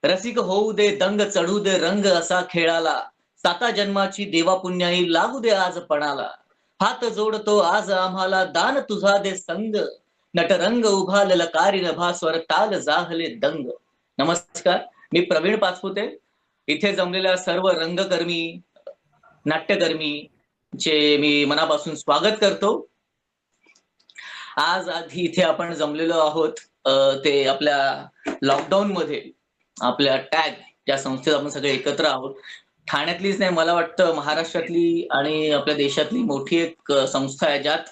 रसिक होऊ दे दंग चढू दे रंग असा खेळाला. साता जन्माची देवा पुण्याई लागू दे आज पणाला. हात जोडतो आज आम्हाला दान तुझा दे संग. नटरंग उभा ललकारी नभा स्वर ताल जाहले दंग. नमस्कार, मी प्रवीण पाचपुते. इथे जमलेल्या सर्व रंगकर्मी, नाट्यकर्मी चे मी मनापासून स्वागत करतो. आज आधी इथे आपण जमलेलो आहोत ते आपल्या लॉकडाऊन मध्ये आपल्या टॅग या संस्थेत आपण सगळे एकत्र आहोत. ठाण्यातलीच नाही, मला वाटतं महाराष्ट्रातली आणि आपल्या देशातली मोठी एक संस्था आहे ज्यात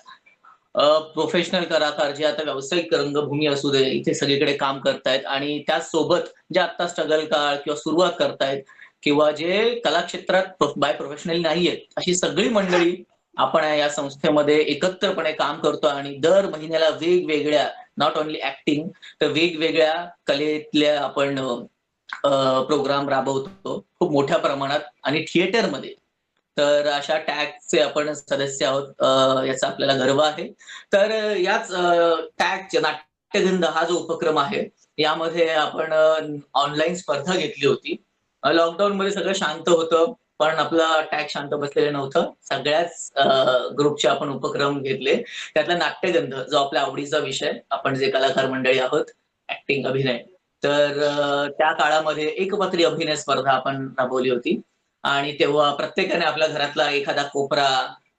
प्रोफेशनल कलाकार जे आता व्यावसायिक रंगभूमी असू दे इथे सगळीकडे काम करतायत आणि त्याचसोबत जे आता स्ट्रगल काळ किंवा सुरुवात करतायत किंवा जे कला क्षेत्रात बाय प्रोफेशनल नाहीयेत अशी सगळी मंडळी आपण या संस्थेमध्ये एकत्रपणे काम करतो आणि दर महिन्याला वेगवेगळ्या नॉट ओन्ली ऍक्टिंग तर वेगवेगळ्या कलेतल्या आपण प्रोग्राम राबवतो खूप मोठ्या प्रमाणात आणि थिएटरमध्ये. तर अशा टॅगचे आपण सदस्य आहोत, याचा आपल्याला गर्व आहे. तर याच टॅगचे नाट्यगंध हा जो उपक्रम आहे यामध्ये आपण ऑनलाईन स्पर्धा घेतली होती. लॉकडाऊन मध्ये सगळं शांत होतं पण आपला टॅग शांत बसलेलं नव्हतं. सगळ्याच ग्रुपचे आपण उपक्रम घेतले. त्यातला नाट्यगंध जो आपल्या आवडीचा विषय, आपण जे कलाकार मंडळी आहोत ऍक्टिंग अभिनय, तर त्या काळामध्ये एकपात्री अभिनय स्पर्धा आपण राबवली होती. आणि तेव्हा प्रत्येकाने आपल्या घरातला एखादा कोपरा,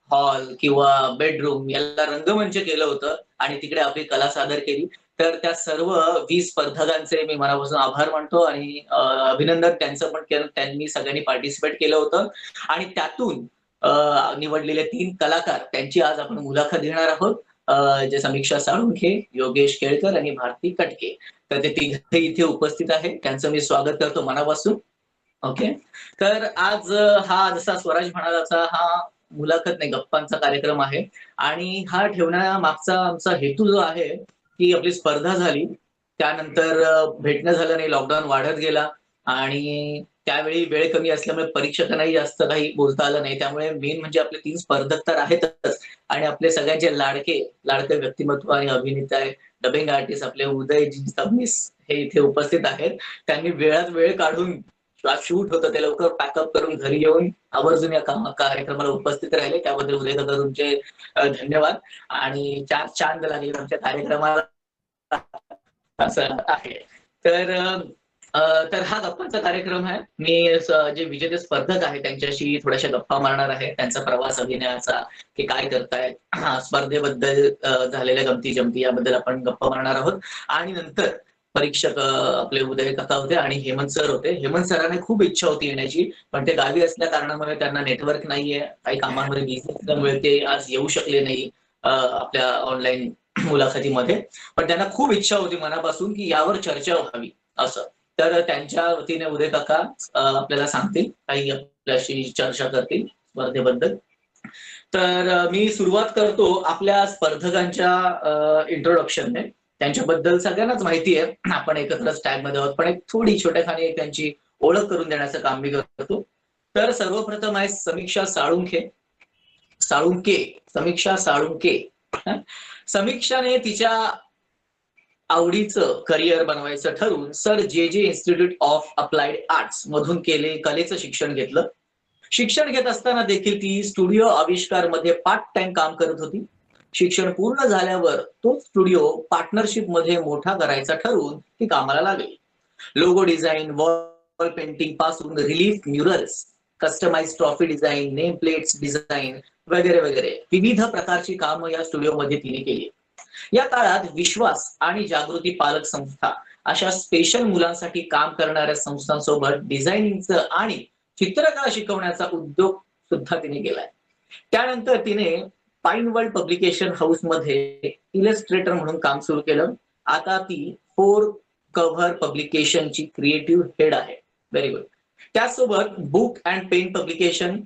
हॉल किंवा बेडरूम याला रंगमंच केलं होतं आणि तिकडे आपली कला सादर केली. तर त्या सर्व 20 स्पर्धकांचे मी मनापासून आभार मानतो आणि अभिनंदन त्यांचं पण केलं. त्यांनी सगळ्यांनी पार्टिसिपेट केलं होतं आणि त्यातून निवडलेले 3 कलाकार त्यांची आज आपण मुलाखत घेणार आहोत. जे समीक्षा साळुंखे, योगेश केळकर आणि भारती कटके. तर ते तिघे इथे उपस्थित आहेत. त्यांचं मी स्वागत करतो मनापासून. ओके. तर आज हा जसा स्वराज म्हणाला तसा हा मुलाखत नाही गप्पांचा कार्यक्रम आहे आणि हा ठेवण्यामागचा आमचा हेतू जो आहे की आपली स्पर्धा झाली त्यानंतर भेटणं झालं नाही, लॉकडाऊन वाढत गेला आणि त्यावेळी वेळ कमी असल्यामुळे परीक्षकांनाही जास्त काही बोलता आलं नाही. त्यामुळे मेन म्हणजे आपले 3 स्पर्धक तर आहेतच आणि आपले सगळ्यांचे लाडके व्यक्तिमत्व आणि अभिनेता आहे डबिंग आर्टिस्ट आपले उदयजी सबनीस हे इथे उपस्थित आहेत. त्यांनी वेळात वेळ काढून शूट होतं ते लवकर पॅकअप करून घरी येऊन आवर्जून या कार्यक्रमाला उपस्थित राहिले. त्याबद्दल उदय दादा तुमचे धन्यवाद आणि 4 चांद लागले आमच्या कार्यक्रमाला असं आहे. तर तर हा गप्पांचा कार्यक्रम आहे. मी जे विजेते स्पर्धक आहेत त्यांच्याशी थोड्याशा गप्पा मारणार आहे. त्यांचा प्रवास अभिनयाचा की काय करतायत, स्पर्धेबद्दल झालेल्या गमती जमती याबद्दल आपण गप्पा मारणार आहोत. आणि नंतर परीक्षक आपले उदय काका होते आणि हेमंत सर होते. हेमंत सरांना खूप इच्छा होती येण्याची पण ते गावी असल्या कारणामुळे त्यांना नेटवर्क नाहीये, काही कामांमध्ये बिझी असल्यामुळे ते आज येऊ शकले नाही आपल्या ऑनलाईन मुलाखतीमध्ये. पण त्यांना खूप इच्छा होती मनापासून की यावर चर्चा व्हावी असं. तर त्यांच्या वतीने उदय काका आपल्याला सांगतील, काही आपल्याशी चर्चा करतील स्पर्धेबद्दल. तर मी सुरुवात करतो आपल्या स्पर्धकांच्या इंट्रोडक्शनने. त्यांच्याबद्दल सगळ्यांनाच माहिती आहे, आपण एकत्रच टॅग मध्ये आहोत, पण एक थोडी छोट्याखानी एक त्यांची ओळख करून देण्याचं काम मी करतो. तर सर्वप्रथम आहे समीक्षा साळुंखे. समीक्षा साळुंखे. समीक्षाने तिच्या आवडीचं करिअर बनवायचं ठरवून सर जे इन्स्टिट्यूट ऑफ अप्लाइड आर्ट्स मधून कलेचं शिक्षण घेतलं. शिक्षण घेत असताना देखील ती स्टुडिओ आविष्कार मध्ये पार्ट टाइम काम करत होती. शिक्षण पूर्ण झाल्यावर तो स्टुडिओ पार्टनरशिप मध्ये मोठा करायचा ठरवून ती कामाला लागली. लोगो डिझाईन, वॉल पेंटिंग पासून relief murals, customise trophy design, name plates design वगैरे वगैरे विविध प्रकारची कामं या स्टुडिओमध्ये तिने केली. या काळात विश्वास आणि जागृती पालक संस्था अशा स्पेशल मुलांसाठी काम करणाऱ्या संस्थांसोबत डिझायनिंगचं आणि चित्रकला शिकवण्याचा उद्योग सुद्धा तिने केलाय. त्यानंतर तिने पाइन वर्ल्ड पब्लिकेशन हाऊस मध्ये इलस्ट्रेटर म्हणून काम सुरू केलं. आता ती 4 कव्हर पब्लिकेशनची क्रिएटिव्ह हेड आहे. Very good. त्याचसोबत book and pen publication,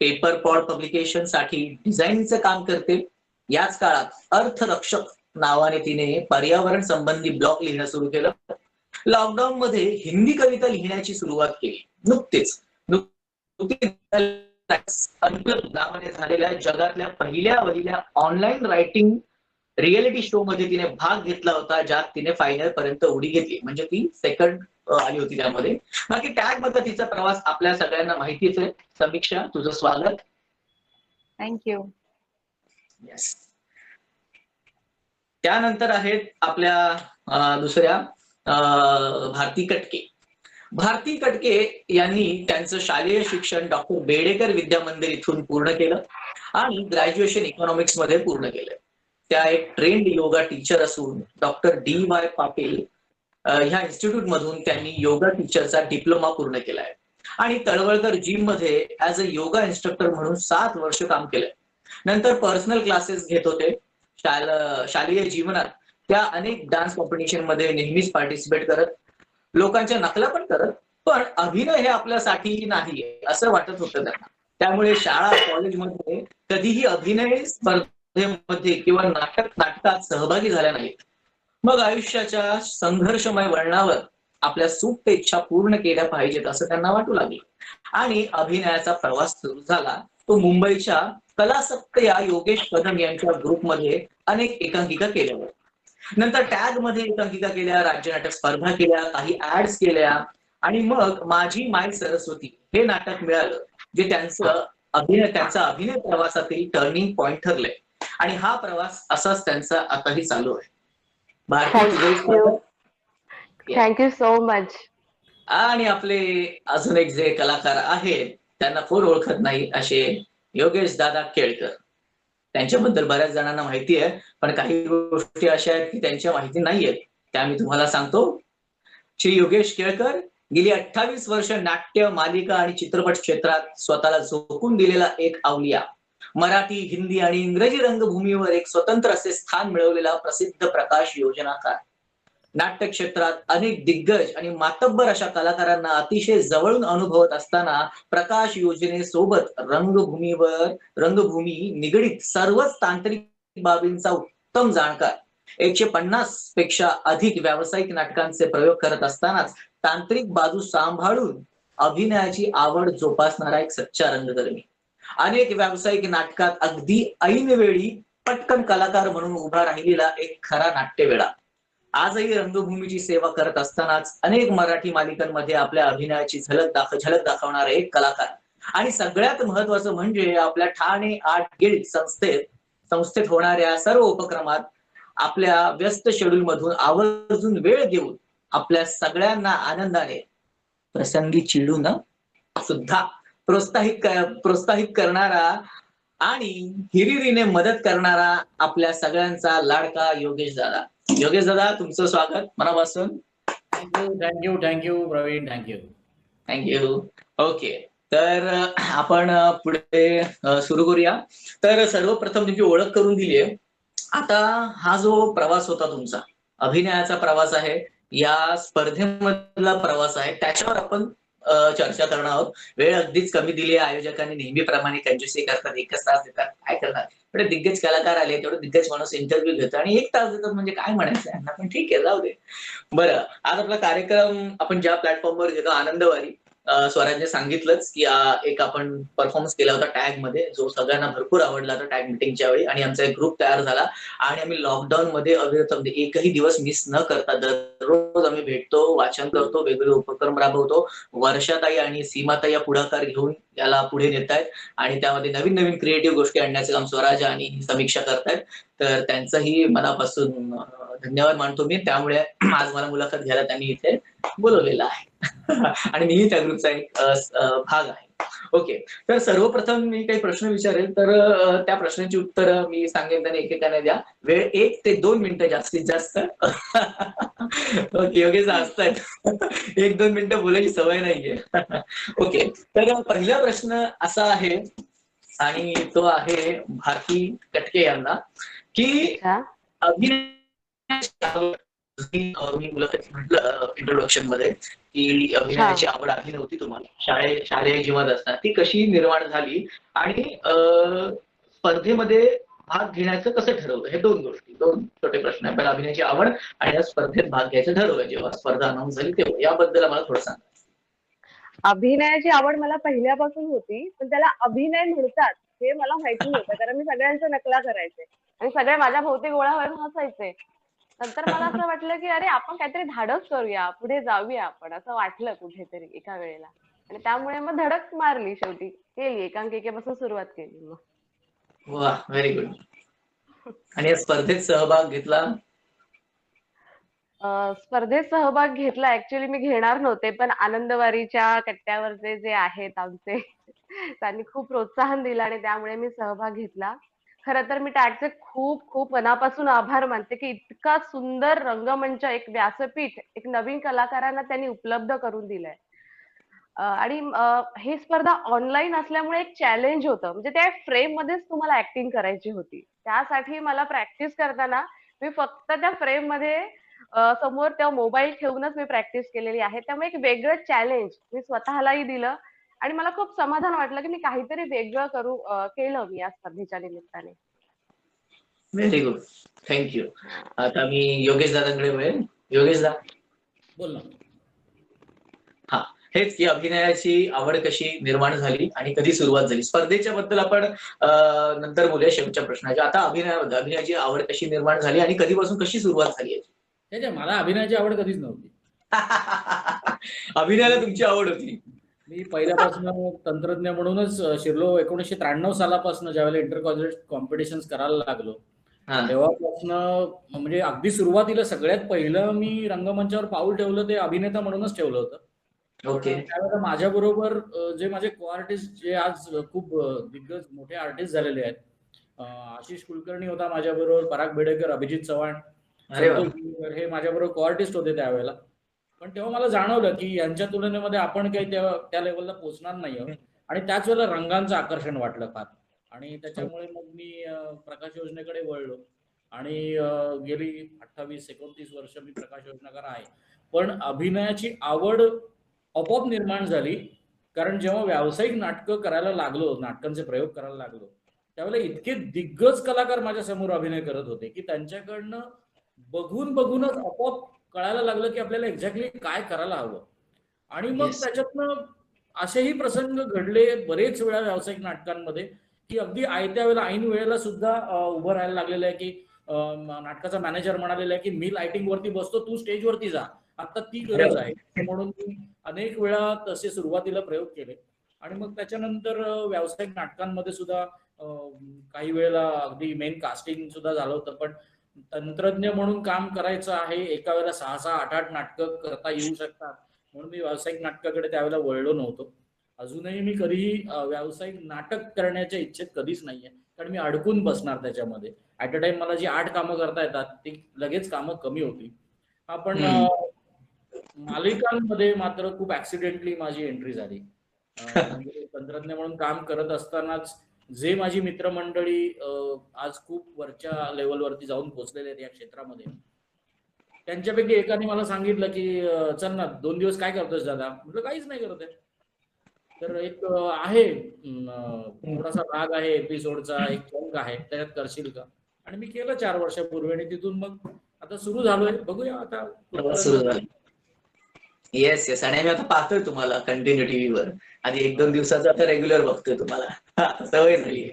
paper pod publication साठी डिझाईनिंगचं काम करते. याच काळात अर्थरक्षक नावाने तिने पर्यावरण संबंधी ब्लॉग लिहिणं सुरू केलं. लॉकडाऊन मध्ये हिंदी कविता लिहिण्याची सुरुवात केली. नुकतीच नावाने झालेल्या जगातल्या पहिल्या ऑनलाईन रायटिंग रिएलिटी शो मध्ये तिने भाग घेतला होता, ज्यात तिने फायनल पर्यंत उडी घेतली. म्हणजे ती सेकंड आली होती त्यामध्ये. बाकी टॅग पद्धतीचा प्रवास आपल्या सगळ्यांना माहितीच आहे. समीक्षा, तुझं स्वागत. थँक्यू. येस. त्यानंतर आहेत आपल्या दुसऱ्या भारती कटके. भारती कटके यांनी त्यांचं शालेय शिक्षण डॉक्टर बेडेकर विद्या मंदिर इथून पूर्ण केलं आणि ग्रॅज्युएशन इकॉनॉमिक्स मध्ये पूर्ण केलं. त्या एक ट्रेंड योगा टीचर असून डॉक्टर DY पाटील ह्या इन्स्टिट्यूट मधून त्यांनी योगा टीचरचा डिप्लोमा पूर्ण केलाय आणि तळवळकर जिम मध्ये ऍज अ योगा इन्स्ट्रक्टर म्हणून 7 वर्ष काम केलंय. नंतर पर्सनल क्लासेस घेत होते. शालेय जीवनात त्या अनेक डान्स कॉम्पिटिशन मध्ये नेहमीच पार्टिसिपेट करत, लोकांच्या नकला पण करत, पण अभिनय हे आपल्यासाठी नाही असं वाटत होतं त्यांना. त्यामुळे शाळा कॉलेजमध्ये कधीही अभिनय स्पर्धेमध्ये किंवा नाटकात सहभागी झाल्या नाहीत. मग आयुष्याच्या संघर्षमय वळणावर आपल्या सुप्त इच्छा पूर्ण केल्या पाहिजेत असं त्यांना वाटू लागलं आणि अभिनयाचा प्रवास सुरू झाला. तो मुंबईच्या कलासक्त या योगेश कदम यांच्या ग्रुपमध्ये अनेक एकांकिका केल्या. नंतर टॅग मध्ये एकांकिका केल्या, राज्य नाटक स्पर्धा केल्या, काही ऍड्स केल्या आणि मग माझी माय सरस्वती हे नाटक मिळालं, जे त्यांचा अभिनय प्रवासातील टर्निंग पॉइंट ठरले आणि हा प्रवास असाच त्यांचा आताही चालू आहे. Thank you so much. आणि आपले अजून एक जे कलाकार आहेत त्यांना कोण ओळखत नाही असे योगेश दादा केळकर. त्यांच्याबद्दल बऱ्याच जणांना माहिती आहे, पण काही गोष्टी अशा आहेत की त्यांच्या माहिती नाहीयेत, त्या मी तुम्हाला सांगतो. श्री योगेश केळकर गेली 28 वर्ष नाट्य, मालिका आणि चित्रपट क्षेत्रात स्वतःला झोकून दिलेला एक अवलिया. मराठी, हिंदी आणि इंग्रजी रंगभूमीवर एक स्वतंत्र असे स्थान मिळवलेला प्रसिद्ध प्रकाश योजनाकार. नाट्य क्षेत्रात अनेक दिग्गज आणि मातब्बर अशा कलाकारांना अतिशय जवळून अनुभवत असताना प्रकाश योजनेसोबत रंगभूमी निगडीत सर्वच तांत्रिक बाबींचा उत्तम जाणकार. 150 पेक्षा अधिक व्यावसायिक नाटकांचे प्रयोग करत असतानाच तांत्रिक बाजू सांभाळून अभिनयाची आवड जोपासणारा एक सच्चा रंगकर्मी. अनेक व्यावसायिक नाटकात अगदी ऐनवेळी पटकन कलाकार म्हणून उभा राहिलेला एक खरा नाट्यवेडा. आजही रंगभूमीची सेवा करत असतानाच अनेक मराठी मालिकांमध्ये आपल्या अभिनयाची झलक दाखवणारा एक कलाकार. आणि सगळ्यात महत्वाचं म्हणजे आपल्या ठाणे आर्ट गिल्ड संस्थेत होणाऱ्या सर्व उपक्रमात आपल्या व्यस्त शेड्यूल मधून आवर्जून वेळ देऊन आपल्या सगळ्यांना आनंदाने, प्रसंगी चिडून सुद्धा प्रोत्साहित करणारा आणि हिरिरीने मदत करणारा आपल्या सगळ्यांचा लाडका योगेश दादा. योगेश दादा, तुमचं स्वागत मनापासून. Thank you Pravin, thank you. ओके, तर आपण पुढे सुरू करूया. तर सर्वप्रथम तुमची ओळख करून दिली आहे. आता हा जो प्रवास होता तुमचा, अभिनयाचा प्रवास आहे, या स्पर्धेमधला प्रवास आहे, त्याच्यावर आपण चर्चा करणार आहोत. वेळ अगदीच कमी दिली आहे. आयोजकांनी नेहमीप्रमाणे कंजूसी करतात, 1 तास देतात, काय करणार. एवढे दिग्गज कलाकार आले, तेवढे दिग्गज माणूस इंटरव्ह्यू घेतो आणि 1 तास देतात म्हणजे काय म्हणायचं यांना, पण ठीक आहे, जाऊ दे. बरं, आज आपला कार्यक्रम आपण ज्या प्लॅटफॉर्मवर घेतो, आनंदवारी, स्वराजने सांगितलंच की एक आपण परफॉर्मन्स केला होता टॅग मध्ये, जो सगळ्यांना भरपूर आवडला होता टॅग मिटिंगच्या वेळी. आणि आमचा एक ग्रुप तयार झाला आणि आम्ही लॉकडाऊन मध्ये अविरत एकही दिवस मिस न करता दररोज आम्ही भेटतो, वाचन करतो, वेगवेगळे उपक्रम राबवतो. वर्षाताई आणि सीमाताई या पुढाकार घेऊन याला पुढे नेत आहेत आणि त्यामध्ये नवीन नवीन क्रिएटिव्ह गोष्टी आणण्याचं काम स्वराज आणि समीक्षा करतायत. तर त्यांचंही मनापासून धन्यवाद मानतो मी. त्यामुळे आज मला मुलाखत घ्यायला त्यांनी इथे बोलवलेलं आहे आणि मीही त्या ग्रुपचा एक भाग आहे. ओके, तर सर्वप्रथम मी काही प्रश्न विचारेल, तर त्या प्रश्नांची उत्तरं मी सांगेन, त्यांनी एकेकाने द्या. वेळ 1 ते 2 मिनिटं जास्तीत जास्त. ओके, योगेश असतात 1-2 मिनिटं बोलायची सवय नाहीये. ओके, तर पहिला प्रश्न असा आहे आणि तो आहे भारती कटके यांना, की मी मुलाखतीत म्हटलं इंट्रोडक्शन मध्ये की अभिनयाची आवड आधी नव्हती तुम्हाला, शालेय जीवनात असताना ती कशी निर्माण झाली आणि स्पर्धेमध्ये भाग घेण्याचं कसं ठरवलं. हे 2 छोटे प्रश्न आहे. पहिला अभिनयाची आवड आणि या स्पर्धेत भाग घ्यायचं ठरवलं जेव्हा स्पर्धा अनाऊन्स झाली तेव्हा, याबद्दल मला थोडं सांगा. अभिनयाची आवड मला पहिल्यापासून होती, पण त्याला अभिनय म्हणतात हे मला माहिती नव्हतं, कारण मी सगळ्यांच्या नकला करायचे आणि सगळे माझ्या भोवती गोळा व्हायला हसायचे. नंतर मला असं वाटलं की अरे आपण काहीतरी धाडस करूया, पुढे जाऊया आपण, असं वाटलं कुठेतरी एका वेळेला. आणि त्यामुळे मग धडक मारली शेवटी. केली एकांकिकेपासून सुरुवात केली मग. वा, व्हेरी गुड. आणि या स्पर्धेत सहभाग घेतला? स्पर्धेत सहभाग घेतला ऍक्च्युली मी घेणार नव्हते, पण आनंदवारीच्या कट्ट्यावरचे जे आहेत आमचे त्यांनी खूप प्रोत्साहन दिलं आणि त्यामुळे मी सहभाग घेतला. खरं तर मी टॅगचे खूप खूप मनापासून आभार मानते, की इतका सुंदर रंगमंच, एक व्यासपीठ, एक नवीन कलाकारांना त्यांनी उपलब्ध करून दिलंय. आणि ही स्पर्धा ऑनलाईन असल्यामुळे एक चॅलेंज होतं. म्हणजे त्या फ्रेममध्येच तुम्हाला ॲक्टिंग करायची होती. त्यासाठी मला प्रॅक्टिस करताना मी फक्त त्या फ्रेममध्ये समोर त्या मोबाईल ठेवूनच मी प्रॅक्टिस केलेली आहे. त्यामुळे एक वेगळं चॅलेंज मी स्वतःलाही दिलं आणि मला खूप समाधान वाटलं, की मी काहीतरी वेगळं केलं मी या स्पर्धेच्या निमित्ताने. Very good. थँक्यू. हां. आता मी योगेश दादांकडे वळेन. योगेश दा, बोल ना. हा, हेच की अभिनयाची आवड कशी निर्माण झाली आणि कधी सुरुवात झाली? स्पर्धेच्या बद्दल आपण नंतर बोलूया शेवटच्या प्रश्नाच्या. आता अभिनयाबद्दल, अभिनयाची आवड कशी निर्माण झाली आणि कधीपासून कशी सुरुवात झाली याची? त्याच्या मला अभिनयाची आवड कधीच नव्हती. अभिनयाला मी तुमची आवड होती? मी पहिल्यापासून तंत्रज्ञ म्हणूनच शिरलो. 1993 सालापासून ज्यावेळेला इंटर कॉलेज कॉम्पिटिशन्स करायला लागलो, हा. तेव्हापासनं म्हणजे अगदी सुरुवातीला सगळ्यात पहिलं मी रंगमंचावर पाऊल ठेवलं ते अभिनेता म्हणूनच ठेवलं होतं. ओके. पण त्यावेळेला माझ्याबरोबर जे माझे को आर्टिस्ट जे आज खूप दिग्गज मोठे आर्टिस्ट झालेले आहेत. आशिष कुलकर्णी होता माझ्याबरोबर, पराग बेडेकर, अभिजित चव्हाण, अरे वा. संतोष जुळकर हे माझ्याबरोबर को आर्टिस्ट होते त्यावेळेला. पण तेव्हा मला जाणवलं की यांच्या तुलनेमध्ये आपण काही त्या लेवलला पोहोचणार नाही आहोत. आणि त्याच वेळेला रंगांचं आकर्षण वाटलं फार. आणि त्याच्यामुळे मग मी प्रकाश योजनेकडे वळलो. आणि गेली 28-29 वर्ष मी प्रकाश योजनाकार आहे. पण अभिनयाची आवड आपोआप निर्माण झाली. कारण जेव्हा व्यावसायिक नाटकं करायला लागलो, नाटकांचे प्रयोग करायला लागलो, त्यावेळेला इतके दिग्गज कलाकार माझ्या समोर अभिनय करत होते की त्यांच्याकडनं बघूनच आपोआप कळायला लागलं की आपल्याला एक्झॅक्टली काय करायला हवं. आणि मग येस. त्याच्यातनं असेही प्रसंग घडले बरेच वेळा व्यावसायिक नाटकांमध्ये की अगदी आयत्या वेळेला ऐन वेळेला सुद्धा उभं राहायला लागलेलं आहे की नाटकाचा मॅनेजर म्हणालेला आहे की मी लाइटिंग वरती बसतो, तू स्टेजवरती जा, आता ती अरे गरज वा. आहे. म्हणून मी अनेक वेळा तसे सुरुवातीला प्रयोग केले. आणि मग त्याच्यानंतर व्यावसायिक नाटकांमध्ये सुद्धा काही वेळेला अगदी मेन कास्टिंग सुद्धा झालं होतं. पण तंत्रज्ञ म्हणून काम करायचं आहे, एका वेळेला 6-6, 8-8 नाटकं करता येऊ शकतात, म्हणून मी व्यावसायिक नाटकाकडे त्यावेळेला वळलो नव्हतो. अजूनही मी कधीही व्यावसायिक नाटक करण्याच्या इच्छेत कधीच नाहीये, कारण मी अडकून बसणार त्याच्यामध्ये. ऍट अ टाइम मला जी 8 कामं करता येतात ती लगेच कामं कमी होती. आपण मालिकांमध्ये मात्र खूप ऍक्सिडेंटली माझी एंट्री झाली. म्हणजे तंत्रज्ञ म्हणून काम करत असतानाच जे माझी मित्रमंडळी आज खूप वरच्या लेवलवरती जाऊन पोहोचलेले आहेत या क्षेत्रामध्ये, त्यांच्यापैकी एकाने मला सांगितलं की चल ना 2 दिवस काय करतोयस दादा? म्हटलं काहीच नाही करत आहे. तर एक आहे थोडासा भाग आहे एपिसोडचा, एक चंक आहे, त्याच्यात करशील का? आणि मी केलं 4 वर्षापूर्वी आणि तिथून मग आता सुरू झालोय. बघूया आता प्रवास कुठपर्यंत सुरू जातं. झाला. Yes, yes. आणि आम्ही आता पाहतोय तुम्हाला कंटिन्यू टीव्हीवर. आधी 1-2 दिवसाचं आता रेग्युलर बघतोय तुम्हाला. सवय झालीये.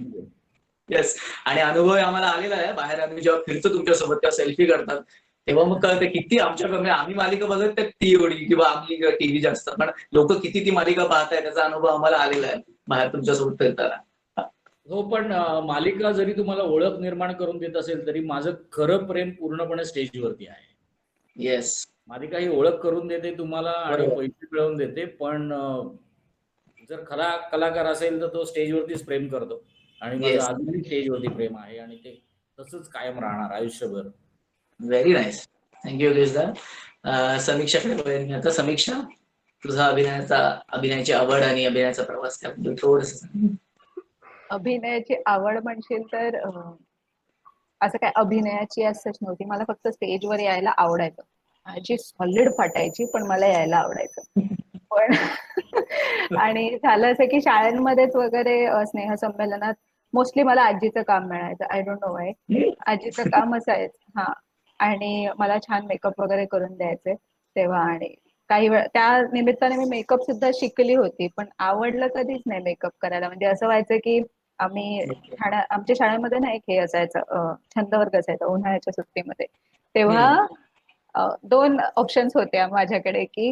येस. आणि अनुभव आम्हाला आलेला आहे. बाहेर आम्ही जेव्हा फिरतो तुमच्यासोबत तेव्हा सेल्फी करतात. तेव्हा मग कळतं किती आमच्याकडे, म्हणजे आम्ही मालिका बघत नाही ती एवढी किंवा आम्ही टीव्ही जास्त, पण लोक किती ती मालिका पाहताय त्याचा अनुभव आम्हाला आलेला आहे बाहेर तुमच्यासोबत फिरताना. हो, पण मालिका जरी तुम्हाला ओळख निर्माण करून देत असेल तरी माझं खरं प्रेम पूर्णपणे स्टेजवरती आहे. येस. मालिका ही ओळख करून देते तुम्हाला आणि बरोबर. पैसे मिळवून देते, पण जर खरा कलाकार असेल तर तो स्टेजवरतीच प्रेम करतो. आणि माझं येस. अजूनही स्टेजवरती प्रेम आहे आणि ते तसंच कायम राहणार आयुष्यभर. Very nice. थँक्यू योगेशदा. समीक्षाकडे वळेन मी आता. समीक्षा, तुझा अभिनयाची आवड आणि अभिनयाचा प्रवास त्याबद्दल थोडंसं सांग. अभिनयाची आवड म्हणशील तर असं काय अभिनयाची as such नव्हती. मला फक्त स्टेजवर यायला आवडायचं. माझी सॉलिड फाटायची, पण मला यायला आवडायचं. पण आणि झालं असं की शाळांमध्येच वगैरे स्नेहसंमेलनात मोस्टली मला आजीचं काम मिळायचं. I don't know why. आजीचं काम असायचं. हा. आणि मला छान मेकअप वगैरे करून द्यायचे तेव्हा. आणि काही वेळ त्या निमित्ताने मी मेकअप सुद्धा शिकली होती, पण आवडलं कधीच नाही मेकअप करायला. म्हणजे असं व्हायचं की आमच्या शाळेमध्ये ना एक हे असायचं, छंद वर्ग असायचा उन्हाळ्याच्या सुट्टीमध्ये. तेव्हा 2 ऑप्शन्स होत्या माझ्याकडे की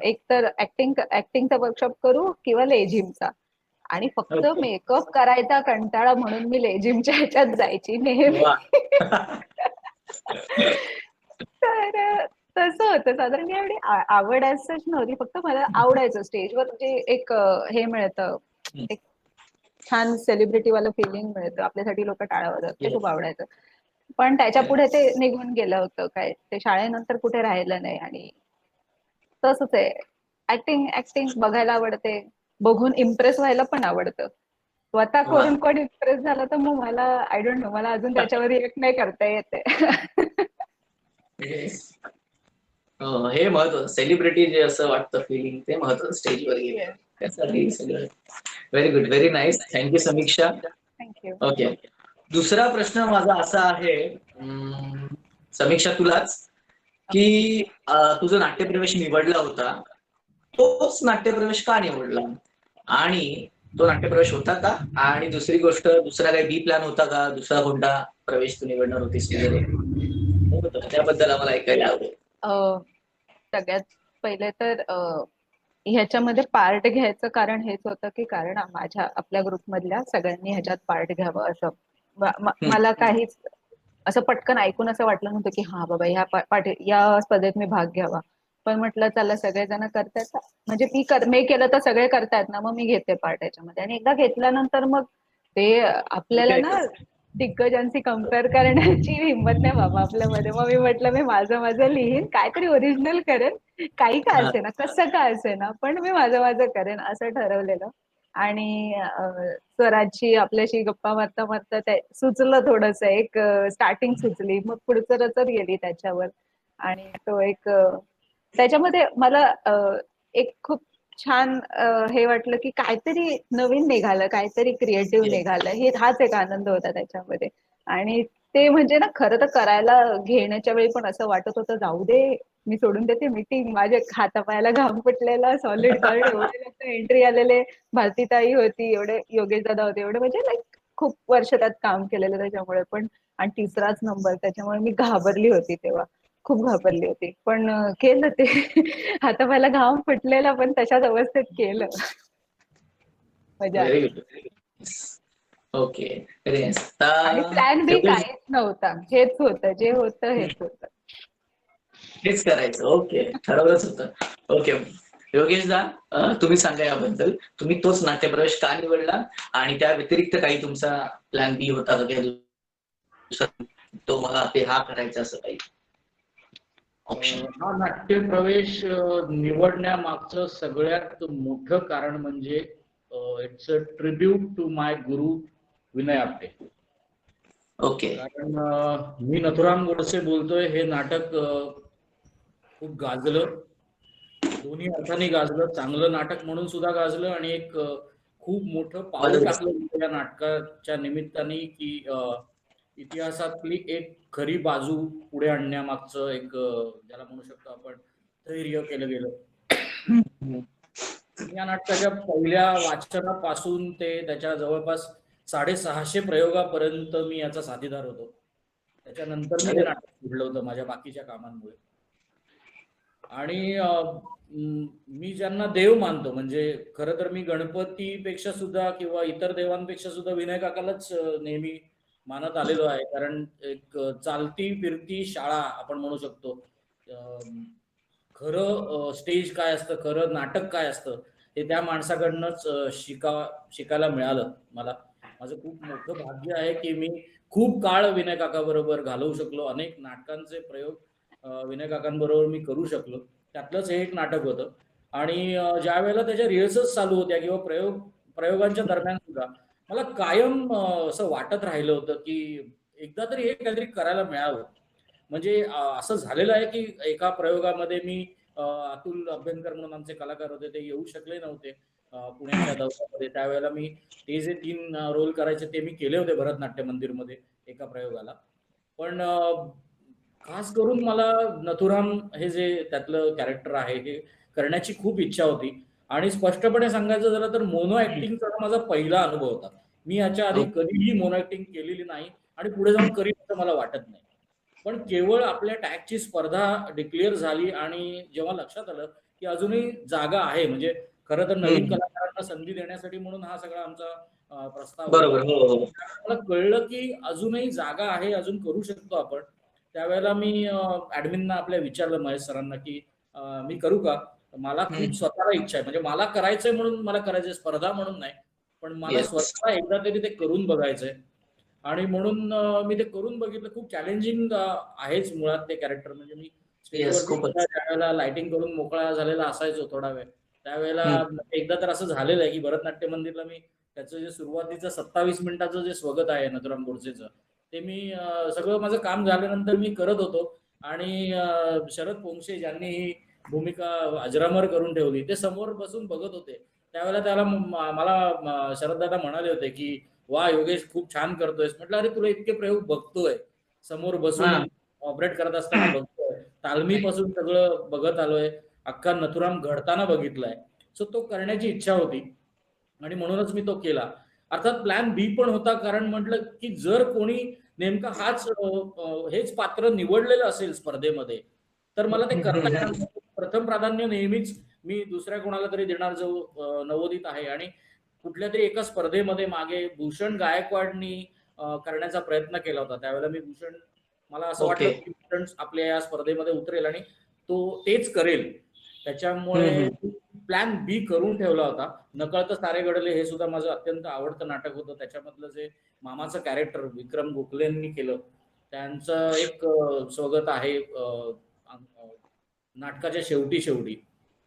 एक तर ऍक्टिंगचा वर्कशॉप करू किंवा लेझिमचा. आणि फक्त ओके. मेकअप करायचा कंटाळा म्हणून मी लेझिमच्या ह्याच्यात जायची नेहमी. वा. तर तसं होतं साधारण. मी एवढी आवड असंच नव्हती, फक्त मला आवडायचं स्टेजवर जे एक हे मिळतं, एक छान सेलिब्रिटी वाला फिलिंग मिळतं, आपल्यासाठी लोक टाळ्या वाजवतात, ते खूप आवडायचं. पण त्याच्या पुढे ते निघून गेलं होतं, काय ते शाळेनंतर कुठे राहिलं नाही. आणि तसंच आहे, ऍक्टिंग बघायला आवडते, बघून इम्प्रेस व्हायला पण आवडतं. स्वतः वा. करून कोण इम्प्रेस झालं तर मग मला आय डोंट नो, मला अजून त्याच्यावर रिएक्ट नाही करता येते. Yes. हे महत्वाचं, सेलिब्रिटी जे असं वाटतं फिलिंग, ते महत्वाचं स्टेजवर गेलं त्यासाठी सगळं. Very good, very nice. Thank you Samiksha. Thank you. Okay. दुसरा प्रश्न माझा असा आहे, समीक्षा तुलाच, की तुझा नाट्यप्रवेश निवडला होता, तोच नाट्यप्रवेश का निवडला? आणि तो नाट्यप्रवेश होता का? आणि दुसरी गोष्ट, दुसरा काही बी प्लॅन होता का? दुसरा कोणता प्रवेश तू निवडणार होतीस वगैरे? त्याबद्दल आम्हाला ऐकायला आवडेल. सगळ्यात पहिले तर ह्याच्यामध्ये पार्ट घ्यायचं कारण हेच होतं की कारण आपल्या ग्रुपमधल्या सगळ्यांनी ह्याच्यात पार्ट घ्यावं असं. मला काहीच असं पटकन ऐकून असं वाटलं नव्हतं की हा बाबा या स्पर्धेत मी भाग घ्यावा. पण म्हटलं चला सगळेजण करतायत, म्हणजे मी केलं तर सगळे करतायत ना, मग मी घेते पार्ट याच्यामध्ये. आणि एकदा घेतल्यानंतर मग ते आपल्याला ना दिग्गजांशी कम्पेअर करण्याची हिंमत नाही बाबा आपल्यामध्ये. मग मी म्हटलं मी माझं लिहीन, काहीतरी ओरिजिनल करेन, काही का असे ना, कसं का असे ना, पण मी माझं करेन असं ठरवलेलं. आणि स्वराजची आपल्याशी गप्पा मारता मारता सुचलं थोडस, एक स्टार्टिंग सुचली, मग पुढचं रचत गेली त्याच्यावर. आणि तो एक त्याच्यामध्ये मला एक खूप छान हे वाटलं की काहीतरी नवीन निघालं, काहीतरी क्रिएटिव्ह निघालं, हाच एक आनंद होता त्याच्यामध्ये. आणि ते म्हणजे ना खरं तर करायला घेण्याच्या वेळी पण असं वाटत होतं जाऊ दे, मी सोडून देते मीटिंग, माझ्या हातापायाला घाम फुटलेला, सॉलिड कार्ड, एवढे लोक एंट्री आलेले, भारतीताई होती, एवढे योगेश दादा होते, एवढे म्हणजे लाईक खूप वर्ष त्यात काम केलेलं त्याच्यामुळे पण. आणि तिसराच नंबर, त्याच्यामुळे मी घाबरली होती तेव्हा, खूप घाबरली होती. पण केलं ते. हातापायाला घाम फुटलेला पण तशाच अवस्थेत केलं. मजा व्हेरी आली. गुड. ओके. आणि प्लॅन बी काहीच नव्हता, हेच होतं, जे होतं हेच होतं. हेच करायचं. ओके, ठरवलंच होतं. ओके. योगेश दा, तुम्ही सांगा याबद्दल, तुम्ही तोच नाट्यप्रवेश का निवडला? आणि त्या व्यतिरिक्त काही तुमचा प्लॅन बी होता का? तो मला हा करायचा असं काही ऑप्शन? हा नाट्यप्रवेश निवडण्यामागचं सगळ्यात मोठं कारण म्हणजे it's a tribute to my Guru Vinay Apte. Okay. कारण मी नथुराम गोडसे बोलतोय हे नाटक खूप गाजलं, दोन्ही अर्थाने गाजलं, चांगलं नाटक म्हणून सुद्धा गाजलं, आणि एक खूप मोठं पाऊल टाकलं या नाटकाच्या निमित्ताने की इतिहासातली एक खरी बाजू पुढे आणण्यामागचं एक ज्याला म्हणू शकतो आपण धैर्य केलं गेलं. या नाटकाच्या पहिल्या वाचनापासून ते त्याच्या जवळपास 650 प्रयोगापर्यंत मी याचा साथीदार होतो. त्याच्यानंतर मी ते नाटक सोडलं होतं माझ्या बाकीच्या कामांमुळे. आणि मी ज्यांना देव मानतो, म्हणजे खरं तर मी गणपतीपेक्षा सुद्धा किंवा इतर देवांपेक्षा सुद्धा विनय काकालाच नेहमी मानत आलेलो आहे. कारण एक चालती फिरती शाळा आपण म्हणू शकतो. खरं स्टेज काय असतं, खरं नाटक काय असतं, हे त्या माणसाकडनंच शिकायला मिळालं मला. माझं खूप मोठं भाग्य आहे की मी खूप काळ विनय काकाबरोबर घालवू शकलो, अनेक नाटकांचे प्रयोग विनय काकांबरोबर मी करू शकलो. त्यातलंच हे एक नाटक होतं. आणि ज्या वेळेला त्याच्या रिहर्सल्स चालू होत्या किंवा प्रयोगांच्या दरम्यान सुद्धा मला कायम असं वाटत राहिलं होतं की एकदा तरी हे काहीतरी करायला मिळावं. म्हणजे असं झालेलं आहे की एका प्रयोगामध्ये मी अतुल अभ्यंकर म्हणून आमचे कलाकार होते, ते येऊ शकले नव्हते पुण्याच्या दौऱ्यामध्ये. त्यावेळेला मी ते जे 3 रोल करायचे ते मी केले होते भरतनाट्य मंदिरमध्ये एका प्रयोगाला. पण खास करून मला नथुराम हे जे त्यातलं कॅरेक्टर आहे हे करण्याची खूप इच्छा होती. आणि स्पष्टपणे सांगायचं झालं तर मोनो ऍक्टिंगचा माझा पहिला अनुभव होता. मी याच्या आधी कधीही मोनो ऍक्टिंग केलेली नाही आणि पुढे जाऊन करीन असं मला वाटत नाही. पण केवळ आपल्या टॅगची स्पर्धा डिक्लेअर झाली आणि जेव्हा लक्षात आलं की अजूनही जागा आहे, म्हणजे खरं तर नवीन कलाकारांना संधी देण्यासाठी म्हणून हा सगळा आमचा प्रस्ताव होता. बरोबर. हो. मला कळलं की अजूनही जागा आहे, अजून करू शकतो आपण. त्यावेळेला मी ऍडमिनना आपल्या विचारलं, महेश सरांना, की मी करू का? मला खूप स्वतःला इच्छा आहे, म्हणजे मला करायचंय म्हणून मला करायचंय, स्पर्धा म्हणून नाही, पण मला येस. स्वतःला एकदा तरी ते करून बघायचंय. आणि म्हणून मी ते करून बघितलं. खूप चॅलेंजिंग आहेच मुळात ते कॅरेक्टर. म्हणजे मी येस, स्टेजवरती खूपच. ज्यावेळेला लाइटिंग करून मोकळा झालेला असायचो थोडा वेळ, त्यावेळेला एकदा तर असं झालेलं आहे की भरतनाट्य मंदिरला मी त्याचं जे सुरुवातीचं 27 मिनिटाचं जे स्वगत आहे नथुराम गोडसेचं, ते मी सगळं माझं काम झाल्यानंतर मी करत होतो. आणि शरद पोंक्षे ज्यांनी ही भूमिका अजरामर करून ठेवली, ते समोर बसून बघत होते. त्यावेळेला त्याला मला शरद दादा म्हणाले होते की वा योगेश, खूप छान करतोयस. म्हटलं अरे तुला इतके प्रयोग बघतोय, समोर बसून ऑपरेट करत असताना बघतोय, तालमीपासून सगळं बघत आलोय, अख्खा नथुराम घडताना बघितलाय. सो तो करण्याची इच्छा होती आणि म्हणूनच मी तो केला. अर्थात प्लॅन बी पण होता, कारण म्हटलं की जर कोणी नेमका हेच पात्र निवडलेलं असेल स्पर्धेमध्ये, तर मला ते करता येणार नाही. प्रथम प्राधान्य नेहमीच मी दुसऱ्या कोणाला तरी देणार जो नवोदित आहे. आणि कुठल्या तरी एका स्पर्धेमध्ये मागे भूषण गायकवाडनी करण्याचा प्रयत्न केला होता. त्यावेळेला मला असं वाटलं की भूषण आपल्या या स्पर्धेमध्ये उतरेल आणि तो तेच करेल. त्याच्यामुळे प्लॅन बी करून ठेवला होता. नकळतं सारे घडले हे सुद्धा माझं अत्यंत आवडतं नाटक होतं. त्याच्यामधलं जे मामाचं कॅरेक्टर विक्रम गोखलेंनी केलं, त्यांचं एक स्वगत आहे नाटकाच्या शेवटी.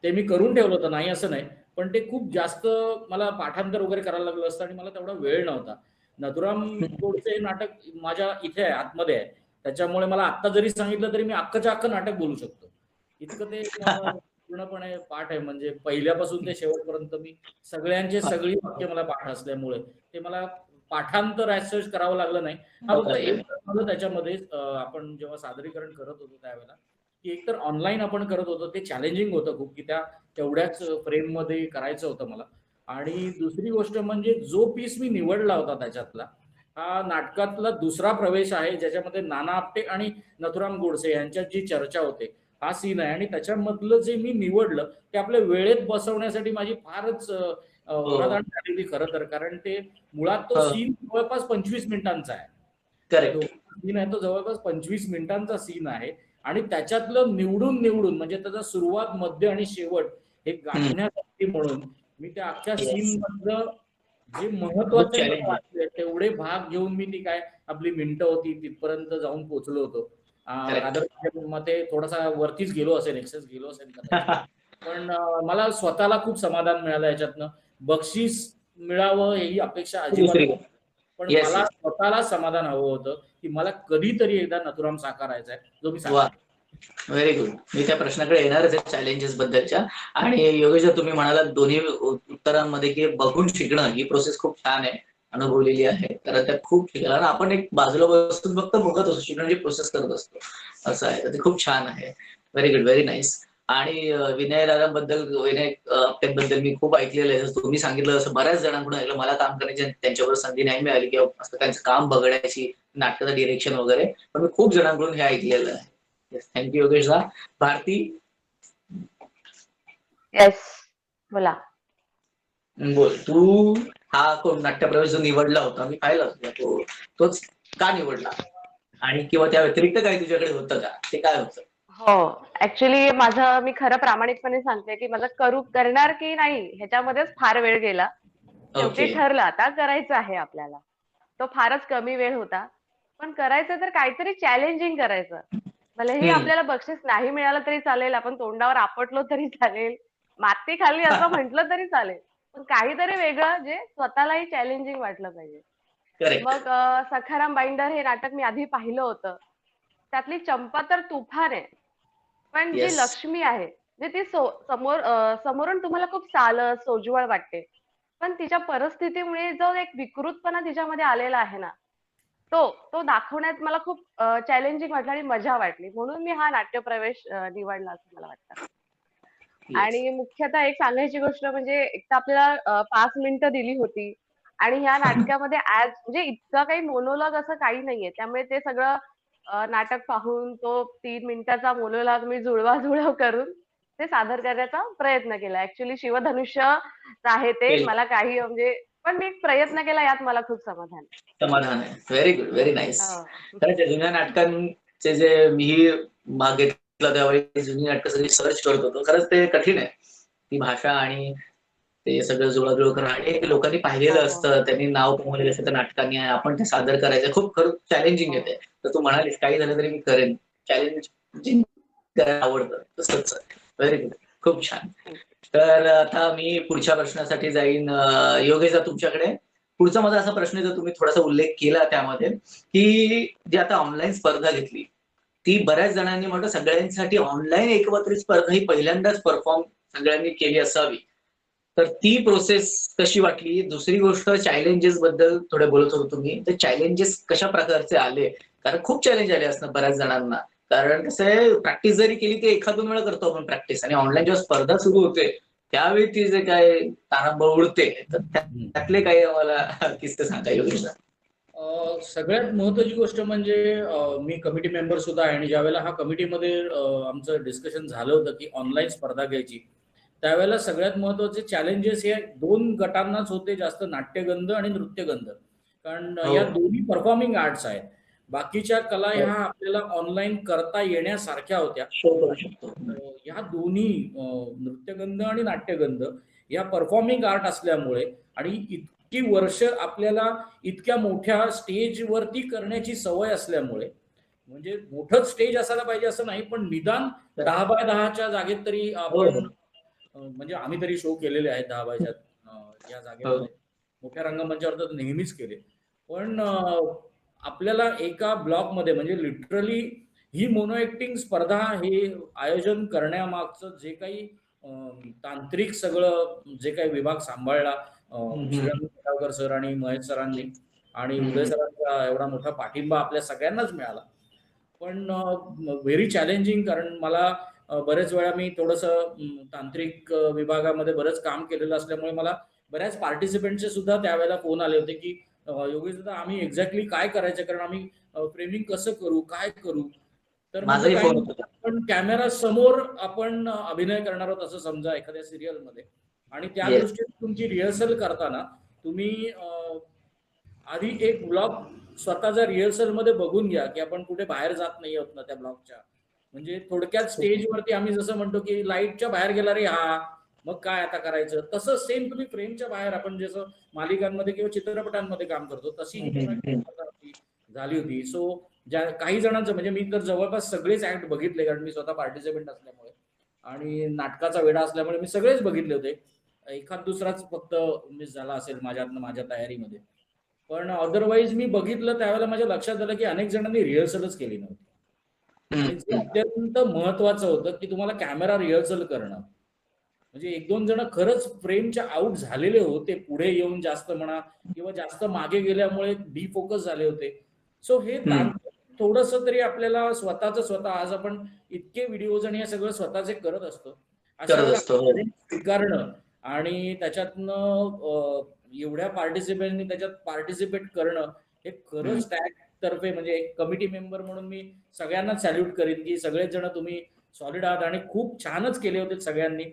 ते मी करून ठेवलं होतं, नाही असं नाही, पण ते खूप जास्त मला पाठांतर वगैरे करायला लागलं असतं आणि मला तेवढा वेळ नव्हता. नथुराम गोडसे हे नाटक माझ्या इथे आहे, आतमध्ये आहे. त्याच्यामुळे मला आत्ता जरी सांगितलं तरी मी अख्खच्या अख्खं नाटक बोलू शकतो. इतकं ते पूर्णपणे पाठ आहे. म्हणजे पहिल्यापासून ते शेवटपर्यंत मी सगळी वाक्य मला पाठ असल्यामुळे ते मला पाठांतर ऍज करावं लागलं नाही. हा फक्त एक झालं त्याच्यामध्ये, आपण जेव्हा सादरीकरण करत होतो त्यावेळेला, की एकतर ऑनलाईन आपण करत होतो, ते चॅलेंजिंग होतं खूप, की त्या तेवढ्याच फ्रेम मध्ये करायचं होतं मला. आणि दुसरी गोष्ट म्हणजे जो पीस मी निवडला होता त्याच्यातला, हा नाटकातला दुसरा प्रवेश आहे, ज्याच्यामध्ये नाना आपटे आणि नथुराम गोडसे यांच्यात जी चर्चा होते, हा सीन आहे. आणि त्याच्यामधलं जे मी निवडलं ते आपल्या वेळेत बसवण्यासाठी माझी फारच ओढाताण झालेली खरं तर. कारण ते मुळात तो सीन जवळपास 25 मिनिटांचा आहे. सीन आहे तो जवळपास 25 मिनिटांचा सीन आहे. आणि त्याच्यातलं निवडून म्हणजे त्याचा सुरुवात, मध्य आणि शेवट हे गाठण्यासाठी म्हणून मी त्या अख्ख्या सीन मधलं जे महत्वाचे मला वाटले तेवढे भाग घेऊन मी ती काय आपली मिनिटं होती तिथपर्यंत जाऊन पोहोचलो होतो. मग ते थोडासा वरतीच गेलो असेल, एक्सेस गेलो असेल कदाचित. पण मला स्वतःला खूप समाधान मिळालं याच्यातनं. बक्षीस मिळावं ही अपेक्षा अजिबात नाही. पण मला स्वतःला समाधान हवं होतं की मला कधीतरी एकदा नथुराम साकारायचा आहे, जो मी साकार. Very good. मी त्या प्रश्नाकडे येणारच आहे, चॅलेंजेस बद्दलच्या. आणि योगेश, तुम्ही म्हणालात दोन्ही उत्तरांमध्ये की बघून शिकणं ही प्रोसेस खूप छान आहे, अनुभवलेली आहे. तर त्यात खूप शिकायला, आणि आपण एक बाजूला बसून फक्त बघत असतो, शिकण्याची प्रोसेस करत असतो, असं आहे. तर ते खूप छान आहे. Very good, very nice. आणि विनय आपट्यांबद्दल मी खूप ऐकलेलं आहे. जसं तुम्ही सांगितलं तसं बऱ्याच जणांकडून ऐकलं. मला काम करण्याची त्यांच्यावर संधी नाही मिळाली किंवा असं त्यांचं काम बघण्याची, नाटकाचं डिरेक्शन वगैरे, पण मी खूप जणांकडून हे ऐकलेलं आहे. थँक्यू योगेश. भारती, येस, बोला. बोल तू. हा कोण नाट्यप्रवेश जो निवडला होता, मी पाहिला होता, तोच का निवडला, आणि किंवा त्या व्यतिरिक्त काही तुझ्याकडे होतं का, ते काय होतं? हो, ऍक्च्युली मी खरं प्रामाणिकपणे सांगते की करणार की नाही ह्याच्यामध्येच फार वेळ गेला. शेवटी ठरलं आता करायचं आहे आपल्याला. तो फारच कमी वेळ होता, पण करायचं तर काहीतरी चॅलेंजिंग करायचं. भलेही आपल्याला बक्षीस नाही मिळालं तरी चालेल, आपण तोंडावर आपटलो तरी चालेल, माती खाल्ली असं म्हटलं तरी चालेल, पण काहीतरी वेगळं जे स्वतःलाही चॅलेंजिंग वाटलं पाहिजे. मग सखाराम बाईंडर हे नाटक मी आधी पाहिलं होतं. त्यातली चंपा तर तुफान आहे, पण जी लक्ष्मी आहे, म्हणजे ती समोरून तुम्हाला खूप सालस, सोज्वळ वाटते. पण तिच्या परिस्थितीमुळे जो एक विकृतपणा तिच्यामध्ये आलेला आहे ना, तो दाखवण्यात मला खूप चॅलेंजिंग वाटलं आणि मजा वाटली. म्हणून मी हा नाट्यप्रवेश निवडला असं मला वाटतं. आणि मुख्यतः एक सांगायची गोष्ट म्हणजे एक तर आपल्याला 5 मिनिटं दिली होती आणि ह्या नाटकामध्ये म्हणजे इतकं काही मोनोलॉग असं काही नाहीये. त्यामुळे ते सगळं नाटक पाहून तो 3 मिनिटाचा मोनोलॉग मी जुळवाजुळव करून ते सादर करण्याचा प्रयत्न केला. ॲक्चुअली शिवधनुष्यच आहे ते. केलं. मला काही म्हणजे पण मी प्रयत्न केला यात मला खूप समाधान आहे. समाधान आहे. Very good, very nice. हो. खरंच आहे, जुन्या नाटकांचे जे मीही भाग घेतला त्यावेळी जुनी नाटकं सगळी सर्च करत होतो. खरंच ते कठीण आहे. ती भाषा आणि ते सगळं जुळवाजुळव करणं आणि लोकांनी पाहिलेलं हो. असतं, त्यांनी नाव कमवलेलं असतं त्या नाटकांनी आणि आपण ते सादर करायचं खूप खरंच चॅलेंजिंग आहे ते. तर तू म्हणालीस काही झालं तरी मी करेन. चॅलेंजिंग करायला आवडतं. तसंच व्हेरी गुड. खूप छान. तर आता मी पुढच्या प्रश्नासाठी जाईन. योगेश तुमच्याकडे. पुढचा माझा असा प्रश्न आहे, जो तुम्ही थोडासा उल्लेख केला त्यामध्ये, की जी आता ऑनलाईन स्पर्धा घेतली, ती बऱ्याच जणांनी म्हणतो सगळ्यांसाठी ऑनलाईन एकत्रित स्पर्धा ही पहिल्यांदाच परफॉर्म सगळ्यांनी केली असावी. तर ती प्रोसेस कशी वाटली? दुसरी गोष्ट चॅलेंजेस बद्दल थोडे बोलत होतो तुम्ही. ते चॅलेंजेस कशा प्रकारचे आले? कारण खूप चॅलेंज आले असणार बऱ्याच जणांना. कारण कसं आहे, प्रॅक्टिस जरी केली ते 1-2 वेळा करतो आपण प्रॅक्टिस आणि ऑनलाईन जेव्हा स्पर्धा सुरू होते, त्यावेळी ती जे काय तारांबळ उडते, तर त्यातले काही आम्हाला किस्से सांगा योगेश. सगळ्यात महत्वाची गोष्ट म्हणजे मी कमिटी मेंबर सुद्धा आहे आणि ज्यावेळेला हा कमिटीमध्ये आमचं डिस्कशन झालं होतं की ऑनलाईन स्पर्धा घ्यायची, त्यावेळेला सगळ्यात महत्वाचे चॅलेंजेस हे 2 गटांनाच होते, जास्त नाट्यगंध आणि नृत्यगंध. कारण हो. या दोन्ही परफॉर्मिंग आर्ट्स आहेत. बाकीच्या कला हो. ह्या आपल्याला ऑनलाईन करता येण्यासारख्या होत्या. शो करू शकतो. ह्या दोन्ही नृत्यगंध आणि नाट्यगंध या परफॉर्मिंग आर्ट असल्यामुळे आणि इतकी वर्ष आपल्याला इतक्या मोठ्या स्टेजवरती करण्याची सवय असल्यामुळे, म्हणजे मोठंच स्टेज असायला पाहिजे असं नाही, पण निदान 10x10च्या जागेत तरी आपण म्हणजे आम्ही तरी शो केलेले आहेत 10x10 या जागेमध्ये. मोठ्या रंगमंचावर तर नेहमीच केले. पण आपल्याला एका ब्लॉकमध्ये म्हणजे लिटरली ही मोनो ऍक्टिंग स्पर्धा हे आयोजन करण्यामागचं जे काही तांत्रिक सगळं जे काही विभाग सांभाळला श्रीरंग पेटावकर सर आणि महेश सरांनी आणि उदय सरांचा एवढा मोठा पाठिंबा आपल्या सगळ्यांनाच मिळाला. पण व्हेरी चॅलेंजिंग, कारण मला बरेच वेळा मी थोडंसं तांत्रिक विभागामध्ये बरंच काम केलेलं असल्यामुळे मला बऱ्याच पार्टिसिपेंटचे सुद्धा त्यावेळेला फोन आले होते की योगेश दादा आम्ही एक्झॅक्टली काय करायचं, कारण आम्ही फ्रेमिंग कसं करू, काय करू. तर माझाही म्हणजे फोन काय, होता. आपण कॅमेरा समोर आपण अभिनय करणार आहोत असं समजा एखाद्या सिरियल मध्ये, आणि त्या Yes. दृष्टीने तुमची रिहर्सल करताना तुम्ही आधी एक ब्लॉग स्वतःच्या रिहर्सल मध्ये बघून घ्या की आपण कुठे बाहेर जात नाही आहोत ना त्या ब्लॉगच्या. म्हणजे थोडक्यात स्टेजवरती आम्ही जसं म्हणतो की लाईटच्या बाहेर गेला रे हा, मग काय आता करायचं, तसं सेम तुम्ही फ्रेमच्या बाहेर आपण जसं मालिकांमध्ये किंवा चित्रपटांमध्ये काम करतो तशी ही झाली होती. सो ज्या काही जणांचं म्हणजे मी तर जवळपास सगळेच ऍक्ट बघितले, कारण मी स्वतः पार्टिसिपेंट असल्यामुळे आणि नाटकाचा वेडा असल्यामुळे मी सगळेच बघितले होते. एखाद दुसराच फक्त मिस झाला असेल माझ्या तयारीमध्ये, पण अदरवाईज मी बघितलं त्यावेळेला माझ्या लक्षात आलं की अनेक जणांनी रिहर्सलच केली नव्हती. आणि जे अत्यंत महत्वाचं होतं की तुम्हाला कॅमेरा रिहर्सल करणं, म्हणजे 1-2 जण खरंच फ्रेमच्या आउट झालेले होते, पुढे येऊन जास्त म्हणा किंवा जास्त मागे गेल्यामुळे डिफोकस झाले होते. सो हे थोडस तरी आपल्याला स्वतः आज आपण इतके व्हिडिओज आणि हे सगळं स्वतःचे करत असतो, अशा वेळेला स्वीकारणं आणि त्याच्यातनं एवढ्या पार्टिसिपेंटनी त्याच्यात पार्टिसिपेट करणं हे खरंच तर्फे म्हणजे एक कमिटी मेंबर म्हणून मी सगळ्यांना सॅल्यूट करीन की सगळेच जण तुम्ही सॉलिड आहात आणि खूप छानच केले होते सगळ्यांनी.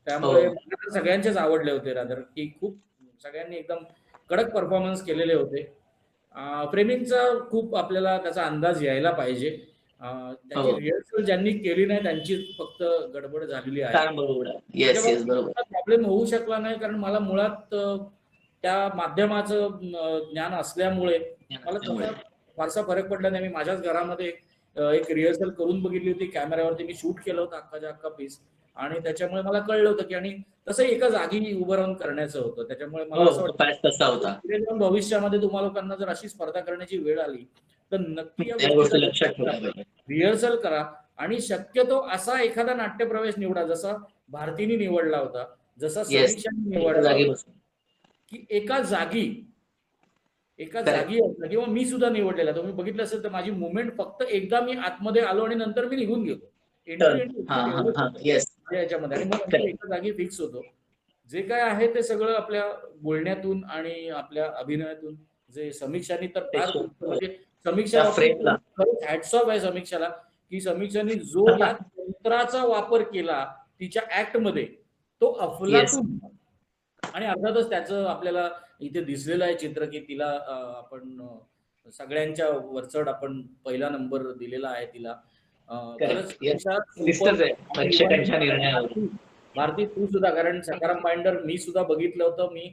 त्यामुळे सगळ्यांचेच आवडले होते रादर, की खूप सगळ्यांनी एकदम कडक परफॉर्मन्स केलेले होते. फ्रेमिंगचा खूप आपल्याला त्याचा अंदाज यायला पाहिजे. त्याची रिहर्सल ज्यांनी केली नाही त्यांची फक्त गडबड झालेली आहे. प्रॉब्लेम होऊ शकला नाही, कारण मला मुळात त्या माध्यमाचं ज्ञान असल्यामुळे मला तसा फारसा फरक पडला नाही. मी माझ्याच घरामध्ये एक रिहर्सल करून बघितली होती, कॅमेऱ्यावरती मी शूट केलं होतं अख्खाच्या अख्खा पीस, आणि त्याच्यामुळे मला कळलं होतं की, आणि तसं एका जागी उभं राहून करण्याचं होतं. त्याच्यामुळे मला असं वाटतं भविष्यामध्ये तुम्हा लोकांना जर अशी स्पर्धा करण्याची वेळ आली तर नक्की या गोष्टी रिहर्सल करा आणि शक्यतो असा एखादा नाट्यप्रवेश निवडा जसा भारतीने निवडला होता, जसा समीक्षाने निवडला होता, की एका जागी किंवा मी सुद्धा निवडलेला. तुम्ही बघितलं असेल तर माझी मुवमेंट फक्त एकदा मी आतमध्ये आलो आणि नंतर मी निघून गेलो याच्यामध्ये, आणि मग एका जागी फिक्स होतो. जे काय आहे ते सगळं आपल्या बोलण्यातून आणि आपल्या अभिनयातून जे समीक्षांनी तर फार म्हणजे समीक्षा त्या फ्रेमला. खरंच हॅट्स ऑफ आहे समीक्षाला, की समीक्षाने जो या तंत्राचा वापर केला तिच्या ऍक्ट मध्ये तो अफलातून. आणि अर्थातच त्याचं आपल्याला इथे दिसलेलं आहे चित्र, की तिला आपण सगळ्यांच्या वरचढ आपण पहिला नंबर दिलेला आहे तिला. खरंच दिसतच आहे प्रेक्षकांच्या निर्णयावर. भारती तू सुद्धा, कारण सखाराम बाइंडर मी सुद्धा बघितलं होतं. मी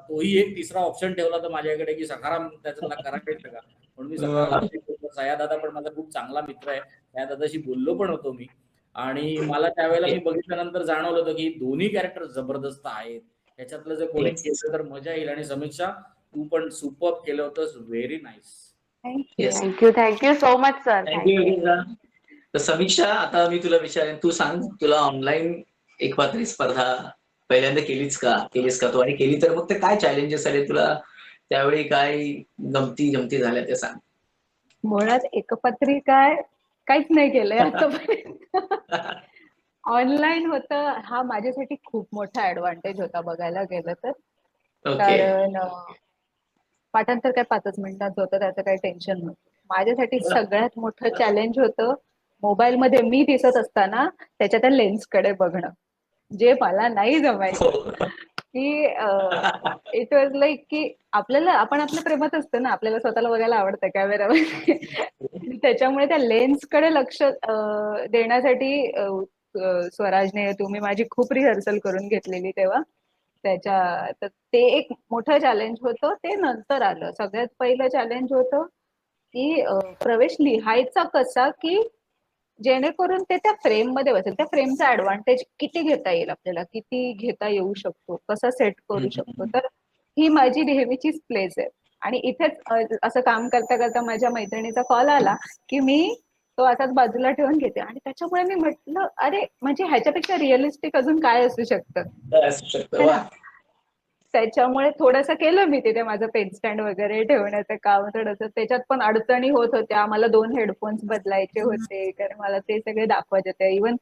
तोही एक तिसरा ऑप्शन ठेवला होता माझ्याकडे, की सखाराम त्याच्यातला करायचं का, म्हणून मी सखाराम. सयादादा पण माझा खूप चांगला मित्र आहे, सयादादाशी बोललो पण होतो मी. आणि मला त्यावेळेला मी बघितल्यानंतर जाणवलं होतं की दोन्ही कॅरेक्टर जबरदस्त आहेत, त्याच्यातलं जर कोणी केलं तर मजा येईल. आणि समीक्षा तू पण सुपर केलं होतंस, very nice. Thank you so much sir. Thank you. तर समीक्षा, आता मी तुला विचारेन, तू सांग, तुला ऑनलाईन एकपात्री स्पर्धा पहिल्यांदा केलीस का तू, आणि केली तर मग ते काय चॅलेंजेस आले तुला त्यावेळी, काय गमती झाल्या ते सांग. मुळात एकपात्री काहीच नाही केलंय आतापर्यंत. ऑनलाईन होतं हा माझ्यासाठी खूप मोठा ऍडव्हान्टेज होता बघायला गेलं तर. कारण पाठांतर काय 5 मिनिटांचं होतं, त्याचं काही टेन्शन नव्हतं. माझ्यासाठी सगळ्यात मोठं चॅलेंज होतं मोबाईल मध्ये मी दिसत असताना त्याच्या लेन्स कडे बघणं, जे मला नाही जमायचं. की इट वॉज लाईक की आपण आपल्या प्रेमात असतो ना, आपल्याला स्वतःला बघायला आवडतं कॅमेरामध्ये. त्याच्यामुळे त्या लेन्स कडे लक्ष देण्यासाठी स्वराजने, तुम्ही माझी खूप रिहर्सल करून घेतलेली तेव्हा. तर ते एक मोठं चॅलेंज होतं. ते नंतर आलं. सगळ्यात पहिलं चॅलेंज होतं की प्रवेश लिहायचा कसा, की जेणेकरून ते त्या फ्रेम मध्ये बसेल. त्या फ्रेमचा ऍडव्हान्टेज किती घेता येईल आपल्याला, किती घेता येऊ शकतो, कसा सेट करू शकतो. तर ही माझी नेहमीचीच प्लेस आहे. आणि इथेच असं काम करता करता माझ्या मैत्रिणीचा कॉल आला की मी तो असाच बाजूला ठेवून घेते. आणि त्याच्यामुळे मी म्हटलं, अरे म्हणजे ह्याच्यापेक्षा रिअलिस्टिक अजून काय असू शकतं. त्याच्यामुळे थोडंसं केलं मी तिथे माझं पेन स्टँड वगैरे ठेवण्याचं काम. थोडंसं त्याच्यात पण अडचणी होत होत्या. मला 2 हेडफोन्स बदलायचे होते, कारण मला ते सगळे दाखवायचे होते. इव्हन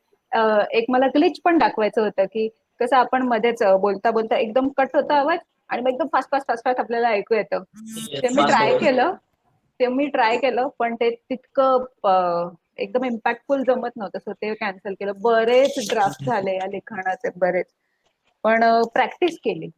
एक मला ग्लिच पण दाखवायचं होतं, की कसं आपण मध्येच बोलता बोलता एकदम कट होता आवाज आणि मग एकदम फास्ट फास्ट फास्ट फास्ट आपल्याला ऐकू येतं. ते मी ट्राय केलं पण ते तितकं एकदम इम्पॅक्टफुल जमत नव्हतं, सो ते कॅन्सल केलं. बरेच ड्राफ्ट झाले या लिखाणाचे, बरेच. पण प्रॅक्टिस केली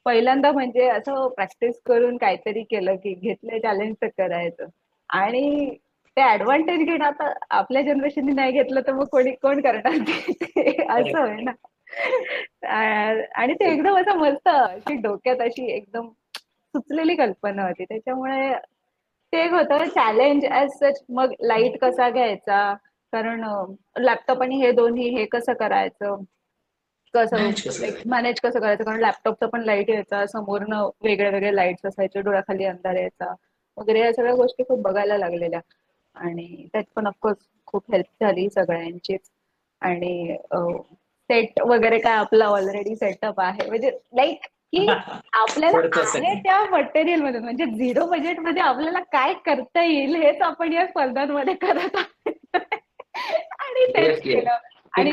पहिल्यांदा. म्हणजे असं प्रॅक्टिस करून काहीतरी केलं की घेतलं चॅलेंज तर करायचं. आणि ते ऍडव्हान्टेज घेणं आता आपल्या जनरेशनने नाही घेतलं तर मग कोण करणार ते असं आहे ना. आणि ते एकदम असं मस्त अशी डोक्यात अशी एकदम सुचलेली कल्पना होती. त्याच्यामुळे ते एक होतं चॅलेंज ऍज सच. मग लाईट कसा घ्यायचा, कारण लॅपटॉप आणि हे दोन्ही हे कसं करायचं, मॅनेज कसं करायचं. कारण लॅपटॉपचा पण लाईट यायचा, समोरनं वेगळे वेगळे लाईट्स असायचे, डोळ्याखाली अंधार यायचा वगैरे. या सगळ्या गोष्टी खूप बघायला लागलेल्या. आणि त्यात पण ऑफकोर्स खूप हेल्प झाली सगळ्यांचीच. आणि सेट वगैरे काय आपला ऑलरेडी सेटअप आहे, म्हणजे लाईक की आपल्याला आहे त्या मटेरियल मध्ये, म्हणजे 0 बजेट मध्ये आपल्याला काय करता येईल हेच आपण या स्पर्धांमध्ये करत आहोत. आणि तेच केलं. आणि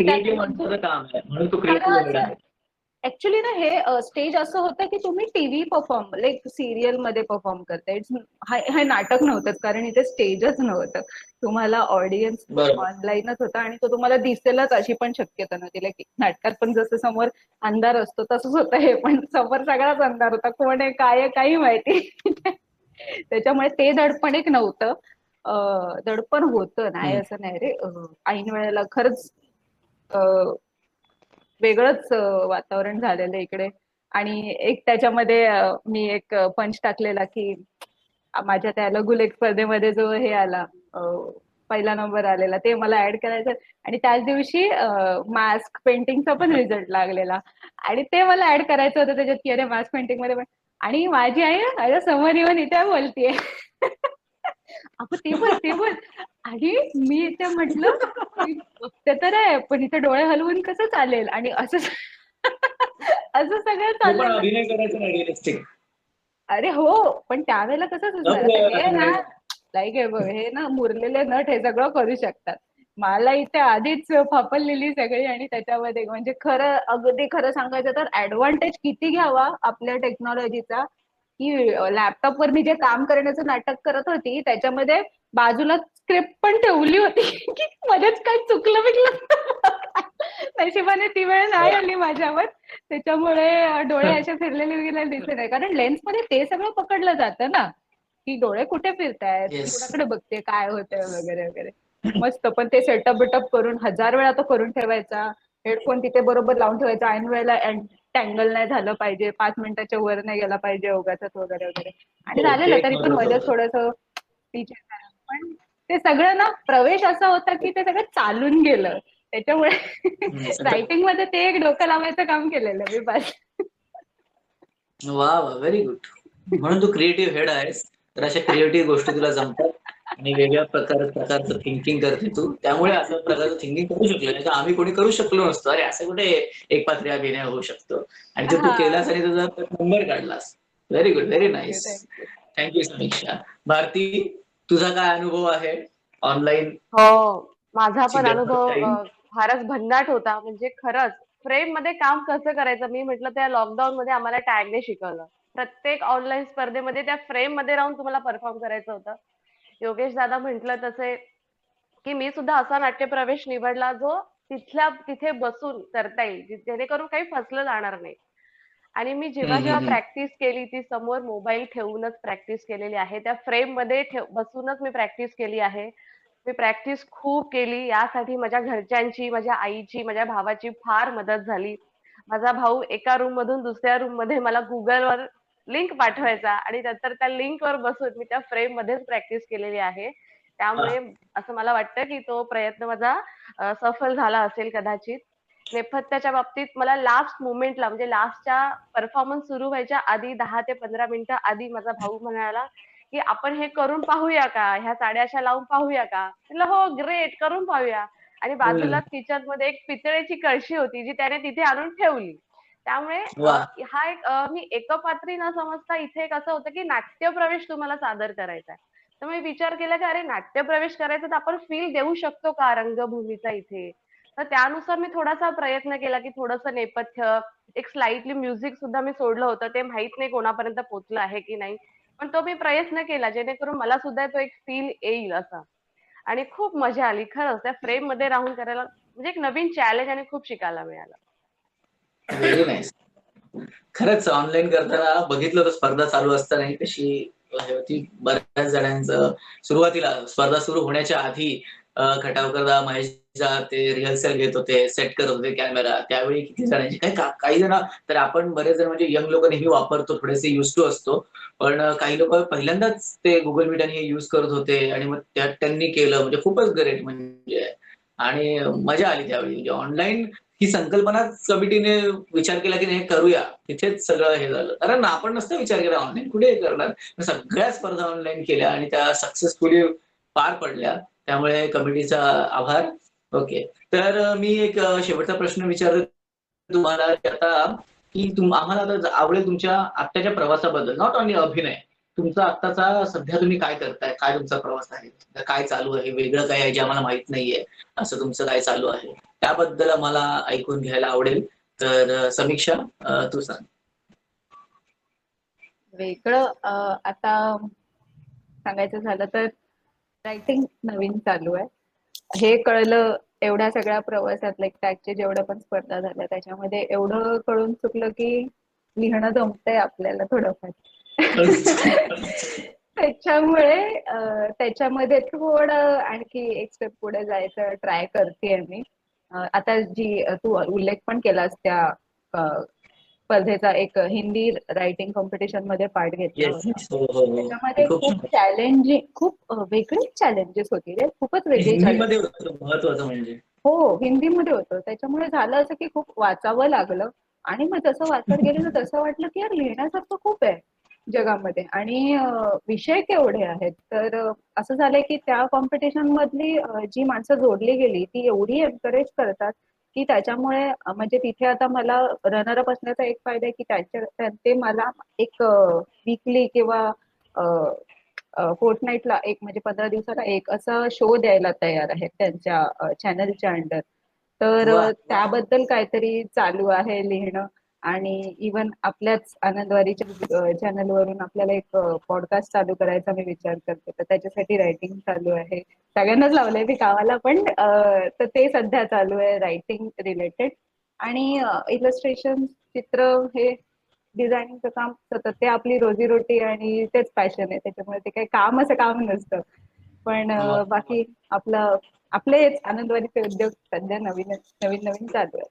ऍक्च्युली ना हे स्टेज असं होतं की तुम्ही टीव्ही परफॉर्म, लाईक सिरियल मध्ये परफॉर्म करताय. हे नाटक नव्हतंच, कारण इथे स्टेजच नव्हतं. तुम्हाला ऑडियन्स ऑनलाईनच होता आणि तो तुम्हाला दिसेलच अशी पण शक्यता नव्हती. लाईक नाटकात पण जसं समोर अंधार असतो तसंच होतं हे पण. समोर सगळाच अंधार होता, कोण आहे काय आहे काही माहिती. त्याच्यामुळे ते दडपण एक नव्हतं. दडपण होतं, नाही असं नाही रे. ऐन वेळेला खरंच वेगळंच वातावरण झालेलं इकडे. आणि एक त्याच्यामध्ये मी एक पंच टाकलेला की माझ्या त्या लघुलेख स्पर्धेमध्ये जो हे आला, पहिला नंबर आलेला, ते मला ऍड करायचं. आणि त्याच दिवशी मास्क पेंटिंगचा पण रिझल्ट लागलेला आणि ते मला ऍड करायचं होतं त्याच्यात, की अरे मास्क पेंटिंग मध्ये पण. आणि माझी आई माझ्या समोर येऊन इथे बोलतीये, अगं ते बोल. आणि मी इथे म्हटलं बघते तर आहे, पण इथे डोळे हलवून कसं चालेल. आणि असं असं सगळं चाललं. अभिनय करायचं नाही रिअलिस्टिक. अरे हो, पण त्यावेळेला कसं सुचणार, हे ना लाईक हे ना मुरलेले नट हे सगळं करू शकतात. मला इथे आधीच फापरलेली सगळी. आणि त्याच्यामध्ये म्हणजे अगदी खरं सांगायचं तर ऍडव्हान्टेज किती घ्यावा आपल्या टेक्नॉलॉजीचा की लॅपटॉपवर मी जे काम करण्याचं नाटक करत होती त्याच्यामध्ये बाजूला स्क्रिप्ट पण ठेवली होती की मध्येच काही चुकलं बिकलं. नशिबाने ती वेळ नाही आली माझ्यावर. त्याच्यामुळे डोळे असे फिरलेले वगैरे दिसले नाही, कारण लेन्स मध्ये ते सगळं पकडलं जातं ना, की डोळे कुठे फिरतायत, ती येस. कुणाकडे बघते, काय होतंय वगैरे वगैरे. मस्त. पण ते सेटअप बिटअप करून 1000 वेळा तो करून ठेवायचा. हेडफोन तिथे बरोबर लावून ठेवायचा, ऐन वेळेला टँगल नाही झालं पाहिजे, 5 मिनिटाच्या वर नाही गेला पाहिजे उगाचच वगैरे वगैरे. आणि हो, ते झालेलं एक तरी पण महत्वाचं मध्ये होतं. थोडंसं टीचर. पण ते सगळं ना प्रवेश असा होता की ते सगळं चालून गेलं. त्याच्यामुळे सगळं रायटिंग मध्ये ते एक डोकं लावायचं काम केलेलं मी बस. वा वा, व्हेरी गुड. म्हणून तू क्रिएटिव्ह हेड आहेस. तर अशा क्रिएटिव्ह गोष्टी तुला जमतात आणि वेगळ्या प्रकारचं थिंकिंग करते तू. त्यामुळे असं प्रकारचं थिंकिंग करू शकलो. नाही तर आम्ही कोणी करू शकलो नसतो. अरे असं कुठे एकपात्री अभिनय होऊ शकतो. आणि ते तू हा. केलास आणि तुझा नंबर काढलास. Very good, very thank you nice. Thank you. Thank you Samiksha. Bharati, तुझा काय अनुभव आहे ऑनलाईन हो, माझा ची पण डेव्हलप अनुभव टाईम? फारच भन्नाट होता. म्हणजे खरंच फ्रेम मध्ये काम कसं करायचं, मी म्हटलं त्या लॉकडाऊन मध्ये आम्हाला टॅगने शिकवलं. प्रत्येक ऑनलाईन स्पर्धेमध्ये त्या फ्रेम मध्ये राहून तुम्हाला परफॉर्म करायचं होतं. योगेश दादा म्हटलं तसे, की मी सुद्धा असा नाट्यप्रवेश निवडला जो तिथल्या तिथे बसून करता येईल, जेणेकरून काही फसलं जाणार नाही. आणि मी जेव्हा जेव्हा प्रॅक्टिस केली ती समोर मोबाईल ठेवूनच प्रॅक्टिस केलेली आहे. त्या फ्रेममध्ये बसूनच मी प्रॅक्टिस केली आहे. मी प्रॅक्टिस खूप केली. यासाठी माझ्या घरच्यांची, माझ्या आईची, माझ्या भावाची फार मदत झाली. माझा भाऊ एका रूम मधून दुसऱ्या रूम मध्ये मला Googleवर लिंक पाठवायचा आणि नंतर त्या लिंकवर बसून मी त्या फ्रेममध्येच प्रॅक्टिस केलेली आहे. त्यामुळे असं मला वाटतं, की तो प्रयत्न माझा सफल झाला असेल कदाचित. नेपथ्याच्या बाबतीत मला लास्ट मोमेंटला म्हणजे लास्टच्या परफॉर्मन्स सुरू व्हायच्या आधी 10 ते 15 मिनिटं आधी माझा भाऊ म्हणाला, की "आपण हे करून पाहूया का? ह्या साड्या अशा लावून पाहूया का?" म्हटलं, "हो, ग्रेट करून पाहूया." आणि बाजूलाच किचनमध्ये एक पितळेची कळशी होती, जी त्याने तिथे आणून ठेवली. त्यामुळे वा. हा एक मी एकपात्री न समजता इथे एक असं होतं, की नाट्यप्रवेश तुम्हाला सादर करायचा आहे. तर मी विचार केला, की अरे नाट्यप्रवेश करायचा तर आपण फील देऊ शकतो का रंगभूमीचा इथे? तर त्यानुसार मी थोडासा प्रयत्न केला, की थोडंसं नेपथ्य, एक स्लाइटली म्युझिक सुद्धा मी सोडलं होतं. ते माहीत नाही कोणापर्यंत पोहोचलं आहे की नाही. पण तो मी प्रयत्न केला जेणेकरून मला सुद्धा तो एक फील येईल असा. आणि खूप मजा आली खरंच त्या फ्रेममध्ये राहून करायला म्हणजे एक नवीन चॅलेंज आणि खूप शिकायला मिळालं. Very nice. खरंच ऑनलाईन करताना बघितलं होतं स्पर्धा चालू असताना कशी हे होती. बऱ्याच जणांचं सुरुवातीला स्पर्धा सुरू होण्याच्या आधी खटावकरदा, महेशदा ते रिहर्सल घेत होते, सेट करत होते कॅमेरा. त्यावेळी किती जणांची काही जण तर आपण बरेच जण म्हणजे यंग लोक नेहमी वापरतो, थोडेसे युज टू असतो. पण काही लोक पहिल्यांदाच ते गुगल मीट आणि हे युज करत होते आणि मग त्यात त्यांनी केलं म्हणजे खूपच ग्रेट म्हणजे. आणि मजा आली त्यावेळी म्हणजे ऑनलाईन ही संकल्पनाच कमिटीने विचार केला की नाही हे करूया. तिथेच सगळं हे झालं. कारण आपण नसतं विचार केला ऑनलाईन कुठे हे करणार. सगळ्या स्पर्धा ऑनलाईन केल्या आणि त्या सक्सेसफुली पार पडल्या. त्यामुळे कमिटीचा आभार. ओके. तर मी एक शेवटचा प्रश्न विचारतो तुम्हाला की आता की आम्हाला आता आवडेल तुमच्या आत्ताच्या प्रवासाबद्दल, नॉट ओन्ली अभिनय. तुमचा आत्ताचा सध्या तुम्ही काय करताय? काय तुमचा प्रवास आहे? काय चालू आहे? वेगळं काय आहे जे आम्हाला माहित नाहीये? असं तुमचं काय चालू आहे? त्याबद्दल मला ऐकून घ्यायला आवडेल. तर समीक्षा, तू सांग. वेगळं आता सांगायचं झालं तर रायटिंग नवीन चालू आहे. हे कळलं एवढ्या सगळ्या प्रवासात टॅगचे जेवढ्या पण स्पर्धा झाल्या त्याच्यामध्ये एवढं कळून चुकलं की लिहिणं जमतंय आपल्याला थोडंफार. त्याच्यामुळे त्याच्यामध्ये थोडं आणखी एक स्टेप पुढे जायचं ट्राय करतेय मी. आता जी तू उल्लेख पण केलास त्या स्पर्धेचा, एक हिंदी रायटिंग कॉम्पिटिशन मध्ये पार्ट घेतला येस, होता. येस. हो, हो, हो. त्याच्यामध्ये खूप खूप छान. चॅलेंजिंग, खूप वेगळी चॅलेंजेस होती रे, खूपच वेगळी हिंदीमध्ये चॅलेंजेस. होतं महत्वाचं म्हणजे. हो, हिंदीमध्ये होतं. त्याच्यामुळे झालं असं की खूप वाचावं लागलं आणि मग जसं वाचत गेले तर तसं वाटलं की यार लिहिण्यासारखं खूप आहे जगामध्ये आणि विषय केवढे आहेत. तर असं झालंय की त्या कॉम्पिटिशन मधली जी माणसं जोडली गेली ती एवढी एन्करेज करतात की त्याच्यामुळे म्हणजे तिथे आता मला रनरअप असण्याचा एक फायदा आहे की ते मला एक वीकली किंवा फोर्टनाईटला एक म्हणजे 15 दिवसाला एक असा शो द्यायला तयार आहेत त्यांच्या चॅनलच्या अंडर. तर वा. त्याबद्दल काहीतरी चालू आहे लिहिणं आणि इवन आपल्याच आनंदवारीच्या चॅनलवरून आपल्याला एक पॉडकास्ट चालू करायचा मी विचार करते, तर त्याच्यासाठी रायटिंग चालू आहे. सगळ्यांनाच लावलंय मी कामाला, पण तर ते सध्या चालू आहे रायटिंग रिलेटेड. आणि इलस्ट्रेशन, चित्र, हे डिझायनिंगचं काम सतत, ते आपली रोजीरोटी आणि तेच पॅशन आहे, त्याच्यामुळे ते काही काम असं काम नसतं. पण बाकी आपलं आपलेच आनंदवारीचे उद्योग सध्या नवीन नवीन नवीन चालू आहे.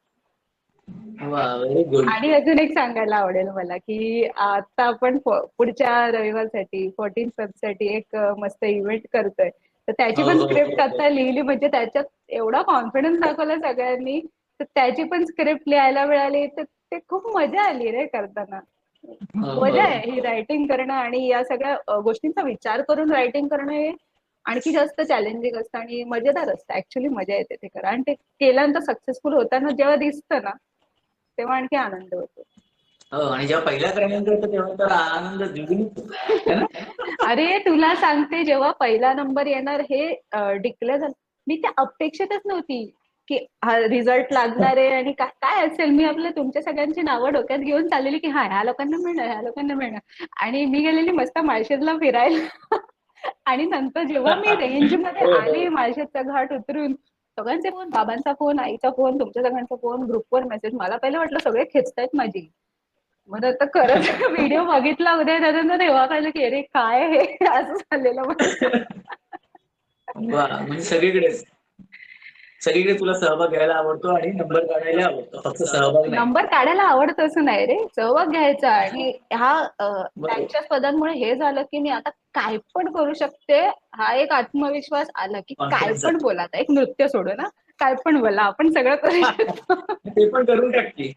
वा, व्हेरी गुड. आणि अजून एक सांगायला आवडेल मला की आता आपण पुढच्या रविवारसाठी 14 फेब्रुवारीसाठी एक मस्त इव्हेंट करतोय, तर त्याची पण स्क्रिप्ट आता लिहिली, म्हणजे त्याच्यात एवढा कॉन्फिडन्स दाखवला सगळ्यांनी, तर त्याची पण स्क्रिप्ट लिहायला मिळाली, तर ते खूप मजा आली रे करताना. मजा आहे ही रायटिंग करणं, आणि या सगळ्या गोष्टींचा विचार करून रायटिंग करणं हे आणखी जास्त चॅलेंजिंग असतं आणि मजेदार असतं. ऍक्च्युली मजा येते ते करा, आणि ते केल्यानंतर सक्सेसफुल होताना जेव्हा दिसतं ना, तेव्हा आणखी आनंद होतो. आणि जेव्हा पहिल्या क्रमांक येतो तेव्हा तर आनंद द्विगुणित होतो, है ना? अरे तुला सांगते, जेव्हा पहिला नंबर येणार हे डिक्लेअर झालं, मी त्या अपेक्षेतच नव्हती की हा रिझल्ट लागणार आहे आणि काय असेल. मी आपलं तुमच्या सगळ्यांची नावं डोक्यात घेऊन चाललेली की हा ह्या लोकांना मिळणार, ह्या लोकांना मिळणार, आणि मी गेलेली मस्त माळशेजला फिरायला. आणि नंतर जेव्हा मी रेंज मध्ये आले, माळशेजचा घाट उतरून, सगळ्यांचे फोन, बाबांचा फोन, आईचा फोन, तुमच्या सगळ्यांचा फोन, ग्रुपवर मेसेज, मला पहिलं वाटलं सगळे खेचतायत माझी. मग आता खरंच व्हिडिओ बघितला उद्या त्यानंतर, तेव्हा कळलं की अरे काय हे असं झालेलं मला. वा, म्हणजे सगळीकडे तुला सहभाग घ्यायला आवडतो आणि नंबर काढायला आवडतो, फक्त सहभाग नाही. नंबर काढायला आवडतं असं नाही रे, सहभाग घ्यायचा. आणि त्यांच्या पदांमुळे हे झालं की मी आता काय पण करू शकते, हा एक आत्मविश्वास आला की काय Confidence पण बोला. आता एक नृत्य सोडून ना, काय पण बोला, आपण सगळं करू शकतो. ते पण करून टाकते.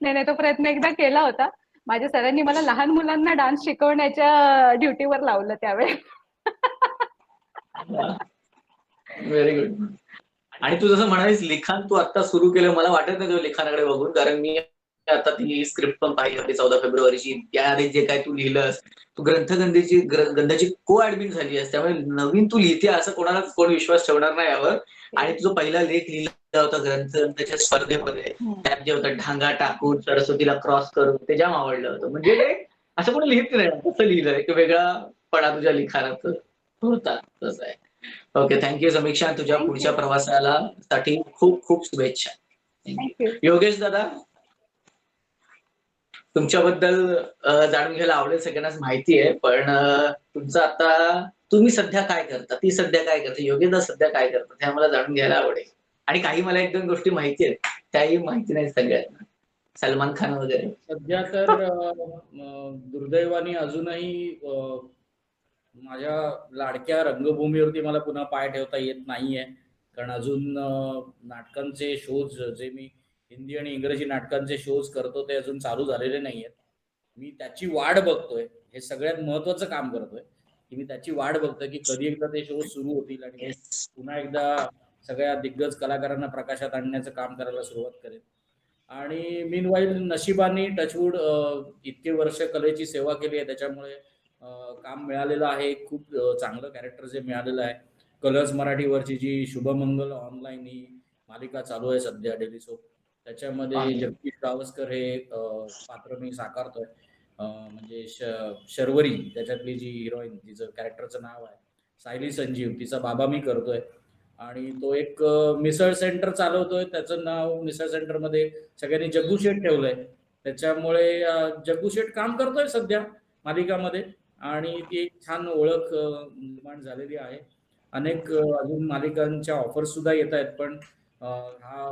नाही, तो प्रयत्न एकदा केला होता. माझ्या सरांनी मला लहान मुलांना डान्स शिकवण्याच्या ड्युटीवर लावलं त्यावेळेस. Very good. आणि तू जसं म्हणालीस लिखाण तू आता सुरू केलं, मला वाटत नाही तुझ्या लिखाणाकडे बघून, कारण मी आता ती स्क्रिप्ट पण पाहिली होती 14 फेब्रुवारीची. त्याआधी जे काय तू लिहिलंस, तू गंधाची को ऍडमिन झाली आहेस, त्यामुळे नवीन तू लिहिते असं कोण विश्वास ठेवणार नाही यावर. आणि तुझा पहिला लेख लिहिला होता ग्रंथाच्या स्पर्धेमध्ये, त्यात जे होतं ढांगा टाकून सरस्वतीला क्रॉस करून, ते जाम आवडलं होतं. म्हणजे ते असं कोणी लिहित नाही, तसं लिहिलंय की वेगळापणा तुझ्या लिखाणात होता. तसं आहे. ओके, थँक्यू समीक्षा. तुझ्या पुढच्या प्रवासाला साठी खूप खूप शुभेच्छा. थँक्यू. योगेश दादा, तुमच्याबद्दल जाणून घ्यायला आवडेल, सगळ्यांनाच माहिती आहे, पण तुमचं आता तुम्ही सध्या काय करता, ती सध्या काय करते, योगेश दादा सध्या काय करतात, हे आम्हाला जाणून घ्यायला आवडेल. आणि काही मला 1-2 गोष्टी माहिती आहेत, त्याही माहिती नाही सगळ्यांना. सलमान खान वगैरे. सध्या तर दुर्दैवाने अजूनही माझ्या लाडक्या रंगभूमीवरती मला पुन्हा पाय ठेवता येत नाहीये, कारण अजून नाटकांचे शोज, जे मी हिंदी आणि इंग्रजी नाटकांचे शोज करतो, ते अजून चालू झालेले नाहीयेत. मी त्याची वाट बघतोय, हे सगळ्यात महत्वाचं काम करतोय की मी त्याची वाट बघतोय की कधी एकदा ते शोज सुरू होतील आणि पुन्हा एकदा सगळ्या दिग्गज कलाकारांना प्रकाशात आणण्याचं काम करायला सुरुवात करेन. आणि मीनवाईल नशिबाने टचवूड इतके वर्ष कलेची सेवा केली आहे, त्याच्यामुळे काम मिळालेलं आहे. खूप चांगलं कॅरेक्टर जे मिळालेलं आहे. कलर्स मराठीवरची जी शुभमंगल ऑनलाईन ही मालिका चालू आहे सध्या, डेली सोप, त्याच्यामध्ये जगदीश गावस्कर हे पात्र मी साकारतोय. म्हणजे शर्वरी, त्याच्यातली जी हिरोईन, तिचं कॅरेक्टरचं नाव आहे सायली संजीव, तिचा बाबा मी करतोय. आणि तो एक मिसळ सेंटर चालवतोय, त्याचं नाव मिसळ सेंटर मध्ये सगळ्यांनी जग्गू शेठ ठेवलंय, त्याच्यामुळे जग्गू शेठ काम करतोय सध्या मालिकामध्ये, आणि ती एक छान ओळख निर्माण झालेली आहे. अनेक अजून मालिकांच्या ऑफर्स सुद्धा येत आहेत, पण हा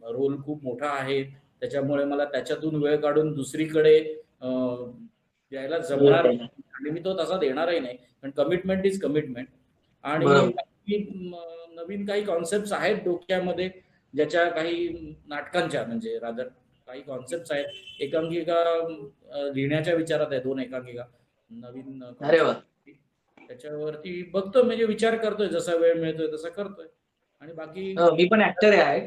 रोल खूप मोठा आहे, त्याच्यामुळे मला त्याच्यातून वेळ काढून दुसरीकडे द्यायला जमणार नाही, आणि मी तो तसा देणारही नाही, पण कमिटमेंट इज कमिटमेंट. आणि नवीन काही कॉन्सेप्ट आहेत डोक्यामध्ये, ज्याच्या काही नाटकांच्या, म्हणजे रादर काही कॉन्सेप्ट आहेत. एकांकिका लिहिण्याच्या विचारात आहे, 2 एकांकिका नवीन, त्याच्यावरती बघतोय, म्हणजे विचार करतोय, जसा वेळ मिळतोय तसा करतोय. आणि बाकी मी पण ऍक्टर आहे.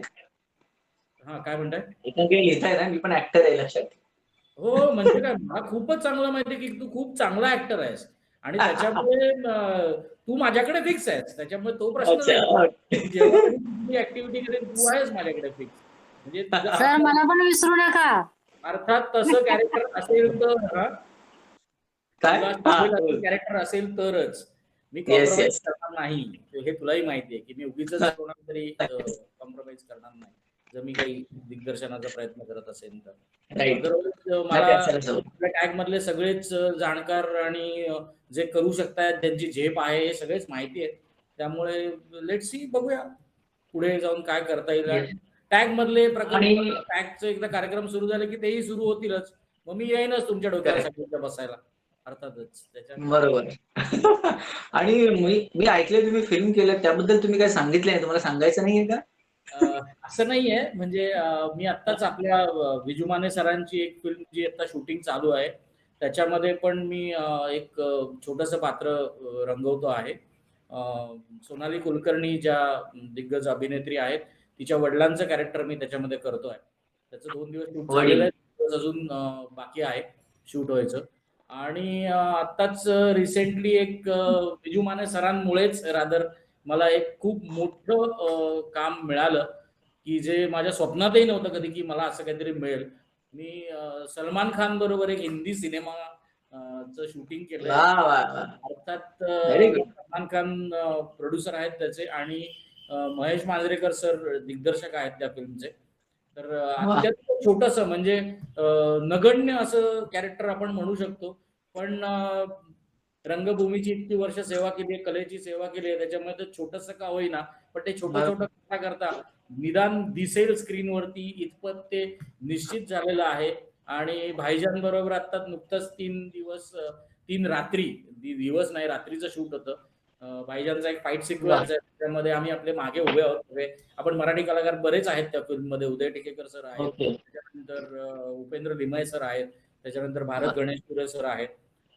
हा, काय म्हणताय? एकांकिका लिहिताय ना, मी पण ऍक्टर आहे, लक्षात. हो, म्हणजे काय, मला खूपच चांगलं माहिती की तू खूप चांगला ऍक्टर आहेस, आणि त्याच्यामुळे तू माझ्याकडे फिक्स आहेस, त्याच्यामुळे तो प्रश्न नाही. जेव्हा ऍक्टिव्हिटी करेन, तू आहेस माझ्याकडे फिक्स. म्हणजे तुझं सर मला पण विसरू नका. अर्थात तसं कॅरेक्टर असेल तर काय तुला हा शोभेल असं कॅरेक्टर असेल तरच. मी येस कॉम्प्रोमाइज येस करणार नाही. हे तुलाही माहिती आहे की मी उगीच कोणाला तरी कॉम्प्रोमाइज करणार नाही जर मी काही दिग्दर्शनाचा प्रयत्न करत असेल तर. राईट अदरवाईज मला आपल्या टॅग मधले सगळेच जाणकार आणि जे करू शकतायत त्यांची झेप आहे हे सगळेच माहिती आहे. त्यामुळे लेट्स सी, बघूया पुढे जाऊन काय करता येईल. टॅग मधले प्रकल्प, टॅगचे एकदा कार्यक्रम सुरू झाले की तेही सुरू होतीलच. मग मी येईनच तुमच्या डोक्याला सगळ्यांच्या बसायला अर्थातच. बरोबर. आणि मी ऐकलंय तुम्ही फिल्म केलं त्याबद्दल तुम्ही काय सांगितलंय, तुम्हाला सांगायचं नाहीये का? असं नाहीये, म्हणजे मी आत्ताच आपल्या विजुमाने सरांची एक फिल्म जी आता शूटिंग चालू आहे त्याच्यामध्ये पण मी एक छोटस पात्र रंगवतो आहे. सोनाली कुलकर्णी ज्या दिग्गज अभिनेत्री आहेत तिच्या वडिलांचं कॅरेक्टर मी त्याच्यामध्ये करतोय. त्याचं 2 दिवस शूट झालेलं आहे, 2 दिवस अजून बाकी आहे शूट व्हायचं. आणि आत्ताच रिसेंटली एक विजुमाने सरांमुळेच रादर मला एक खूप मोठं काम मिळालं की जे माझ्या स्वप्नातही नव्हतं कधी की मला असं काहीतरी मिळेल. मी सलमान खान बरोबर एक हिंदी सिनेमा चं शूटिंग केलंय. अर्थात सलमान खान प्रोड्युसर आहेत त्याचे आणि महेश मांजरेकर सर दिग्दर्शक आहेत त्या फिल्मचे. तर अत्यंत छोटस म्हणजे नगण्य असं कॅरेक्टर आपण म्हणू शकतो. पण रंगभूमीची इतकी वर्ष सेवा केली आहे, कलेची सेवा केली आहे, त्याच्यामुळे ते छोटस का होईना पण ते छोटं करता निदान दिसेल स्क्रीनवरती इतपत ते निश्चित झालेलं आहे. आणि भाईजान बरोबर आता नुकतंच 3 रात्री, दिवस नाही रात्रीचं शूट होतं. भाईजानचा एक फाईट सिक्वेन्स आहे त्यामध्ये आम्ही आपले मागे उभे आहोत सगळे. आपण मराठी कलाकार बरेच आहेत त्या फिल्म मध्ये. उदय टिकेकर सर आहेत, त्याच्यानंतर उपेंद्र लिमये सर आहेत, त्याच्यानंतर भारत गणेशपुरे सर आहेत.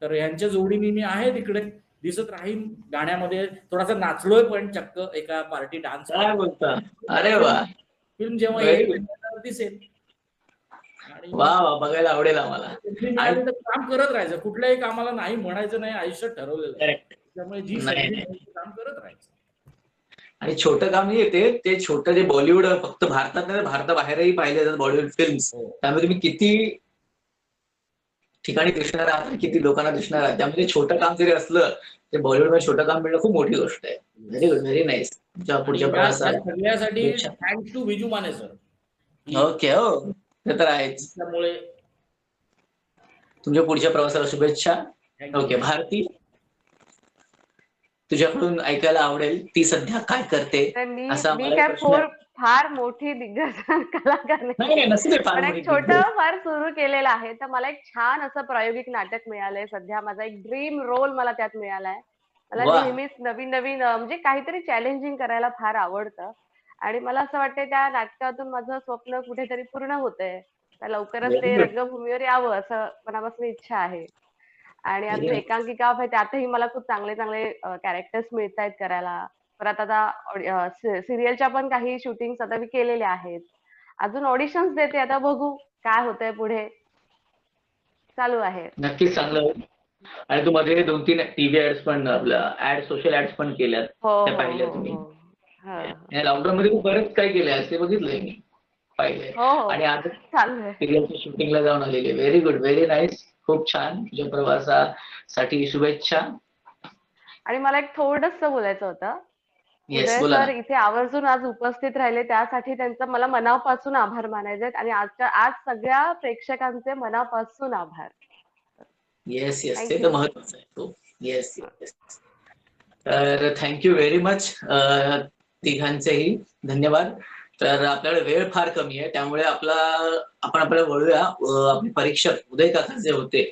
तर यांच्या जोडीने मी आहे तिकडे, दिसत राहीन गाण्यामध्ये. थोडासा नाचलोय पण चक्क एका पार्टी डान्स. काय बोलता? अरे वा, फिल्म जेव्हा येईल दिसेल. आणि वा वा, बघायला आवडेल आम्हाला. मिळाली तर काम करत राहायचं, कुठल्याही कामाला नाही म्हणायचं नाही, आयुष्यात ठरवलेलं आहे. त्यामुळे जी काम करत राहायचं. आणि छोटं काम नाही येते ते छोटं, जे बॉलिवूड फक्त भारतात नाही भारताबाहेरही पाहिले जातात बॉलिवूड फिल्म्स. त्यामध्ये तुम्ही किती ठिकाणी दिसणार आहात, किती लोकांना दिसणार आहात. त्यामध्ये छोटं काम जरी असलं ते बॉलिवूडमध्ये छोटं काम मिळणं खूप मोठी गोष्ट आहे. Very good, very nice. पुढच्या प्रवासात सगळ्यासाठी thanks to Viju Mane sir. Okay, हो ते तर आहेच. त्यामुळे तुमच्या पुढच्या प्रवासाला शुभेच्छा. ओके भारती, तुझ्याकडून ऐकायला आवडेल ती सध्या काय करते. मी काय फार मोठी दिग्दर्शन कलाकार नाही, पण एक छोटं फार सुरू केलेलं आहे. तर मला एक छान असं प्रायोगिक नाटक मिळालंय सध्या. माझा एक ड्रीम रोल मला त्यात मिळालाय. मला नेहमीच नवीन नवीन म्हणजे काहीतरी चॅलेंजिंग करायला फार आवडतं. आणि मला असं वाटतंय त्या नाटकातून माझं स्वप्न कुठेतरी पूर्ण होतंय. तर लवकरच ते रंगभूमीवर यावं असं मनापासून इच्छा आहे. आणि अजून एकांकिका आहे, त्यातही मला खूप चांगले चांगले कॅरेक्टर्स मिळतायत करायला. परत आता सिरियलच्या पण काही शूटिंग आता मी केलेल्या आहेत. अजून ऑडिशन्स देते, आता बघू काय होतंय पुढे. चालू आहे. नक्कीच चांगलं. आणि तू मध्ये 2-3 टीव्ही ऍड्स पण, आपल्या सोशल ऍड्स पण केल्यात, त्या पाहिल्या तुम्ही. लॉकडाऊन मध्ये तू बरेच काय केलंय ते बघितलंय मी, पाहिलंय. आणि आता सिरियलच्या शूटिंगला जाऊन आलेली. व्हेरी गुड, व्हेरी नाईस, खूप छान. तुझ्या प्रवासासाठी शुभेच्छा. आणि मला एक थोडंसं बोलायचं होतं. उदय सर इथे आवर्जून आज उपस्थित राहिले त्यासाठी त्यांचा मला मनापासून आभार मानायचे आणि आज सगळ्या प्रेक्षकांचे मनापासून आभार. येस येस, ते तर महत्वाचं आहे. Yes yes. तर थँक्यू व्हेरी मच तिघांचेही धन्यवाद. तर आपल्याकडे वेळ फार कमी आहे, त्यामुळे आपण आपल्याला वळूया. आपले परीक्षक उदय काका जे होते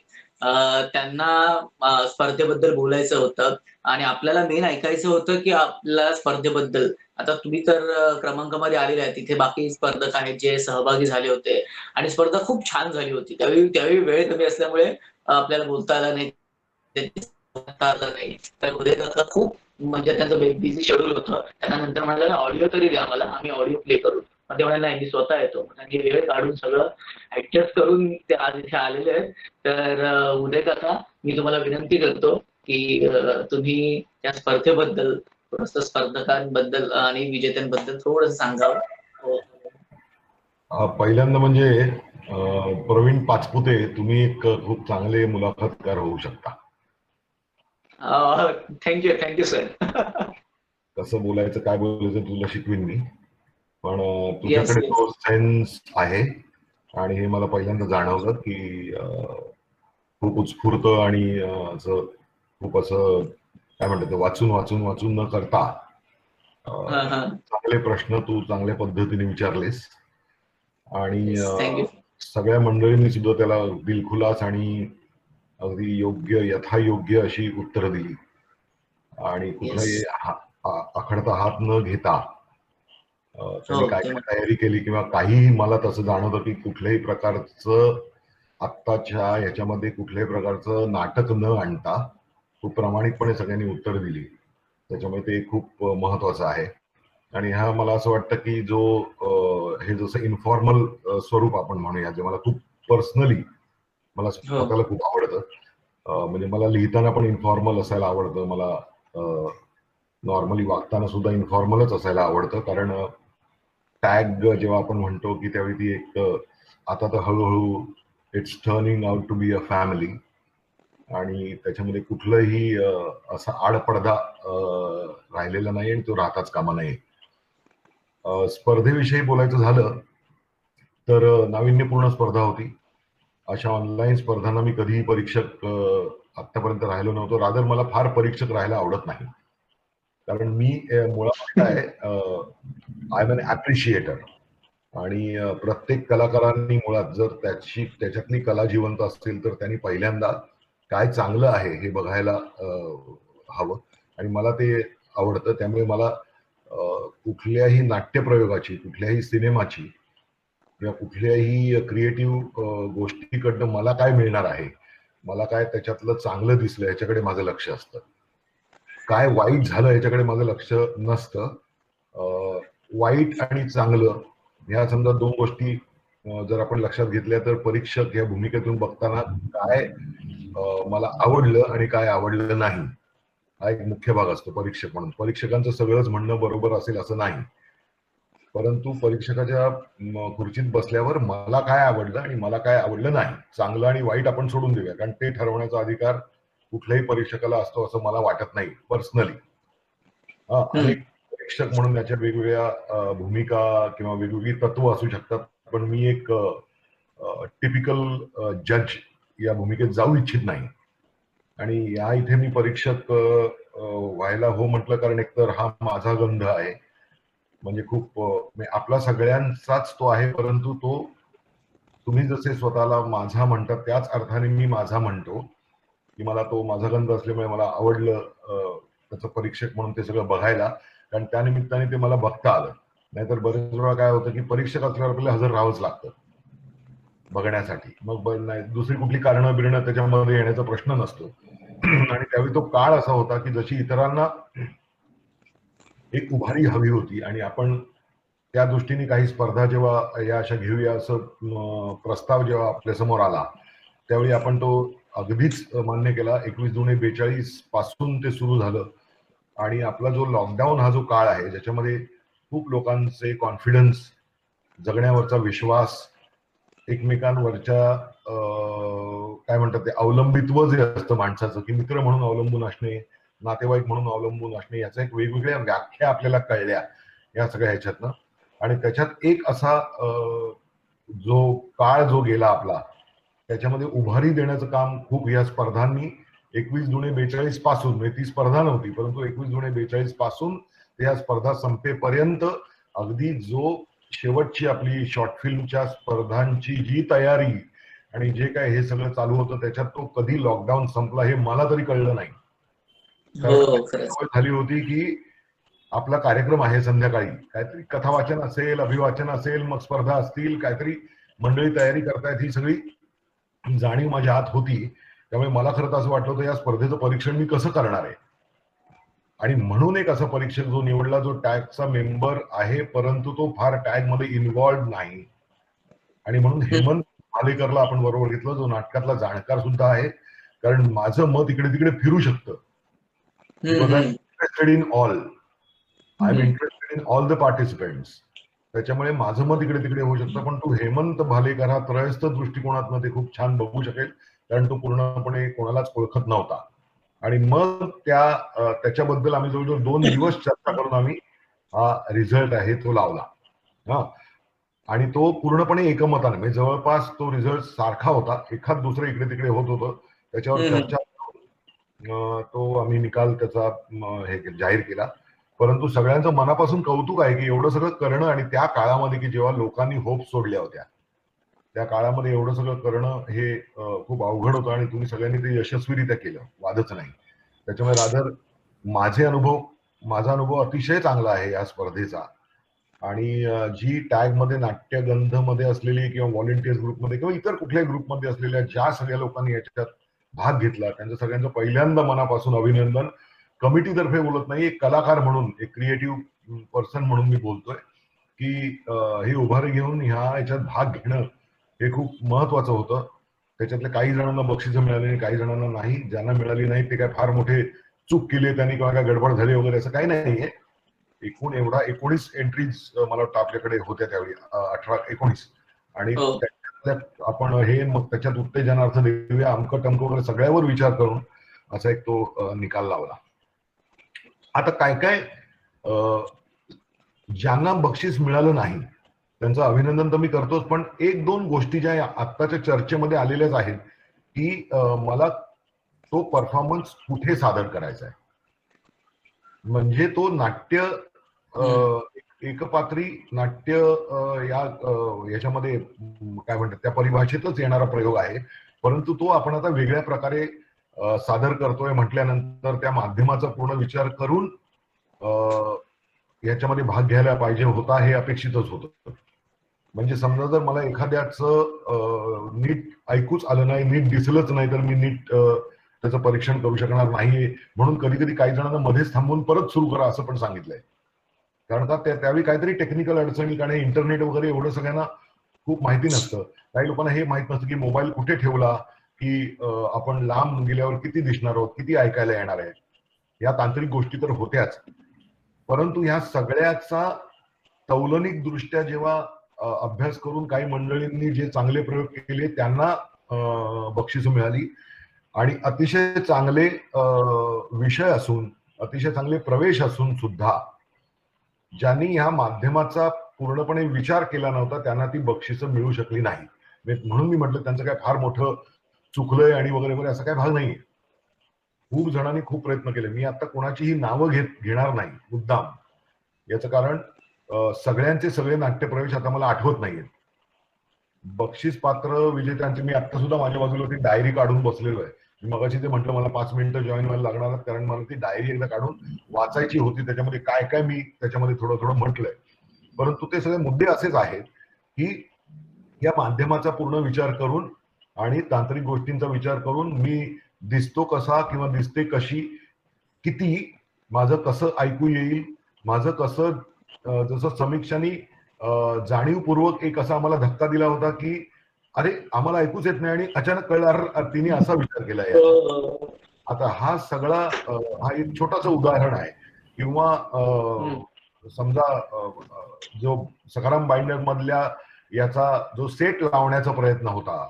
त्यांना स्पर्धेबद्दल बोलायचं होतं आणि आपल्याला मेन ऐकायचं होतं की आपल्या स्पर्धेबद्दल. आता तुम्ही तर क्रमांकामध्ये आलेले आहे, तिथे बाकी स्पर्धक आहेत जे सहभागी झाले होते आणि स्पर्धा खूप छान झाली होती. त्यावेळी वेळ कमी असल्यामुळे आपल्याला बोलता आलं नाही, तर उदय काका खूप म्हणजे त्यांचं बिझी शेड्यूल होतं. त्यानंतर म्हणाला ऑडिओ तरी द्या मला, आम्ही ऑडिओ प्ले करू. ते म्हणाले नाही, मी स्वतः येतो. त्यांनी वेळ काढून सगळं ऍडजस्ट करून ते आज इथे आलेले आहेत. तर उदय काका, मी तुम्हाला विनंती करतो की तुम्ही त्या स्पर्धेबद्दल थोडंसं, स्पर्धकांबद्दल आणि विजेत्यांबद्दल थोडंसं सांगावं. पहिल्यांदा म्हणजे प्रवीण पाचपुते, तुम्ही एक खूप चांगले मुलाखतकार होऊ शकता. Thank you sir. कसं बोलायचं, काय बोलायचं तुला शिकवीन मी, पण येस तुझ्याकडे येस. तो सेन्स आहे आणि हे मला पहिल्यांदा जाणवलं की खूप उत्स्फूर्त आणि असं खूप असं काय म्हणतात, वाचून वाचून वाचून न करता चांगले प्रश्न तू चांगल्या पद्धतीने विचारलेस आणि थँक्यू. सगळ्या मंडळींनी सुद्धा त्याला दिलखुलास आणि अगदी योग्य यथायोग्य अशी उत्तरं दिली आणि कुठलाही आखडता हात न घेता त्यांनी काय काय तयारी केली किंवा काहीही मला तसं जाणवतं की कुठल्याही प्रकारचं आत्ताच्या ह्याच्यामध्ये कुठल्याही प्रकारचं नाटक न आणता खूप प्रामाणिकपणे सगळ्यांनी उत्तर दिली. त्याच्यामुळे ते खूप महत्वाचं आहे. आणि हा मला असं वाटतं की जो हे जसं इन्फॉर्मल स्वरूप आपण म्हणूया, जे मला खूप पर्सनली मला स्वतःला खूप आवडतं. म्हणजे मला लिहिताना पण इन्फॉर्मल असायला आवडतं, मला नॉर्मली वागताना सुद्धा इन्फॉर्मलच असायला आवडतं. कारण टॅग जेव्हा आपण म्हणतो की त्यावेळी ती एक आता तर हळूहळू it's turning out to be a family आणि त्याच्यामध्ये कुठलंही असा आडपडदा राहिलेला नाही आणि तो राहताच कामा नये. स्पर्धेविषयी बोलायचं झालं तर नाविन्यपूर्ण स्पर्धा होती. अशा ऑनलाईन स्पर्धांना मी कधीही परीक्षक आतापर्यंत राहिलो नव्हतो. रादर मला फार परीक्षक राहायला आवडत नाही. कारण मी मुळात काय आय एम एन ऍप्रिशिएटर आणि प्रत्येक कलाकारांनी मुळात जर त्याच्यातली कला जिवंत असेल तर त्यांनी पहिल्यांदा काय चांगलं आहे हे बघायला हवं आणि मला ते आवडतं. त्यामुळे मला कुठल्याही नाट्यप्रयोगाची, कुठल्याही सिनेमाची किंवा कुठल्याही क्रिएटिव्ह गोष्टीकडनं मला काय मिळणार आहे, मला काय त्याच्यातलं चांगलं दिसलं याच्याकडे माझं लक्ष असतं. काय वाईट झालं याच्याकडे माझं लक्ष नसतं. वाईट आणि चांगलं ह्या समजा दोन गोष्टी जर आपण लक्षात घेतल्या तर परीक्षक या भूमिकेतून बघताना काय मला आवडलं आणि काय आवडलं नाही हा एक मुख्य भाग असतो परीक्षक म्हणून. परीक्षकांचं सगळंच म्हणणं बरोबर असेल असं नाही, परंतु परीक्षकाच्या खुर्चीत बसल्यावर मला काय आवडलं आणि मला काय आवडलं नाही, चांगलं आणि वाईट आपण सोडून देऊया, कारण ते ठरवण्याचा अधिकार कुठल्याही परीक्षकाला असतो असं मला वाटत नाही पर्सनली. अनेक परीक्षक म्हणून त्याच्या वेगवेगळ्या भूमिका किंवा वेगवेगळी तत्व असू शकतात, पण मी एक टिपिकल जज या भूमिकेत जाऊ इच्छित नाही. आणि या इथे मी परीक्षक व्हायला हो म्हटलं कारण एकतर हा माझा गंध आहे, म्हणजे खूप आपला सगळ्यांचाच तो आहे, परंतु तो तुम्ही जसे स्वतःला माझा म्हणतात त्याच अर्थाने मी माझा म्हणतो की मला तो माझा गंध असल्यामुळे मला आवडलं त्याचं परीक्षक म्हणून ते सगळं बघायला, कारण त्यानिमित्ताने ते मला बघता आलं. नाहीतर बरेच वेळा काय होतं की परीक्षक असल्यावर आपल्याला हजर राहावंच लागतं बघण्यासाठी, मग नाही दुसरी कुठली कारणं बिरणं त्याच्यामध्ये येण्याचा प्रश्न नसतो. आणि त्यावेळी तो काळ असा होता की जशी इतरांना एक उभारी हवी होती आणि आपण त्या दृष्टीने काही स्पर्धा जेव्हा या अशा घेऊया असं प्रस्ताव जेव्हा आपल्या समोर आला त्यावेळी आपण तो अगदीच मान्य केला. 21/2/42 पासून ते सुरू झालं आणि आपला जो लॉकडाऊन हा जो काळ आहे ज्याच्यामध्ये खूप लोकांचे कॉन्फिडन्स, जगण्यावरचा विश्वास, एकमेकांवरच्या काय म्हणतात ते अवलंबित्व जे असतं माणसाचं, की मित्र म्हणून अवलंबून असणे, नातेवाईक म्हणून अवलंबून असणे, याचा एक वेगवेगळ्या व्याख्या आपल्याला कळल्या या सगळ्या ह्याच्यातनं. आणि त्याच्यात एक असा जो काळ जो गेला आपला त्याच्यामध्ये उभारी देण्याचं काम खूप या स्पर्धांनी 21/2/42 पासून, म्हणजे ती स्पर्धा नव्हती परंतु 21/2/42 पासून या स्पर्धा संपेपर्यंत अगदी जो शेवटची आपली शॉर्ट फिल्मच्या स्पर्धांची जी तयारी आणि जे काय हे सगळं चालू होतं त्याच्यात तो कधी लॉकडाऊन संपला हे मला तरी कळलं नाही. सवय झाली होती की आपला कार्यक्रम आहे संध्याकाळी, काहीतरी कथा वाचन असेल, अभिवाचन असेल, मग स्पर्धा असतील, काहीतरी मंडळी तयारी करतायत, ही सगळी जाणीव माझ्या आत होती. त्यामुळे मला खरं तर असं वाटलं होतं या स्पर्धेचं परीक्षण मी कसं करणार आहे, आणि म्हणून एक असा परीक्षक जो निवडला जो टॅगचा मेंबर आहे परंतु तो फार टॅग मध्ये इन्व्हॉल्व नाही. आणि म्हणून हेमंत भालेकरला आपण बरोबर घेतलं जो नाटकातला जाणकार सुद्धा आहे, कारण माझं मत इकडे तिकडे फिरू शकतं. Because I am interested in all, I am interested in all the participants. त्याच्यामुळे माझं मत इकडे तिकडे होऊ शकतं, पण तो हेमंत भालेकर हा त्रयस्थ दृष्टिकोनातनं ते खूप छान बघू शकेल, कारण तो पूर्णपणे कोणालाच ओळखत नव्हता. आणि मग त्याच्याबद्दल आम्ही जवळजवळ 2 दिवस चर्चा करून आम्ही हा रिझल्ट आहे तो लावला. हा, आणि तो पूर्णपणे एकमताने, म्हणजे जवळपास तो रिझल्ट सारखा होता, एखाद दुसरं इकडे तिकडे होत होतं, त्याच्यावर चर्चा करून तो आम्ही निकाल त्याचा जाहीर केला. परंतु सगळ्यांचं मनापासून कौतुक आहे की एवढं सगळं करणं, आणि त्या काळामध्ये की जेव्हा लोकांनी होप सोडल्या होत्या, त्या काळामध्ये एवढं सगळं करणं हे खूप अवघड होतं, आणि तुम्ही सगळ्यांनी ते यशस्वीरित्या केलं, वादच नाही. त्याच्यामुळे रादर माझा अनुभव अतिशय चांगला आहे या स्पर्धेचा. आणि जी टॅग मध्ये नाट्यगंध मध्ये असलेली किंवा व्हॉलेंटियर्स ग्रुपमध्ये किंवा इतर कुठल्याही ग्रुपमध्ये असलेल्या ज्या सगळ्या लोकांनी याच्यात भाग घेतला, त्यांचं सगळ्यांचं पहिल्यांदा मनापासून अभिनंदन. कमिटीतर्फे बोलत नाही, एक कलाकार म्हणून, एक क्रिएटिव्ह पर्सन म्हणून मी बोलतोय की ही उभारी घेऊन याच्यात भाग घेणं हे खूप महत्वाचं होतं. त्याच्यातले काही जणांना बक्षिसं मिळाली, काही जणांना नाही. ज्यांना मिळाली नाही ते काय फार मोठे चूक केली त्यांनी किंवा काय गडबड झाली वगैरे असं काही नाहीये. एकूण 19 एंट्रीज मला वाटतं आपल्याकडे होत्या त्यावेळी, 18-19, आणि त्याच्यात आपण हे मग त्याच्यात उत्तेजनार्थ देऊया अमकं टमकं वगैरे सगळ्यावर विचार करून असा एक तो निकाल लावला. आता काय काय ज्यांना बक्षीस मिळालं नाही त्यांचं अभिनंदन तर मी करतोच, पण एक दोन गोष्टी ज्या आत्ताच्या चर्चेमध्ये आलेल्याच आहेत की मला तो परफॉर्मन्स कुठे सादर करायचा आहे. म्हणजे तो नाट्य एकपात्री नाट्य याच्यामध्ये काय म्हणतात त्या परिभाषेतच येणारा प्रयोग आहे, परंतु तो आपण आता वेगळ्या प्रकारे सादर करतोय म्हटल्यानंतर त्या माध्यमाचा पूर्ण विचार करून याच्यामध्ये भाग घ्यायला पाहिजे होता हे अपेक्षितच होतं. म्हणजे समजा जर मला एखाद्याचं नीट ऐकूच आलं नाही, नीट दिसलंच नाही, तर मी नीट त्याचं परीक्षण करू शकणार नाही. म्हणून कधी कधी काही जणांना मध्येच थांबवून परत सुरू करा असं पण सांगितलंय. कारण का त्यावेळी काहीतरी टेक्निकल अडचणी, कारण इंटरनेट वगैरे एवढं सगळ्यांना खूप माहिती नसतं. काही लोकांना हे माहित नसतं की मोबाईल कुठे ठेवला की आपण लांब गेल्यावर किती दिसणार आहोत, किती ऐकायला येणार आहे. या तांत्रिक गोष्टी तर होत्याच, परंतु ह्या सगळ्याचा तौलनिक दृष्ट्या जेव्हा अभ्यास करून काही मंडळींनी जे चांगले प्रयोग केले त्यांना बक्षिसं मिळाली, आणि अतिशय चांगले विषय असून, अतिशय चांगले प्रवेश असून सुद्धा ज्यांनी ह्या माध्यमाचा पूर्णपणे विचार केला नव्हता त्यांना ती बक्षिसं मिळू शकली नाही. म्हणून मी म्हटलं त्यांचं काय फार मोठं चुकलंय आणि वगैरे वगैरे असा काय भाग नाहीये. खूप जणांनी खूप प्रयत्न केले. मी आता कोणाचीही नावं घेणार नाही मुद्दाम, याचं कारण सगळ्यांचे सगळे नाट्यप्रवेश आता मला आठवत नाहीये. बक्षीस पात्र विजेत्यांची मी आता सुद्धा माझ्या बाजूला ती डायरी काढून बसलेलो आहे. मगाशी ते म्हटलं मला 5 मिनिटं जॉईन व्हायला लागणार, कारण मला ती डायरी एकदा काढून वाचायची होती. त्याच्यामध्ये काय काय मी त्याच्यामध्ये थोडं थोडं म्हटलंय, परंतु ते सगळे मुद्दे असेच आहेत की या माध्यमाचा पूर्ण विचार करून आणि तांत्रिक गोष्टींचा विचार करून मी दिसतो कसा किंवा दिसते कशी, किती, माझं कसं ऐकू येईल, माझं कसं, जसं समीक्षांनी जाणीवपूर्वक एक असा आम्हाला धक्का दिला होता की अरे आम्हाला ऐकूच येत नाही, आणि अचानक कळलं तिने असा विचार केला याचा. आता हा सगळा हा एक छोटासा उदाहरण आहे. किंवा समजा जो सखाराम बाइंडर मधल्या याचा जो सेट लावण्याचा प्रयत्न होता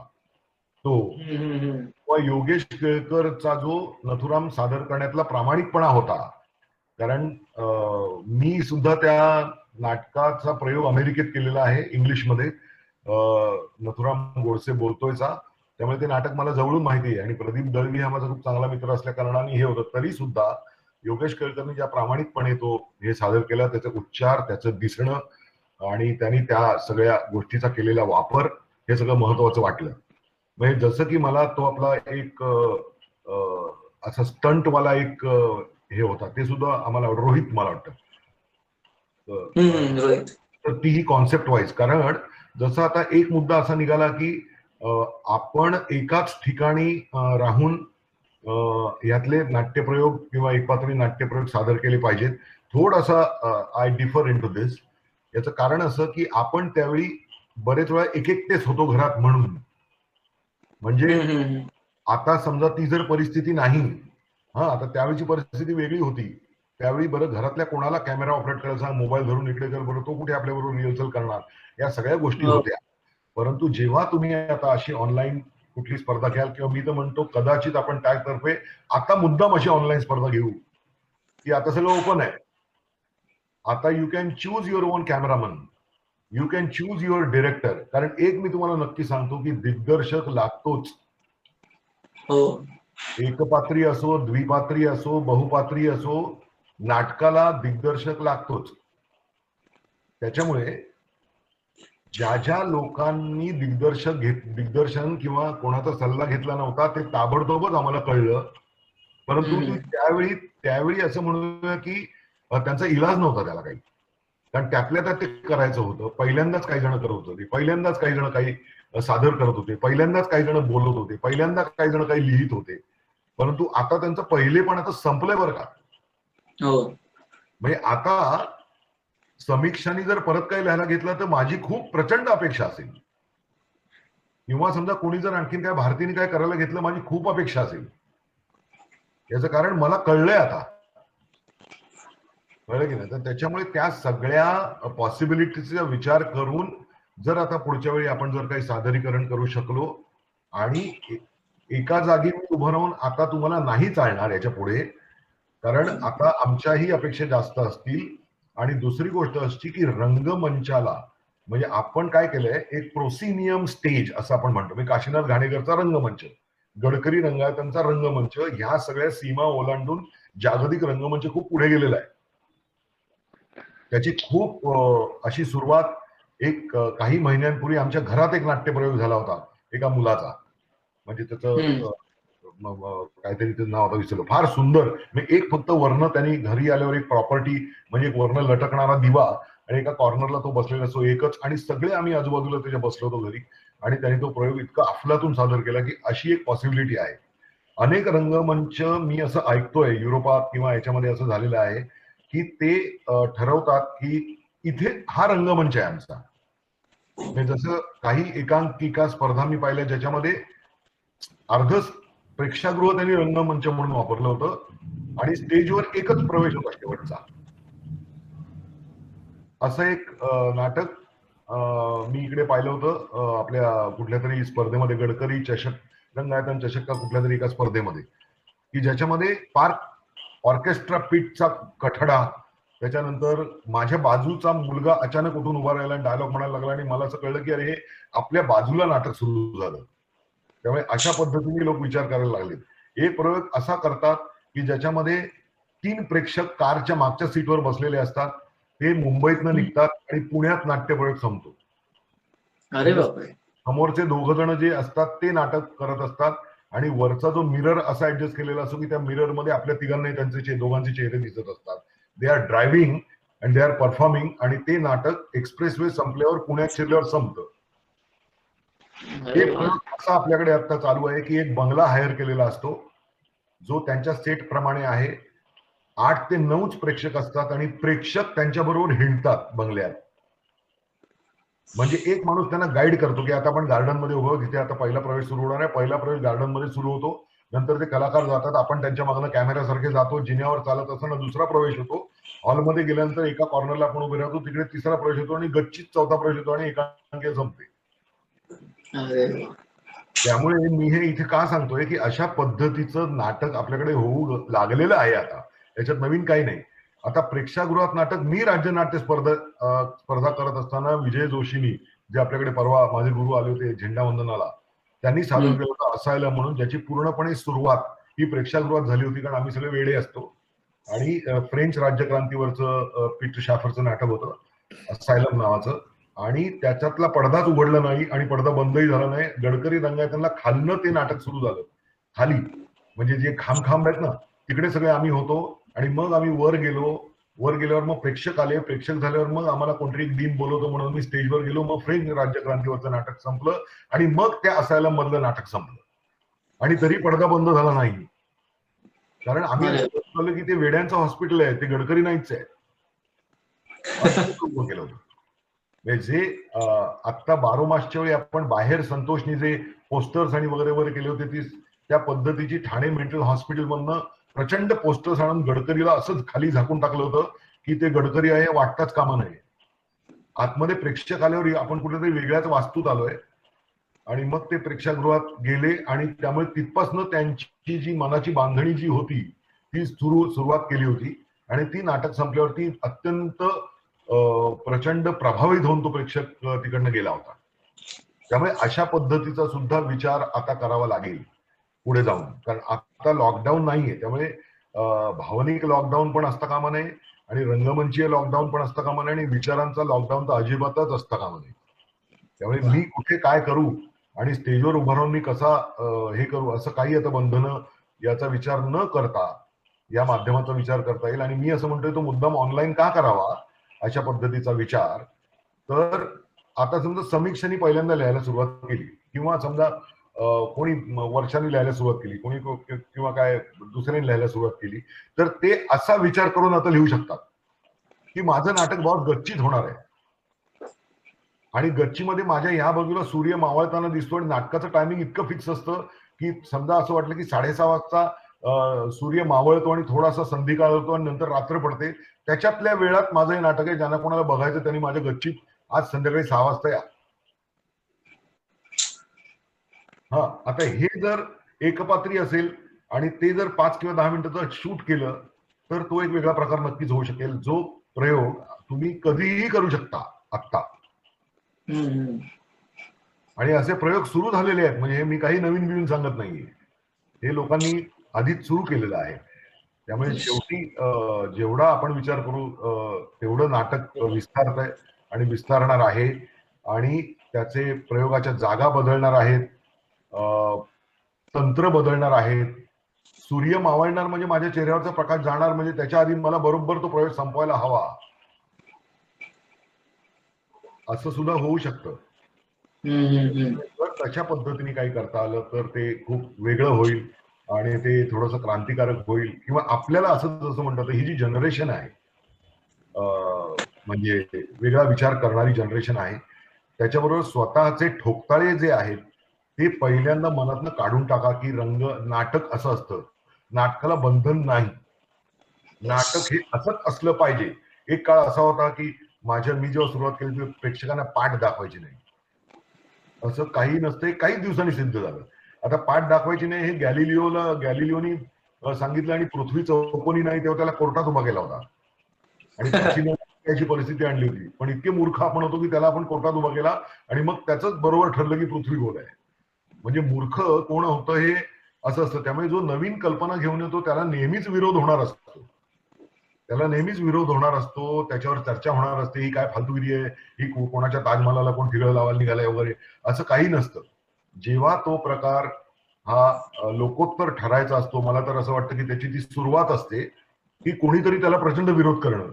तो, किंवा योगेश केळकरचा जो नथुराम सादर करण्यातला प्रामाणिकपणा होता. कारण मी सुद्धा त्या नाटकाचा प्रयोग अमेरिकेत केलेला आहे इंग्लिशमध्ये, नथुराम गोडसे बोलतोयचा. त्यामुळे ते नाटक मला जवळून माहिती आहे, आणि प्रदीप दळवी हा माझा खूप चांगला मित्र असल्या कारणाने हे होतं. तरी सुद्धा योगेश केळकरने ज्या प्रामाणिकपणे तो हे सादर केला, त्याचे उच्चार, त्याचं दिसणं आणि त्यांनी त्या सगळ्या गोष्टीचा केलेला वापर, हे सगळं महत्वाचं वाटलं. म्हणजे जसं की मला तो आपला एक असा स्टंटवाला एक हे होता, ते सुद्धा आम्हाला रोहित मला वाटतं, तर तीही कॉन्सेप्ट वाईज. कारण जसं आता एक मुद्दा असा निघाला की आपण एकाच ठिकाणी राहून यातले नाट्यप्रयोग किंवा एकपात्री नाट्यप्रयोग सादर केले पाहिजेत. थोडासा आय डिफर इन टू दिस. याचं कारण असं की आपण त्यावेळी बरेच वेळा एकटेच होतो घरात, म्हणून. म्हणजे आता समजा ती जर परिस्थिती नाही, आता त्यावेळीची परिस्थिती वेगळी होती, त्यावेळी बरं घरातल्या कोणाला कॅमेरा ऑपरेट करायचा, मोबाईल धरून इकडे कर, बरं तो कुठे आपल्याबरोबर रिहर्सल करणार, या सगळ्या गोष्टी हो. होत्या. परंतु जेव्हा तुम्ही आता अशी ऑनलाईन कुठली स्पर्धा घ्याल, किंवा मी तर म्हणतो कदाचित आपण टॅग तर्फे आता मुद्दाम अशी ऑनलाईन स्पर्धा घेऊ की आता सगळं ओपन आहे. आता you can choose your on cameraman, you can choose your director. कारण एक मी तुम्हाला नक्की सांगतो की दिग्दर्शक लागतोच. हो. एकपात्री असो, द्विपात्री असो, बहुपात्री असो, नाटकाला दिग्दर्शक लागतोच. त्याच्यामुळे ज्या ज्या लोकांनी दिग्दर्शन किंवा कोणाचा सल्ला घेतला नव्हता ते ताबडतोबच आम्हाला कळलं. परंतु त्यावेळी असं म्हणूया की त्यांचा इलाज नव्हता त्याला काही. कारण त्यातल्या त्यात ते करायचं होतं. पहिल्यांदाच काही जण करत होते, पहिल्यांदाच काही जण काही सादर करत होते, पहिल्यांदाच काही जण बोलत होते, पहिल्यांदा काही जण काही लिहित होते. परंतु आता त्यांचं पहिले पण आता संपलंय बरं का. हो. म्हणजे आता समीक्षांनी जर परत काही लिहायला घेतलं तर माझी खूप प्रचंड अपेक्षा असेल, किंवा समजा कोणी जर आणखीन काय भारतीने काय करायला घेतलं, माझी खूप अपेक्षा असेल. याचं कारण मला कळलंय आता, कळलं की नाही. तर त्याच्यामुळे त्या सगळ्या पॉसिबिलिटीचा विचार करून जर आता पुढच्या वेळी आपण जर काही सादरीकरण करू शकलो, आणि एका जागी मी उभं राहून आता तुम्हाला नाही चालणार याच्या पुढे, कारण आता आमच्याही अपेक्षा जास्त असतील. आणि दुसरी गोष्ट अशी की रंगमंचाला, म्हणजे आपण काय केलंय, एक प्रोसिनियम स्टेज असं आपण म्हणतो. मी काशीनाथ घाणेकरचा रंगमंच, गडकरी रंगायतांचा रंगमंच, ह्या सगळ्या सीमा ओलांडून जागतिक रंगमंच खूप पुढे गेलेला आहे. त्याची खूप अशी सुरुवात काही महिन्यांपूर्वी आमच्या घरात एक नाट्यप्रयोग झाला होता एका मुलाचा. म्हणजे त्याचं काहीतरी ते नाव आता विसरलो, फार सुंदर. मी एक फक्त वर्ण त्यांनी घरी आल्यावर एक प्रॉपर्टी म्हणजे एक वर्ण लटकणारा दिवा आणि एका कॉर्नरला तो बसलेला असतो एकच, आणि सगळे आम्ही आजूबाजूला त्याच्या बसलो होतो घरी, आणि त्यांनी तो प्रयोग इतका अफलातून सादर केला की अशी एक पॉसिबिलिटी आहे. अनेक रंगमंच मी असं ऐकतोय युरोपात किंवा याच्यामध्ये असं झालेलं आहे की ते ठरवतात की इथे हा रंगमंच आहे आमचा. म्हणजे जसं काही एकांकिका स्पर्धा मी पाहिल्या ज्याच्यामध्ये अर्धच प्रेक्षागृह त्यांनी रंगमंच म्हणून वापरलं होतं आणि स्टेजवर एकच प्रवेश होता शेवटचा. असं एक नाटक मी इकडे पाहिलं होतं आपल्या कुठल्या तरी स्पर्धेमध्ये, गडकरी चषक, रंगायतन चषक का कुठल्या तरी एका स्पर्धेमध्ये, की ज्याच्यामध्ये फार ऑर्केस्ट्रा पिटचा कठडा, त्याच्यानंतर माझ्या बाजूचा मुलगा अचानक उठून उभा राहिला आणि डायलॉग म्हणायला लागला, आणि मला असं कळलं की अरे हे आपल्या बाजूला नाटक सुरू झालं. त्यामुळे अशा पद्धतीने लोक विचार करायला लागले. एक प्रयोग असा करतात की ज्याच्यामध्ये 3 प्रेक्षक कारच्या मागच्या सीटवर बसलेले असतात, ते मुंबईतनं निघतात आणि पुण्यात नाट्यप्रयोग संपतो. अरे बापरे. समोरचे 2 जण जे असतात ते नाटक करत असतात, आणि वरचा जो मिरर असा ऍडजस्ट केलेला असतो की त्या मिरर मध्ये आपल्या तिघांनाही त्यांचे दोघांचे चेहरे दिसत असतात. They are driving and they are performing, आणि ते नाटक एक्सप्रेसवे संपल्यावर पुण्यात शिरल्यावर संपतं. अरे एक वा. प्रयोग असा आपल्याकडे आता चालू आहे की एक बंगला हायर केलेला असतो जो त्यांच्या सेट प्रमाणे आहे. 8 ते 9 प्रेक्षक असतात आणि प्रेक्षक त्यांच्याबरोबर हिंडतात बंगल्यात. म्हणजे एक माणूस त्यांना गाईड करतो की आता आपण गार्डन मध्ये उभं, तिथे आता पहिला प्रवेश सुरू होणार आहे, पहिला प्रवेश गार्डन मध्ये सुरू होतो, नंतर ते कलाकार जातात, आपण त्यांच्या मागनं कॅमेऱ्यासारखे जातो, जिन्यावर चालत असताना दुसरा प्रवेश होतो, हॉलमध्ये गेल्यानंतर एका कॉर्नरला आपण उभे राहतो, तिकडे तिसरा प्रवेश होतो आणि गच्चीत चौथा प्रवेश होतो आणि एकांकिका संपते. अरे वा. त्यामुळे मी हे इथे का सांगतोय की अशा पद्धतीचं नाटक आपल्याकडे होऊ लागलेलं आहे आता, याच्यात नवीन काही नाही. आता प्रेक्षागृहात नाटक, मी राज्य नाट्य स्पर्धा करत असताना विजय जोशींनी, जे आपल्याकडे परवा माझे गुरु आले होते झेंडावंदनाला, त्यांनी सादर केलं होतं असायला म्हणून, ज्याची पूर्णपणे सुरुवात ही प्रेक्षागृहात झाली होती, कारण आम्ही सगळे वेडे असतो. आणि फ्रेंच राज्यक्रांतीवरचं पीटर शॅफरचं नाटक होतं असायलम नावाचं, आणि त्याच्यातला पडदाच उघडला नाही आणि पडदा बंदही झाला नाही. गडकरी रंगायतांना खालनं ते नाटक सुरू झालं, खाली म्हणजे जे खांब आहेत ना तिकडे सगळे आम्ही होतो, आणि मग आम्ही वर गेलो. वर गेल्यावर मग प्रेक्षक आले, प्रेक्षक झाल्यावर मग आम्हाला कोणतरी एक दिन बोलवतो म्हणून मी स्टेजवर गेलो, मग फ्रेंच राज्यक्रांतीवरचं नाटक संपलं आणि मग त्या असायलम मधलं नाटक संपलं, आणि तरी पडदा बंद झाला नाही. कारण आम्ही असं ठरवलं की ते वेड्यांचं हॉस्पिटल आहे, ते गडकरी नाहीच आहे, असं उभं केलं होतं. जे आत्ता 12 मार्चच्या वेळी आपण बाहेर संतोषनी जे पोस्टर्स आणि वगैरे वगैरे केले होते, ती त्या पद्धतीची ठाणे मेंटल हॉस्पिटल मधनं प्रचंड पोस्टर्स आणून गडकरीला असंच खाली झाकून टाकलं होतं की ते गडकरी आहे हे वाटताच कामा नये. आतमध्ये प्रेक्षक आल्यावर आपण कुठेतरी वेगळ्याच वास्तूत आलोय आणि मग ते प्रेक्षागृहात गेले आणि त्यामुळे तिथपासनं त्यांची जी मनाची बांधणी जी होती ती सुरुवात केली होती आणि ती नाटक संपल्यावरती अत्यंत प्रचंड प्रभावित होऊन तो प्रेक्षक तिकडनं गेला होता. त्यामुळे अशा पद्धतीचा सुद्धा विचार आता करावा लागेल पुढे जाऊन, कारण आता लॉकडाऊन नाहीये. त्यामुळे भावनिक लॉकडाऊन पण असता कामा नये आणि रंगमंचीय लॉकडाऊन पण असता कामा नये आणि विचारांचा लॉकडाऊन तर अजिबातच असता कामा नये. त्यामुळे मी कुठे काय करू आणि स्टेजवर उभं राहून मी कसा हे करू असं काही आता बंधनं याचा विचार न करता या माध्यमाचा विचार करता येईल. आणि मी असं म्हणतोय तो मुद्दाम ऑनलाईन का करावा अशा पद्धतीचा विचार. तर आता समजा समीक्षांनी पहिल्यांदा लिहायला सुरुवात केली किंवा समजा कोणी वर्षांनी लिहायला सुरुवात केली, कोणी किंवा काय दुसऱ्यांनी लिहायला सुरुवात केली, तर ते असा विचार करून आता लिहू शकतात की माझं नाटक बहुत गच्चीत होणार आहे आणि गच्चीमध्ये माझ्या ह्या बाजूला सूर्य मावळताना दिसतो आणि नाटकाचं टायमिंग इतकं फिक्स असतं की समजा असं वाटलं की 6:30 वाजता सूर्य मावळतो आणि थोडासा संधिकाळ होतो आणि नंतर रात्र पडते, त्याच्यातल्या वेळात माझं हे नाटक आहे. ज्यांना कोणाला बघायचं त्यांनी माझ्या गच्चीत आज संध्याकाळी 6 वाजता या. हा, आता हे जर एकपात्री असेल आणि ते जर 5 किंवा 10 मिनिटाचं शूट केलं तर तो एक वेगळा प्रकार नक्कीच होऊ शकेल. जो प्रयोग तुम्ही कधीही करू शकता आत्ता. आणि असे प्रयोग सुरू झालेले आहेत, म्हणजे मी काही नवीन सांगत नाहीये, हे लोकांनी आधीच सुरू केलेलं आहे. त्यामुळे शेवटी जेवढा आपण विचार करू तेवढं नाटक विस्तारत आहे आणि विस्तारणार आहे आणि त्याचे प्रयोगाच्या जागा बदलणार आहेत, तंत्र बदलणार आहेत. सूर्य मावळणार म्हणजे माझ्या चेहऱ्यावरचा प्रकाश जाणार, म्हणजे त्याच्या आधी मला बरोबर तो प्रयोग संपवायला हवा, असं सुद्धा होऊ शकतं. जर तशा पद्धतीने काही करता आलं तर ते खूप वेगळं होईल आणि ते थोडंसं क्रांतिकारक होईल. किंवा आपल्याला असं जसं म्हणतात ही जी जनरेशन आहे म्हणजे वेगळा विचार करणारी जनरेशन आहे, त्याच्याबरोबर स्वतःचे ठोकताळे जे आहेत ते पहिल्यांदा मनातनं काढून टाका की नाटक असं असतं, नाटकाला बंधन नाही, नाटक हे असंच असलं पाहिजे. एक काळ असा होता की मी जेव्हा सुरुवात केली तेव्हा प्रेक्षकांना पाठ दाखवायची नाही, असं काही नसतं. काही दिवसांनी सिद्ध झालं. आता पाठ दाखवायची नाही हे गॅलिलिओनी सांगितलं आणि पृथ्वी चौकोनी नाही तेव्हा त्याला कोर्टात उभा केला होता आणि त्याची परिस्थिती आणली होती. पण इतके मूर्ख आपण होतो की त्याला आपण कोर्टात उभा केला आणि मग त्याच बरोबर ठरलं की पृथ्वी गोल आहे. म्हणजे मूर्ख कोण होतं हे असं असतं. त्यामुळे जो नवीन कल्पना घेऊन येतो त्याला नेहमीच विरोध होणार असतो, त्याच्यावर चर्चा होणार असते, ही काय फालतूगिरी आहे, ही कोणाच्या ताजमहालाला कोण ठिगळं लावायला निघालाय वगैरे, असं काही नसतं. जेव्हा तो प्रकार हा लोकोत्तर ठरायचा असतो, मला तर असं वाटतं की त्याची ती सुरुवात असते की कोणीतरी त्याला प्रचंड विरोध करणं,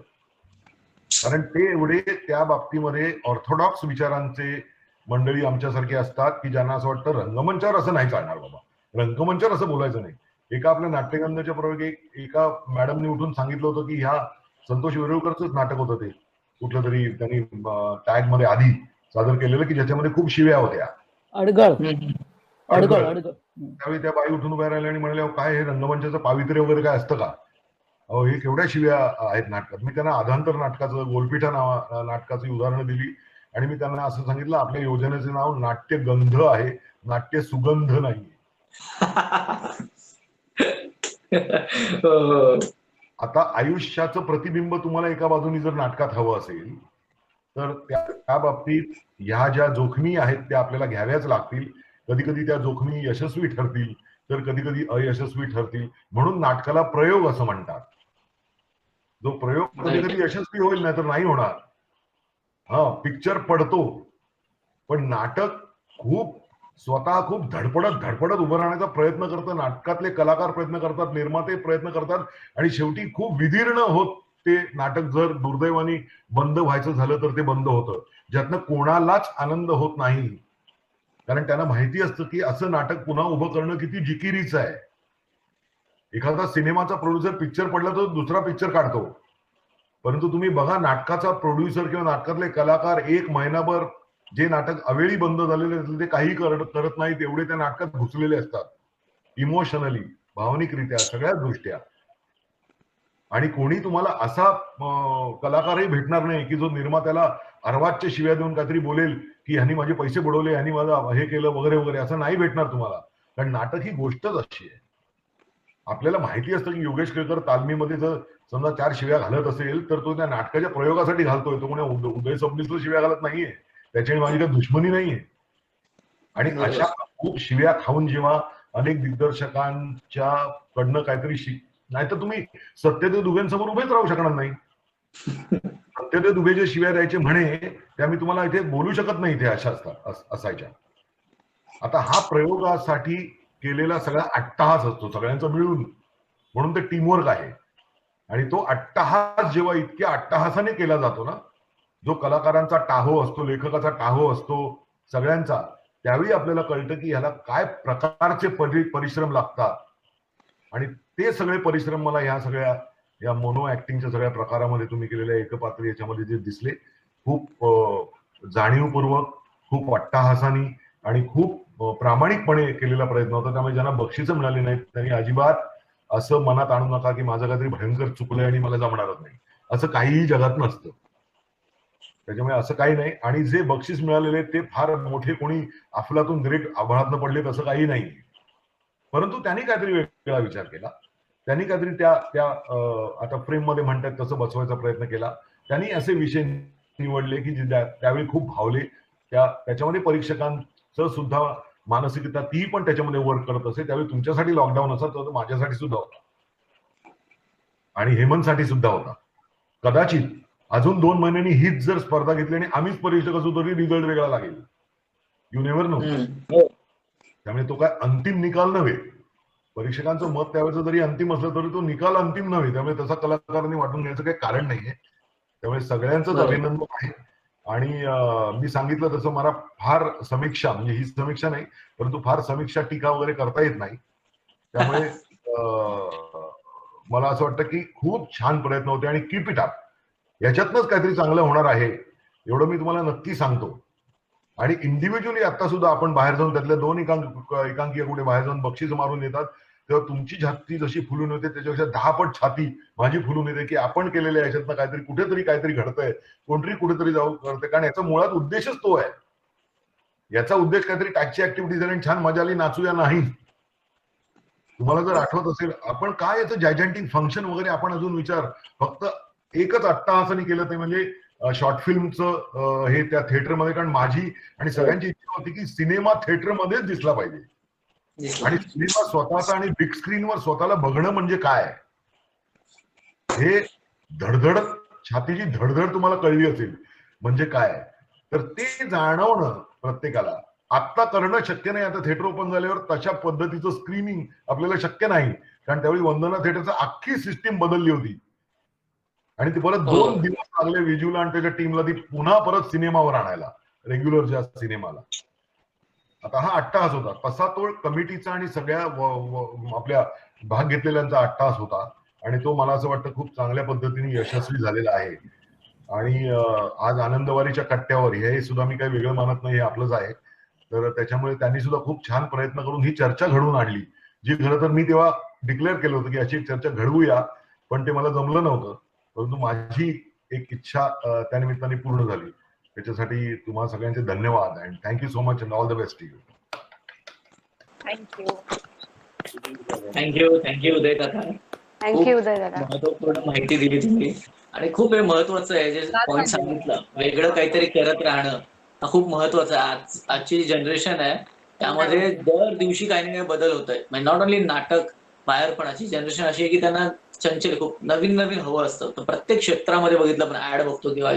कारण ते एवढे त्या बाबतीमध्ये ऑर्थोडॉक्स विचारांचे मंडळी आमच्यासारखे असतात की ज्यांना असं वाटतं रंगमंचावर असं नाही चालणार बाबा, रंगमंचावर असं बोलायचं नाही. एका आपल्या नाट्यगंधाच्या प्रयोग एका मॅडमने उठून सांगितलं होतं की ह्या संतोष वेरुळकरचंच नाटक होतं ते, कुठलं तरी त्यांनी टॅग मध्ये आधी सादर केलेलं की ज्याच्यामध्ये खूप शिव्या होत्या, अडगळ. त्यावेळी त्या बाई उठून उभ्या राहिल्या आणि म्हणाल्या काय हे रंगमंचाचं पावित्र्य वगैरे काय असतं का, अहो हे केवढ्या शिव्या आहेत नाटकात. मी त्यांना अधांतर नाटकाचं, गोलपीठा नाटकाची उदाहरणं दिली आणि मी त्यांना असं सांगितलं आपल्या योजनेचे नाव नाट्यगंध आहे, नाट्य सुगंध नाही. आता आयुष्याचं प्रतिबिंब तुम्हाला एका बाजूनी जर नाटकात हवं असेल तर त्या बाबतीत ह्या ज्या जोखमी आहेत त्या आपल्याला घ्याव्याच लागतील. कधी कधी त्या जोखमी यशस्वी ठरतील तर कधी कधी अयशस्वी ठरतील. म्हणून नाटकाला प्रयोग असं म्हणतात. जो प्रयोग कधी कधी यशस्वी होईल नाही तर नाही होणार. हा, पिक्चर पडतो पण नाटक स्वतः खूप धडपडत उभं राहण्याचा प्रयत्न करतं. नाटकातले कलाकार प्रयत्न करतात, निर्माते प्रयत्न करतात आणि शेवटी खूप विदीर्ण होत ते नाटक जर दुर्दैवाने बंद व्हायचं झालं तर ते बंद होतं, ज्यातनं कोणालाच आनंद होत नाही. कारण त्यांना माहिती असतं की असं नाटक पुन्हा उभं करणं किती जिकिरीचं आहे. एखादा सिनेमाचा प्रोड्युसर पिक्चर पडला तर दुसरा पिक्चर काढतो, परंतु तुम्ही बघा नाटकाचा प्रोड्युसर किंवा नाटकातले कलाकार 1 महिनाभर जे नाटक अवेळी बंद झालेले असले ते काही करत नाहीत, एवढे त्या नाटकात घुसलेले असतात इमोशनली, भावनिकरित्या, सगळ्याच दृष्ट्या. आणि कोणी तुम्हाला असा कलाकारही भेटणार नाही की जो निर्मात्याला अर्वाच्य शिव्या देऊन काहीतरी बोलेल की ह्यांनी माझे पैसे बुडवले, ह्यांनी माझं हे केलं वगैरे वगैरे, असं नाही भेटणार तुम्हाला. कारण नाटक ही गोष्टच अशी आहे. आपल्याला माहिती असतं की योगेश केळकर तालमीमध्ये जर समजा 4 शिव्या घालत असेल तर तो त्या नाटकाच्या प्रयोगासाठी घालतोय. तो कोणी उदय सबनीसला शिव्या घालत नाहीये. त्याच्याने माझी काही दुश्मनी नाहीये. आणि अशा खूप शिव्या खाऊन जेव्हा अनेक दिग्दर्शकांच्या कडनं काहीतरी नाही तर तुम्ही सत्यदेव दुबेंसमोर उभेच राहू शकणार नाही. सत्यदेव दुबे जे शिव्या द्यायचे म्हणे त्या मी तुम्हाला इथे बोलू शकत नाही, इथे अशा असायच्या. आता हा प्रयोगासाठी केलेला सगळा अट्टहास असतो सगळ्यांचा मिळून, म्हणून ते टीमवर्क आहे. आणि तो अट्टहास जेव्हा इतक्या अट्टहासाने केला जातो ना, जो कलाकारांचा टाहो असतो, लेखकाचा टाहो असतो सगळ्यांचा, त्यावेळी आपल्याला कळतं की ह्याला काय प्रकारचे परिश्रम लागतात. आणि ते सगळे परिश्रम मला ह्या सगळ्या या मोनो ऍक्टिंगच्या सगळ्या प्रकारामध्ये तुम्ही केलेल्या एकपात्री याच्यामध्ये जे दिसले, खूप जाणीवपूर्वक, खूप अट्टहासानी आणि खूप प्रामाणिकपणे केलेला प्रयत्न होता. त्यामुळे ज्यांना बक्षिसं मिळाली नाहीत त्यांनी अजिबात असं मनात आणू नका की माझं काहीतरी भयंकर चुकलंय आणि मला जमणारच नाही. असं काहीही जगात नसतं. त्याच्यामुळे असं काही नाही. आणि जे बक्षीस मिळालेले ते फार मोठे कोणी अफलातून ग्रेट आभाळातनं पडले तसं काही नाही. परंतु त्यांनी काहीतरी वेगळा विचार केला. त्यांनी काहीतरी त्या आता फ्रेम मध्ये म्हणतात तसं बसवायचा प्रयत्न केला. त्यांनी असे विषय निवडले की त्यावेळी खूप भावले. त्याच्यामध्ये परीक्षकांचं सुद्धा मानसिकता ती पण त्याच्यामध्ये वर्क करत असे. त्यावेळी तुमच्यासाठी लॉकडाऊन असा तर माझ्यासाठी सुद्धा होता आणि हेमंतसाठी सुद्धा होता. कदाचित अजून 2 महिन्यांनी हीच जर स्पर्धा घेतली आणि आम्हीच परीक्षक असू तरी रिझल्ट वेगळा लागेल. You never know. त्यामुळे तो काय अंतिम निकाल नव्हे. परीक्षकांचं मत त्यावेळेचं जरी अंतिम असलं तरी तो निकाल अंतिम नव्हे. त्यामुळे तसा कलाकारांनी वाटून घ्यायचं काही कारण नाहीये. त्यामुळे सगळ्यांचंच अभिनंदन आहे. आणि मी सांगितलं तसं मला फार समीक्षा, म्हणजे ही समीक्षा नाही परंतु फार समीक्षा टीका वगैरे करता येत नाही. त्यामुळे मला असं वाटतं की खूप छान प्रयत्न होते आणि कीप इट अप. याच्यातनंच काहीतरी चांगलं होणार आहे एवढं मी तुम्हाला नक्की सांगतो. आणि इंडिव्हिज्युअली आता सुद्धा आपण बाहेर जाऊन त्यातल्या 2 एकांकिका कुठे बाहेर जाऊन बक्षीस मारून येतात तेव्हा तुमची छाती जशी फुलून येते त्याच्यापेक्षा 10 पट छाती माझी फुलून येते की आपण केलेल्या याच्यातनं काहीतरी कुठेतरी काहीतरी घडतंय, कोणतरी कुठेतरी जाऊ करते. कारण याचा मुळात उद्देशच तो आहे. याचा उद्देश काहीतरी टॅक्सी ऍक्टिव्हिटी झाली छान मजा आली नाचूया नाही. तुम्हाला जर आठवत असेल आपण काय याचं जायजंटिक फंक्शन वगैरे आपण अजून विचार फक्त एकच अट्टहासाने केलं ते म्हणजे शॉर्ट फिल्मचं हे त्या थिएटरमध्ये. कारण माझी आणि सगळ्यांची इच्छा होती की सिनेमा थिएटरमध्येच दिसला पाहिजे. आणि सिनेमा स्वतःचा आणि बिग स्क्रीनवर स्वतःला बघणं म्हणजे काय हे धडधड छातीची धडधड तुम्हाला कळली असेल म्हणजे काय, तर ते जाणवणं प्रत्येकाला आत्ता करणं शक्य नाही. आता थिएटर ओपन झाल्यावर तशा पद्धतीचं स्क्रीनिंग आपल्याला शक्य नाही. कारण त्यावेळी वंदना थिएटरची अख्खी सिस्टीम बदलली होती आणि ती परत 2 दिवस लागले विजूला आणि त्याच्या टीमला ती पुन्हा परत सिनेमावर आणायला, रेग्युलरच्या सिनेमाला. आता हा अट्टहास होता तसा तो कमिटीचा आणि सगळ्या आपल्या भाग घेतलेल्यांचा अट्टहास होता. आणि तो मला असं वाटतं खूप चांगल्या पद्धतीने यशस्वी झालेला आहे. आणि आज आनंदवारीच्या कट्ट्यावर हे सुद्धा मी काही वेगळं मानत नाही, हे आपलंच आहे. तर त्याच्यामुळे त्यांनी सुद्धा खूप छान प्रयत्न करून ही चर्चा घडवून आणली, जी खरं तर मी तेव्हा डिक्लेअर केलं होतं की अशी एक चर्चा घडवूया, पण ते मला जमलं नव्हतं. परंतु माझी एक इच्छा त्या निमित्ताने पूर्ण झाली. त्याच्यासाठी तुम्हाला सगळ्यांचे धन्यवाद and thank you so much and all the best to you. Thank you Uday काका. थँक्यू उदय दादा. महत्वपूर्ण माहिती दिली तुम्ही आणि खूप हे महत्वाचं आहे जे पॉईंट सांगितलं. वेगळं काहीतरी करत राहणं हा खूप महत्वाचं आहे. आजची जनरेशन आहे त्यामध्ये दर दिवशी काही ना काही बदल होत आहे. म्हणजे नॉट ओन्ली नाटक, बाहेर पण अशी जनरेशन अशी आहे की त्यांना चंचल खूप नवीन नवीन हवं असतं. तर प्रत्येक क्षेत्रामध्ये बघितलं आपण ऍड बघतो किंवा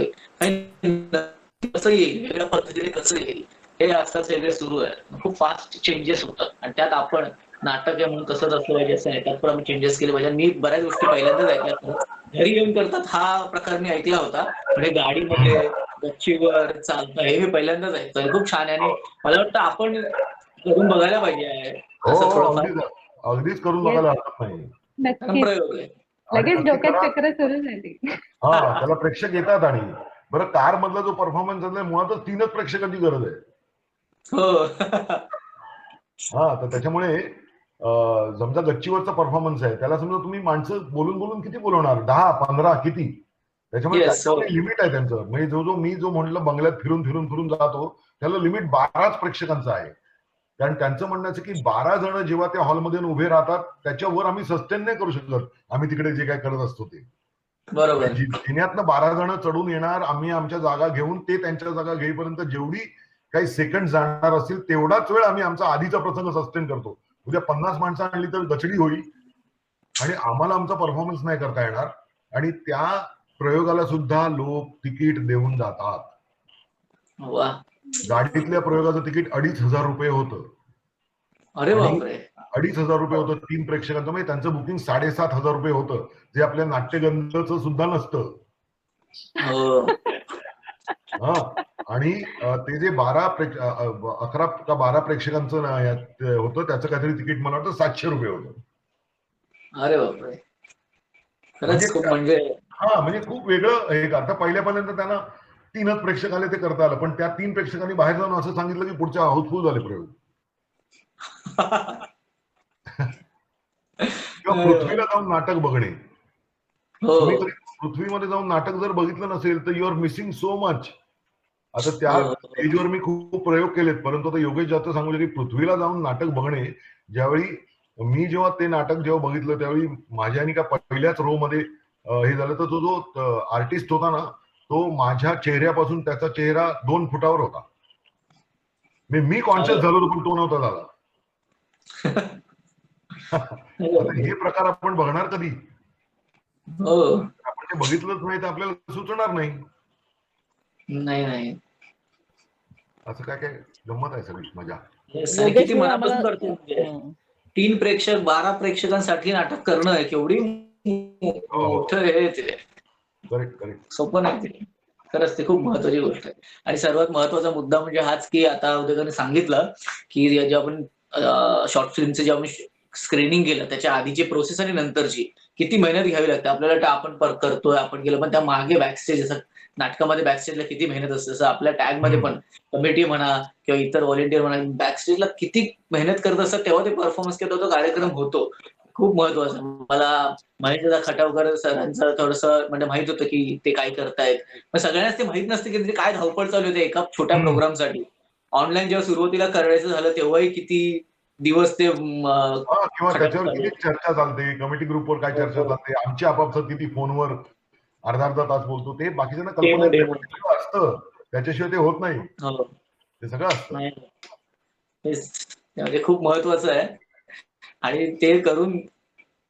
कसं येईल, वेगळ्या पद्धतीने कसं येईल हे आजकाल सगळे सुरू आहे. खूप फास्ट चेंजेस होतात आणि त्यात आपण नाटक आहे म्हणून तसंच असलं पाहिजे असं नाही, त्यात पण आम्ही चेंजेस केले पाहिजे. मी बऱ्याच गोष्टी पहिल्यांदाच ऐकल्या. घरी येऊन करतात हा प्रकार मी ऐकला होता, म्हणजे गाडीमध्ये गच्चीवर चालतं हे मी पहिल्यांदाच ऐकतोय. खूप छान आहे आणि मला वाटतं आपण करून बघायला पाहिजे असं थोडंफार. अगदीच करून बघायला हरकत नाही. नक्कीच प्रयोग आहे. लगेच डोक्यात चक्र सुरू झाली. हा त्याला प्रेक्षक येतात. आणि बरं कार मधला जो परफॉर्मन्स झालाय मुळातच 3च प्रेक्षकांची गरज आहे. हो. हा तर त्याच्यामुळे समजा गच्चीवरचा परफॉर्मन्स आहे, त्याला समजा तुम्ही माणसं बोलून बोलून किती बोलवणार, 10-15 किती, त्याच्यामुळे Yes, हो. लिमिट आहे त्यांचं. म्हणजे मी जो म्हणलं बंगल्यात फिरून फिरून फिरून जातो, त्याला लिमिट 12च प्रेक्षकांचं आहे. कारण त्यांचं म्हणणं असं की 12 जण जेव्हा त्या हॉलमध्ये उभे राहतात, त्याच्यावर आम्ही सस्टेन नाही करू शकत, आम्ही तिकडे जे काय करत असतो ते. बरोबर. जिन्यातनं 12 जण चढून येणार, आम्ही आमच्या जागा घेऊन ते त्यांच्या जागा घेईपर्यंत जेवढी काही सेकंड जाणार असतील तेवढाच वेळ आम्ही आमचा आधीचा प्रसंग सस्टेन करतो. उद्या 50 माणसं आणली तर गचडी होईल आणि आम्हाला आमचा परफॉर्मन्स नाही करता येणार. आणि त्या प्रयोगाला सुद्धा लोक तिकीट देऊन जातात. वा. गाडीतल्या प्रयोगाचं तिकीट 2,500 रुपये होतं. अरे आणि बापरे. 2,500 रुपये होतं 3 प्रेक्षकांचं. म्हणजे त्यांचं बुकिंग 7,500 रुपये होतं, जे आपल्या नाट्यगंधचं सुद्धा नसतं. हो. हा. आणि ते जे 11 का 12 प्रेक्षकांचं होतं, त्याचं काहीतरी तिकीट मला वाटतं 700 रुपये होतं. अरे बापरे. म्हणजे खरंच खूप म्हणजे म्हणजे खूप वेगळं हे. आता पहिल्यापर्यंत त्यांना 3च प्रेक्षक आले ते करता आलं, पण त्या 3 प्रेक्षकांनी बाहेर जाऊन असं सांगितलं की पुढच्या हाऊसफुल झाले प्रयोग. किंवा पृथ्वीला जाऊन नाटक बघणे. हो. तुम्ही कधी पृथ्वीमध्ये जाऊन नाटक जर बघितलं नसेल तर you are missing so much. आता त्या हो. स्टेजवर मी खूप प्रयोग केलेत, परंतु आता योगेश जास्त सांगू की पृथ्वीला जाऊन नाटक बघणे, ज्यावेळी मी जेव्हा ते नाटक जेव्हा बघितलं त्यावेळी माझ्या आणि का पहिल्याच रो मध्ये हे झालं, तर तो जो आर्टिस्ट होता ना, तो माझ्या चेहऱ्यापासून त्याचा चेहरा 2 फुटावर होता. मी कॉन्शियस झालो होतो, पण तो नव्हता झाला. आता हे प्रकार आपण बघणार कधी? हो. आपण ते बघितलंच नाही तर आपल्याला सुचणार नाही. नाही. असं काय काय गंमत आहे सगळी मजा. Yes, आणि किती मनापासून करतो म्हणजे. हम्म. 3 प्रेक्षक 12 प्रेक्षकांसाठी नाटक करणं आहे केवढी मोठं हे ते. करेक्ट. सोपं नाही ते. खरंच ते खूप महत्वाची गोष्ट आहे. आणि सर्वात महत्वाचा मुद्दा म्हणजे हाच की आता उद्योगाने सांगितलं की जे आपण शॉर्ट फिल्मचे जे आपण स्क्रीनिंग केलं त्याच्या आधीची प्रोसेस आणि नंतरची किती मेहनत घ्यावी लागते. आपल्याला वाटतं आपण करतोय, आपण केलं, पण त्या मागे बॅकस्टेज, जसं नाटकामध्ये बॅकस्टेजला किती मेहनत असते, तसं आपल्या टॅगमध्ये पण कमिटी म्हणा किंवा इतर व्हॉलेंटियर म्हणा, बॅकस्टेजला किती मेहनत करत असतात, तेव्हा ते परफॉर्मन्स किंवा तो कार्यक्रम होतो. खूप महत्वाचं. मला महेशदा खटावकर सरांचं थोडंसं म्हणजे माहित होतं की ते काय करतायत, पण सगळ्यांनाच ते माहित नसते की काय धावपळ चालू होते एका छोट्या प्रोग्रामसाठी. ऑनलाईन जेव्हा सुरुवातीला करायचं झालं तेव्हाही किती दिवस ते किंवा त्याच्यावर किती चर्चा चालते, कमिटी ग्रुपवर काय चर्चा चालते, आमची आपापसात किती फोनवर अर्धा तास बोलतो, ते बाकीच्यांना कल्पना असतं, त्याच्याशिवाय ते होत नाही. ते सगळं असतं. म्हणजे खूप महत्वाचं आहे. आणि ते करून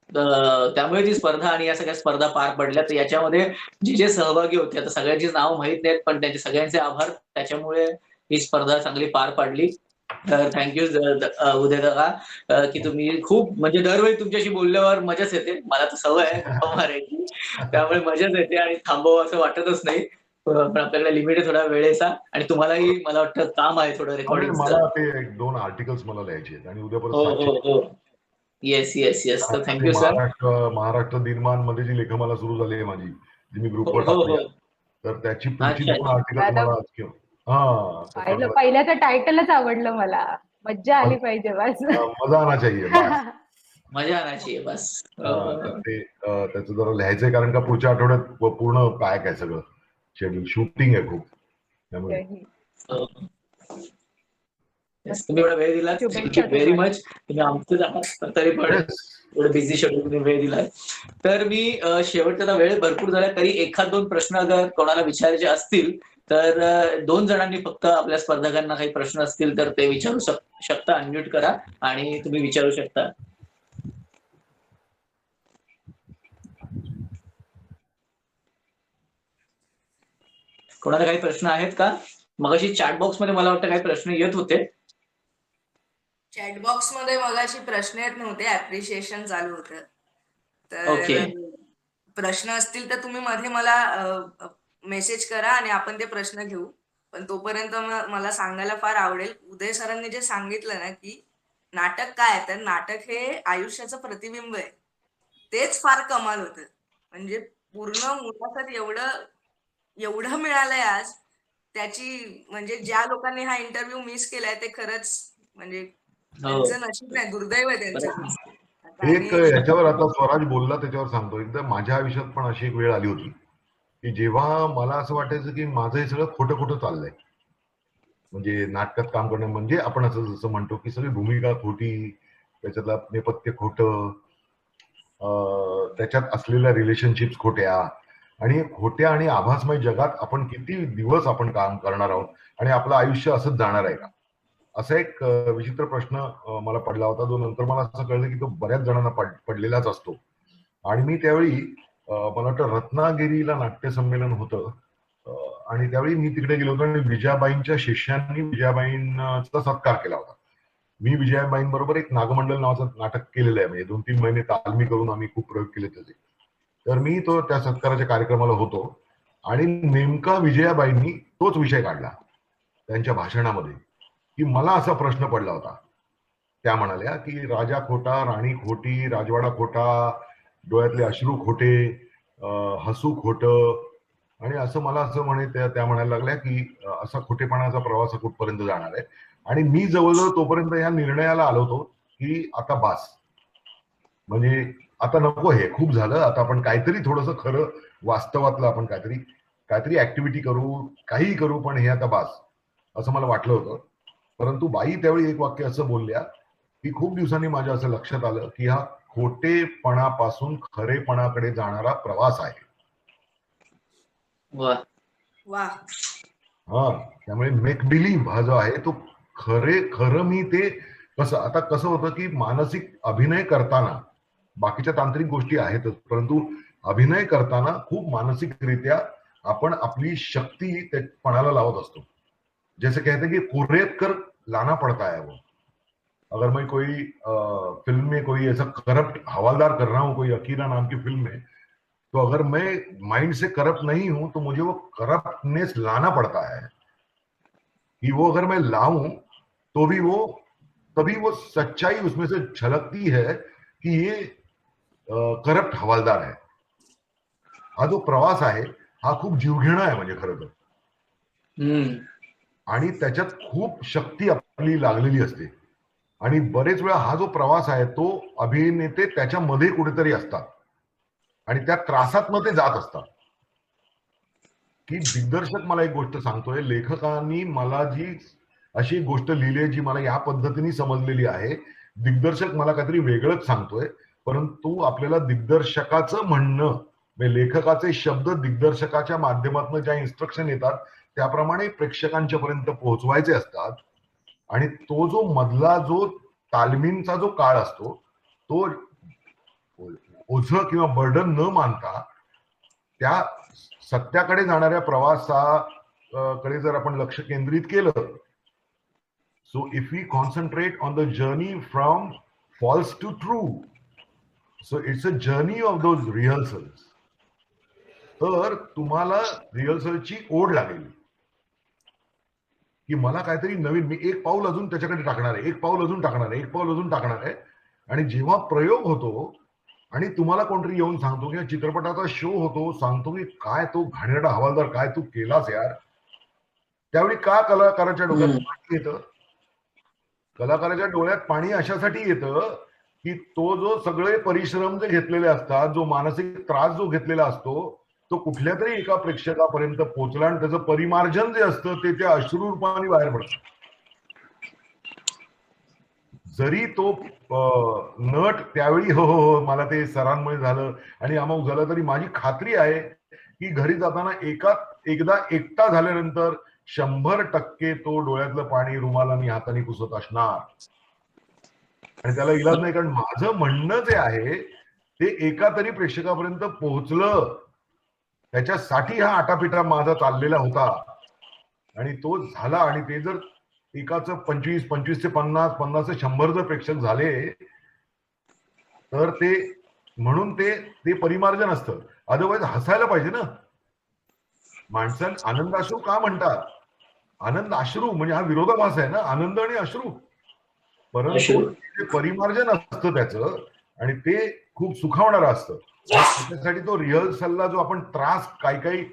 त्यामुळे ती स्पर्धा आणि या सगळ्या स्पर्धा पार पडल्या. तर याच्यामध्ये जे सहभागी होते, आता सगळ्यांची नाव माहित नाहीत, पण त्यांचे सगळ्यांचे आभार. त्याच्यामुळे ही स्पर्धा चांगली पार पाडली. तर थँक्यू उदय दादा की तुम्ही खूप म्हणजे दरवेळी तुमच्याशी बोलल्यावर मजाच येते. मला तर सवय आहे गप्पा मारायची, त्यामुळे मजाच येते आणि थांबावं असं वाटतच नाही. पण आपल्याकडे लिमिट आहे थोडा वेळेचा, आणि तुम्हालाही मला वाटतं काम आहे थोडं रेकॉर्डिंगचं. मला ते 1-2 आर्टिकल्स मला लिहायचे आहेत आणि उद्या परत हो. येस. तर थँक्यू सर. महाराष्ट्र दिनमान मध्ये जी लेखं मला सुरू झाली आहे माझी, जी मी ग्रुपवर हो. टाकली, तर त्याची पुढची 2 आर्टिकल्स आता मला आज पाहिलं, पहिल्याचं टायटलच आवडलं मला. मज्जा आली पाहिजे बस. मजा आना चाहिए बस. मजा आणायची बस. ते त्याचं जरा लिहायचंय, कारण का पुढच्या आठवड्यात पूर्ण पॅक आहे सगळं शेड्यूल, शूटिंग आहे खूप, त्यामुळे तुम्ही एवढा वेळ दिला, थँक्यू व्हेरी मच. तुम्ही आमचंच आहात तरी पण एवढं बिझी शेड्यूल तुम्ही वेळ दिलाय. तर मी शेवटचा वेळ भरपूर झाला, तरी 1-2 प्रश्न अगर कोणाला विचारायचे असतील तर 2 जणांनी फक्त आपल्या स्पर्धकांना काही प्रश्न असतील तर ते विचारू शकता. अनम्यूट करा आणि तुम्ही विचारू शकता. कोणाला काही प्रश्न आहेत का? मगाशी चॅट बॉक्स मध्ये मला वाटतं काही प्रश्न येत होते. चॅटबॉक्स मध्ये मगाशी प्रश्न येत नव्हते, ऍप्रिशिएशन चालू होतं. तर प्रश्न असतील तर तुम्ही मध्ये मला मेसेज करा आणि आपण ते प्रश्न घेऊ. पण तोपर्यंत मला सांगायला फार आवडेल, उदय सरांनी जे सांगितलं ना की नाटक काय आहे, तर नाटक हे आयुष्याचं प्रतिबिंब आहे. तेच फार कमाल होतं. म्हणजे पूर्ण मुलाखत एवढं मिळालंय आज, त्याची म्हणजे ज्या लोकांनी हा इंटरव्ह्यू मिस केलाय ते खरंच म्हणजे त्यांचं नशीब नाही, दुर्दैव आहे त्यांचं. आता एक याच्यावर आता स्वराज बोलला त्याच्यावर सांगतो. एकदा माझ्या आयुष्यात पण अशी एक वेळ आली होती की जेव्हा मला असं वाटायचं की माझं हे सगळं खोटं खोटं चाललंय. म्हणजे नाटकात काम करणं म्हणजे आपण असं जसं म्हणतो की सगळी भूमिका खोटी, त्याच्यातलं नेपथ्य खोटं, त्याच्यात असलेल्या रिलेशनशिप्स खोट्या आणि खोट्या आणि आभासमय जगात आपण किती दिवस आपण काम करणार आहोत आणि आपलं आयुष्य असंच जाणार आहे का, असा एक विचित्र प्रश्न मला पडला होता. जो नंतर मला असं कळलं की तो बऱ्याच जणांना पडलेलाच असतो. आणि मी त्यावेळी मला वाटतं रत्नागिरीला नाट्य संमेलन होतं आणि त्यावेळी मी तिकडे गेलो होतो आणि विजयाबाईंच्या शिष्यांनी विजयाबाईंचा सत्कार केला होता. मी विजयाबाईंबरोबर एक नागमंडल नावाचं नाटक केलेलं आहे. म्हणजे 2-3 महिने तालमी करून आम्ही खूप प्रयोग केले त्याचे. तर मी तो त्या सत्काराच्या कार्यक्रमाला होतो आणि नेमका विजयाबाईंनी तोच विषय काढला त्यांच्या भाषणामध्ये की मला असा प्रश्न पडला होता. त्या म्हणाल्या की राजा खोटा, राणी खोटी, राजवाडा खोटा, डोळ्यातले अश्रू खोटे, हसू खोटं. आणि असं मला असं त्या म्हणायला लागल्या की असा खोटेपणाचा प्रवास कुठपर्यंत जाणार आहे. आणि मी जवळजवळ तोपर्यंत या निर्णयाला आलो होतो की आता बास, म्हणजे आता नको, हे खूप झालं. आता आपण काहीतरी थोडंसं खरं वास्तवातलं आपण काहीतरी ऍक्टिव्हिटी करू, काहीही करू, पण हे आता बास असं मला वाटलं होतं. परंतु बाई त्यावेळी एक वाक्य असं बोलल्या की खूप दिवसांनी माझ्या असं लक्षात आलं की हा खोटेपणापासून खरेपणाकडे जाणारा प्रवास आहे. वा. वा. हा, त्यामुळे मेक बिलीव्ह हा जो आहे तो खरं मी ते कसं होतं की मानसिक अभिनय करताना बाकीच्या तांत्रिक गोष्टी आहेतच, परंतु अभिनय करताना खूप मानसिकरित्या आपण आपली शक्ती ते पणाला लावत असतो. जैसे कहते हैं कि कुरेद कर लाना पड़ता है वो. अगर मैं कोई फिल्म में कोई ऐसा करप्ट हवालदार कर रहा हूं, कोई अकीरा नाम की फिल्म में, तो अगर मैं माइंड से करप्ट नहीं हूं तो मुझे वो करप्टनेस लाना पड़ता है कि वो अगर मैं लाऊं तो भी तभी वो सच्चाई उसमें से झलकती है कि ये करप्ट हवालदार है. हा जो प्रवास आहे हा खूप जीवघेणा आहे म्हणजे खरं तर. आणि त्याच्यात खूप शक्ती आपली लागलेली असते. आणि बरेच वेळा हा जो प्रवास आहे तो अभिनेते त्याच्यामध्ये कुठेतरी असतात आणि त्या त्रासातनं ते जात असतात. की दिग्दर्शक मला एक गोष्ट सांगतोय, लेखकांनी मला जी अशी एक गोष्ट लिहिली आहे जी मला या पद्धतीने समजलेली आहे, दिग्दर्शक मला काहीतरी वेगळंच सांगतोय, परंतु आपल्याला दिग्दर्शकाचं म्हणणं, लेखकाचे शब्द दिग्दर्शकाच्या माध्यमातून ज्या इन्स्ट्रक्शन येतात त्याप्रमाणे प्रेक्षकांच्या पर्यंत पोहोचवायचे असतात. आणि तो जो मधला जो तालमींचा जो काळ असतो तो ओझं किंवा बर्डन न मानता त्या सत्याकडे जाणाऱ्या प्रवासाकडे जर आपण लक्ष केंद्रित केलं, so if we concentrate on the journey from false to true, so it's a journey of those rehearsals. तर तुम्हाला रिहर्सलची ओढ लागेल की मला काहीतरी नवीन, मी एक पाऊल अजून त्याच्याकडे टाकणार आहे, एक पाऊल अजून टाकणार आहे, एक पाऊल अजून टाकणार आहे. आणि जेव्हा प्रयोग होतो आणि तुम्हाला कोणतरी येऊन सांगतो किंवा चित्रपटाचा शो होतो, सांगतो की काय तो घाणेरडा हवालदार, काय तू केलास यार, त्यावेळी का कलाकाराच्या डोळ्यात पाणी येतं? कलाकाराच्या डोळ्यात पाणी अशासाठी येतं की तो जो सगळे परिश्रम जे घेतलेले असतात, जो मानसिक त्रास जो घेतलेला असतो, तो कुठल्या तरी एका प्रेक्षकापर्यंत पोहोचला आणि त्याचं परिमार्जन जे असतं ते त्या अश्रू रूपाने बाहेर पडतं. जरी तो नट त्यावेळी हो हो हो मला ते सरांमुळे झालं आणि अमुक झालं, तरी माझी खात्री आहे की घरी जाताना एकदा एकटा झाल्यानंतर 100% तो डोळ्यातलं पाणी रुमालानी हाताने पुसत असणार. आणि त्याला इलाज नाही, कारण माझं म्हणणं जे आहे ते एका तरी प्रेक्षकापर्यंत पोहोचलं, त्याच्यासाठी हा आटापिटा माझा चाललेला होता आणि तो झाला. आणि ते जर एकाचं 25, 25 ते 50, 50 ते 100 जर प्रेक्षक झाले तर ते म्हणून ते परिमार्जन असतं. अदरवाईज हसायला पाहिजे ना. माणसाला आनंदाश्रू का म्हणतात? आनंद अश्रू म्हणजे हा विरोधाभास आहे ना, आनंद आणि अश्रू. परंतु ते परिमार्जन असतं त्याचं आणि ते खूप सुखावणारं असतं. त्याच्यासाठी तो रिहर्सलला जो आपण त्रास काही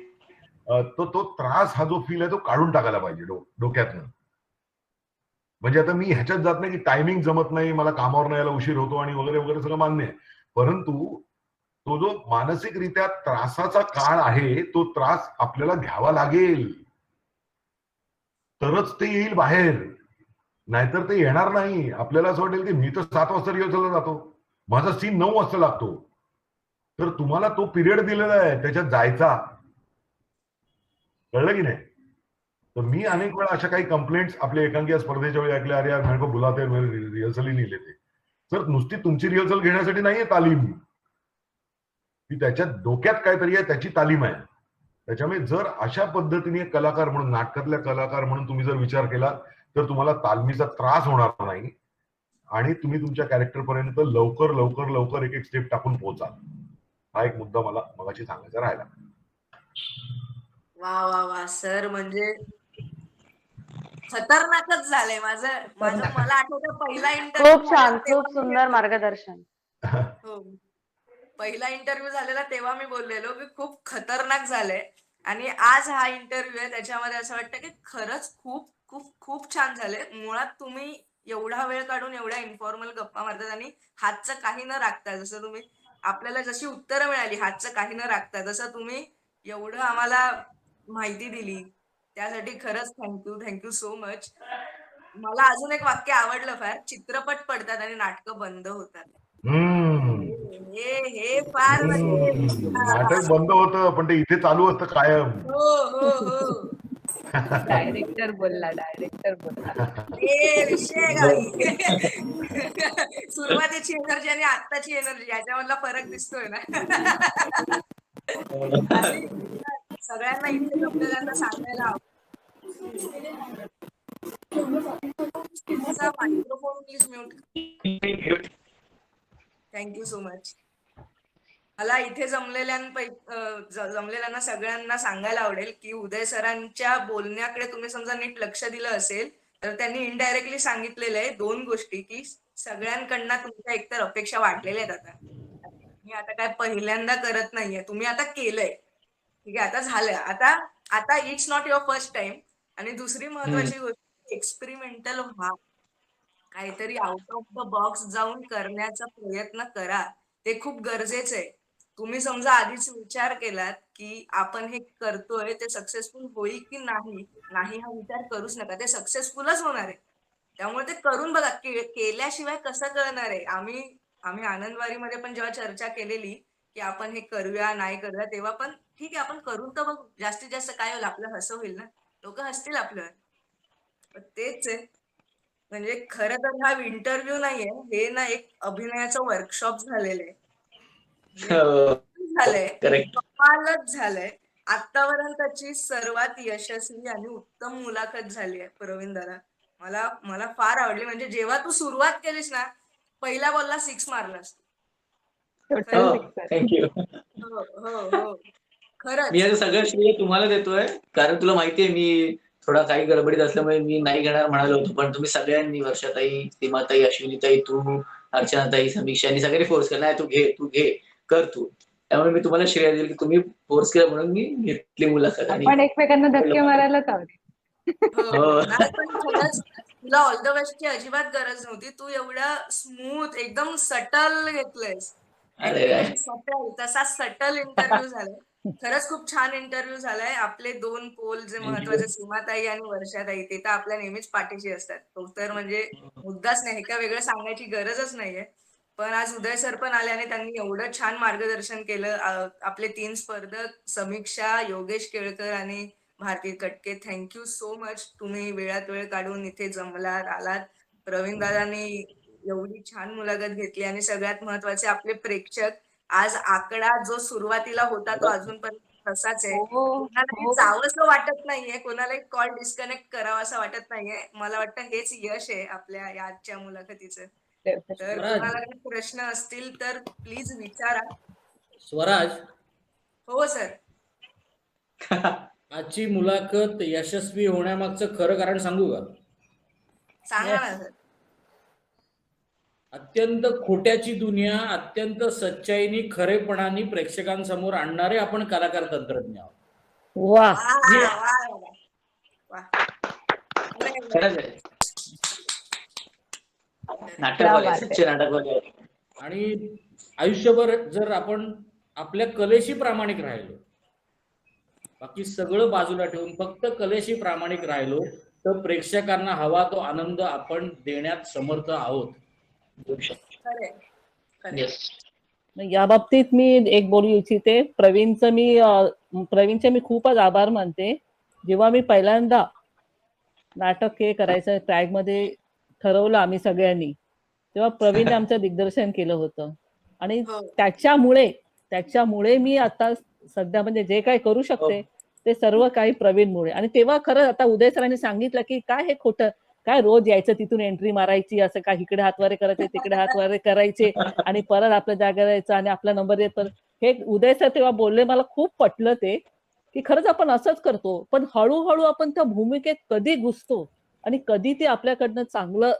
तो त्रास हा जो फील आहे तो काढून टाकायला पाहिजे डोक्यातनं. म्हणजे आता मी ह्याच्यात जात नाही की टायमिंग जमत नाही, मला कामावर नाही यायला उशीर होतो आणि वगैरे वगैरे सगळं मान्य आहे. परंतु तो जो मानसिकरित्या त्रासाचा काळ आहे, तो त्रास आपल्याला घ्यावा लागेल, तरच ते येईल बाहेर. नाहीतर ते येणार नाही. आपल्याला असं वाटेल की मी तर 7 वाजता रिहर्सलला जातो, माझा सीन 9 वाजता लागतो. तर तुम्हाला तो पिरियड दिलेला आहे, त्याच्यात जायचा. कळलं की नाही? तर मी अनेक वेळा अशा काही कंप्लेंट्स आपल्या एकांकी स्पर्धेच्या वेळी ऐकल्या, अरे यार मेरे को बुलाते हैं, मेरे रिहर्सल ही नहीं लेते. सर नुसती तुमची रिहर्सल घेण्यासाठी नाहीये तालीम, ती त्याच्यात डोक्यात काहीतरी आहे, त्याची तालीम आहे. त्याच्यामुळे जर अशा पद्धतीने कलाकार म्हणून, नाटकातल्या कलाकार म्हणून तुम्ही जर विचार केला, तर तुम्हाला तालमीचा त्रास होणार नाही आणि तुम्ही तुमच्या कॅरेक्टर पर्यंत लवकर लवकर लवकर एक एक स्टेप टाकून पोहोचाल. हा एक मुद्दा मला मगाशी सांगायचा राहिला. वा वा वा सर, म्हणजे खतरनाकच झालंय माझं. मला आठवतं पहिला इंटरव्ह्यू खूप छान, खूप सुंदर मार्गदर्शन. हो, पहिला इंटरव्ह्यू झालेला तेव्हा मी बोललेलो की खूप खतरनाक झालंय, आणि आज हा इंटरव्ह्यू आहे त्याच्यामध्ये असं वाटतं की खरंच खूप खूप खूप छान झालंय. मुळात तुम्ही एवढा वेळ काढून एवढ्या इन्फॉर्मल गप्पा मारतात आणि हातचं काही न राखता, जसं तुम्ही आपल्याला जशी उत्तरं मिळाली हातचं काही न राखता, जसं तुम्ही एवढं आम्हाला माहिती दिली, त्यासाठी खरंच थँक्यू सो मच. मला अजून एक वाक्य आवडलं फार, चित्रपट पडतात आणि नाटकं बंद होतात. हे फार म्हणजे नाटक बंद होतं, पण ते इथे चालू असतं कायम. हो हो हो, डायरेक्टर बोलला. हे विषय काही. सुरुवातीची एनर्जी आणि आत्ताची एनर्जी याच्यामधला फरक दिसतोय ना. आणि सगळ्यांना इथे जमलेल्यांना सांगायला तुमचा microphone please mute. Thank you so much. मला इथे जमलेल्यांना सगळ्यांना सांगायला आवडेल की उदय सरांच्या बोलण्याकडे तुम्ही समजा नीट लक्ष दिलं असेल तर त्यांनी इनडायरेक्टली सांगितलेलं आहे 2 गोष्टी, की सगळ्यांकडनं तुमच्या एकतर अपेक्षा वाढलेल्या आहेत. मी आता काय पहिल्यांदा करत नाहीये, तुम्ही आता केलंय, ठीक आहे, आता झालं. आता it's not your first time. आणि दुसरी महत्वाची गोष्ट, एक्सपेरिमेंटल व्हा, काहीतरी आउट ऑफ द बॉक्स जाऊन करण्याचा प्रयत्न करा. ते खूप गरजेचं आहे. तुम्ही समजा आधीच विचार केलात की आपण हे करतोय ते सक्सेसफुल होईल की नाही हा विचार करूच नका. ते सक्सेसफुलच होणार आहे. त्यामुळे ते करून बघा. केल्याशिवाय कसं कळणार आहे? आम्ही आनंदवारीमध्ये पण जेव्हा चर्चा केलेली की आपण हे करूया नाही करूया, तेव्हा पण ठीक आहे आपण करून तर बघ, जास्तीत जास्त काय होईल, आपलं हसं होईल ना, लोक हसतील आपल्यावर. तेच आहे. म्हणजे खरं तर हा इंटरव्ह्यू नाहीये, हे ना एक अभिनयाचं वर्कशॉप झालेलं आहे. झालंय, कमालच झालंय. आतापर्यंतची सर्वात यशस्वी आणि उत्तम मुलाखत झाली आहे प्रवीण दादा. मला फार आवडली. म्हणजे जेव्हा तू सुरुवात केलीस ना, पहिल्या बॉलला 6 मारलास. थँक्यू. हो हो हो, खरंच. मी आता सगळं श्रेय तुम्हाला देतोय, कारण तुला माहितीये मी थोडा काही गडबडीत असल्यामुळे मी नाही घेणार म्हणालो होतो, पण तुम्ही सगळ्यांनी, वर्षाताई, सीमाताई, अश्विनीताई, तू, अर्चनाताई, समीक्षा यांनी सगळ्यांनी फोर्स केला, नाही तू घे कर तू. त्यामुळे मी तुम्हाला श्रेय देईल की तुम्ही फोर्स केला म्हणून मी घेतली मुलाखत. आणि आपण एकमेकांना धक्के मारायलाच हवे. हो, नाही पण खरंच तुला ऑल द बेस्टची अजिबात गरज नव्हती. तू एवढा स्मूथ, एकदम सटल घेतलंयस. ऍक्टिंग सटल, तसा सटल इंटरव्ह्यू झालाय. खरंच खूप छान इंटरव्ह्यू झालाय. आपले 2 पोल जे महत्वाचे, सीमाताई आणि वर्षाताई, ते तर आपल्या नेहमीच पाठीशी असतात. तो तर म्हणजे मुद्दाच नाही, का वेगळं सांगायची गरजच नाहीये. पण आज उदय सर पण आले आणि त्यांनी एवढं छान मार्गदर्शन केलं. आपले 3 स्पर्धक, समीक्षा, योगेश केळकर आणि भारती कटके, थँक्यू सो मच. तुम्ही वेळात वेळ काढून इथे जमलात, आलात. प्रवीण दादांनी एवढी छान मुलाखत घेतली आणि सगळ्यात महत्वाचे आपले प्रेक्षक. आज आकडा जो सुरुवातीला होता तो अजूनपर्यंत तसाच आहे. कोणालाही जावंसं वाटत नाहीये, कोणालाही कॉल डिस्कनेक्ट करावा असं वाटत नाहीये. मला वाटतं हेच यश आहे आपल्या या आजच्या मुलाखतीचं. तर कोणाला काही प्रश्न असतील तर प्लीज विचारा. स्वराज, हो सर. आजची मुलाखत यशस्वी होण्यामागचं खरं कारण सांगू का? सांगा ना सर. अत्यंत खोट्याची दुनिया अत्यंत सच्चाईनी, खरेपणाने प्रेक्षकांसमोर आणणारे आपण कलाकार तंत्रज्ञ आहोत. वा वा वा वा. नाटकवाले, बात आहे. सच्चे नाटकवाले. आणि आयुष्यभर जर आपण आपल्या कलेशी प्रामाणिक राहिलो, बाकी सगळं बाजूला ठेवून फक्त कलेशी प्रामाणिक राहिलो, तर प्रेक्षकांना हवा तो आनंद आपण देण्यात समर्थ आहोत. खरंय, खरंय. येस. या बाबतीत मी एक बोलू इच्छिते. प्रवीणचे मी खूपच आभार मानते. जेव्हा मी पहिल्यांदा नाटक हे करायचं ट्रॅक मध्ये ठरवलं आम्ही सगळ्यांनी, तेव्हा प्रवीणने आमचं दिग्दर्शन केलं होतं आणि हो. त्याच्यामुळे मी आता सध्या म्हणजे जे काही करू शकते ते सर्व काही प्रवीणमुळे. आणि तेव्हा खरं आता उदय सरांनी सांगितलं की काय हे खोटं, काय रोज यायचं तिथून एंट्री मारायची, असं काय इकडे हातवारे करायचे तिकडे हातवारे करायचे आणि परत आपल्या जागेवर यायचं आणि आपला नंबर येत. हे उदय सर तेव्हा बोलले, मला खूप पटलं ते, की खरंच आपण असंच करतो, पण हळूहळू आपण त्या भूमिकेत कधी घुसतो आणि कधी ते आपल्याकडनं चांगलं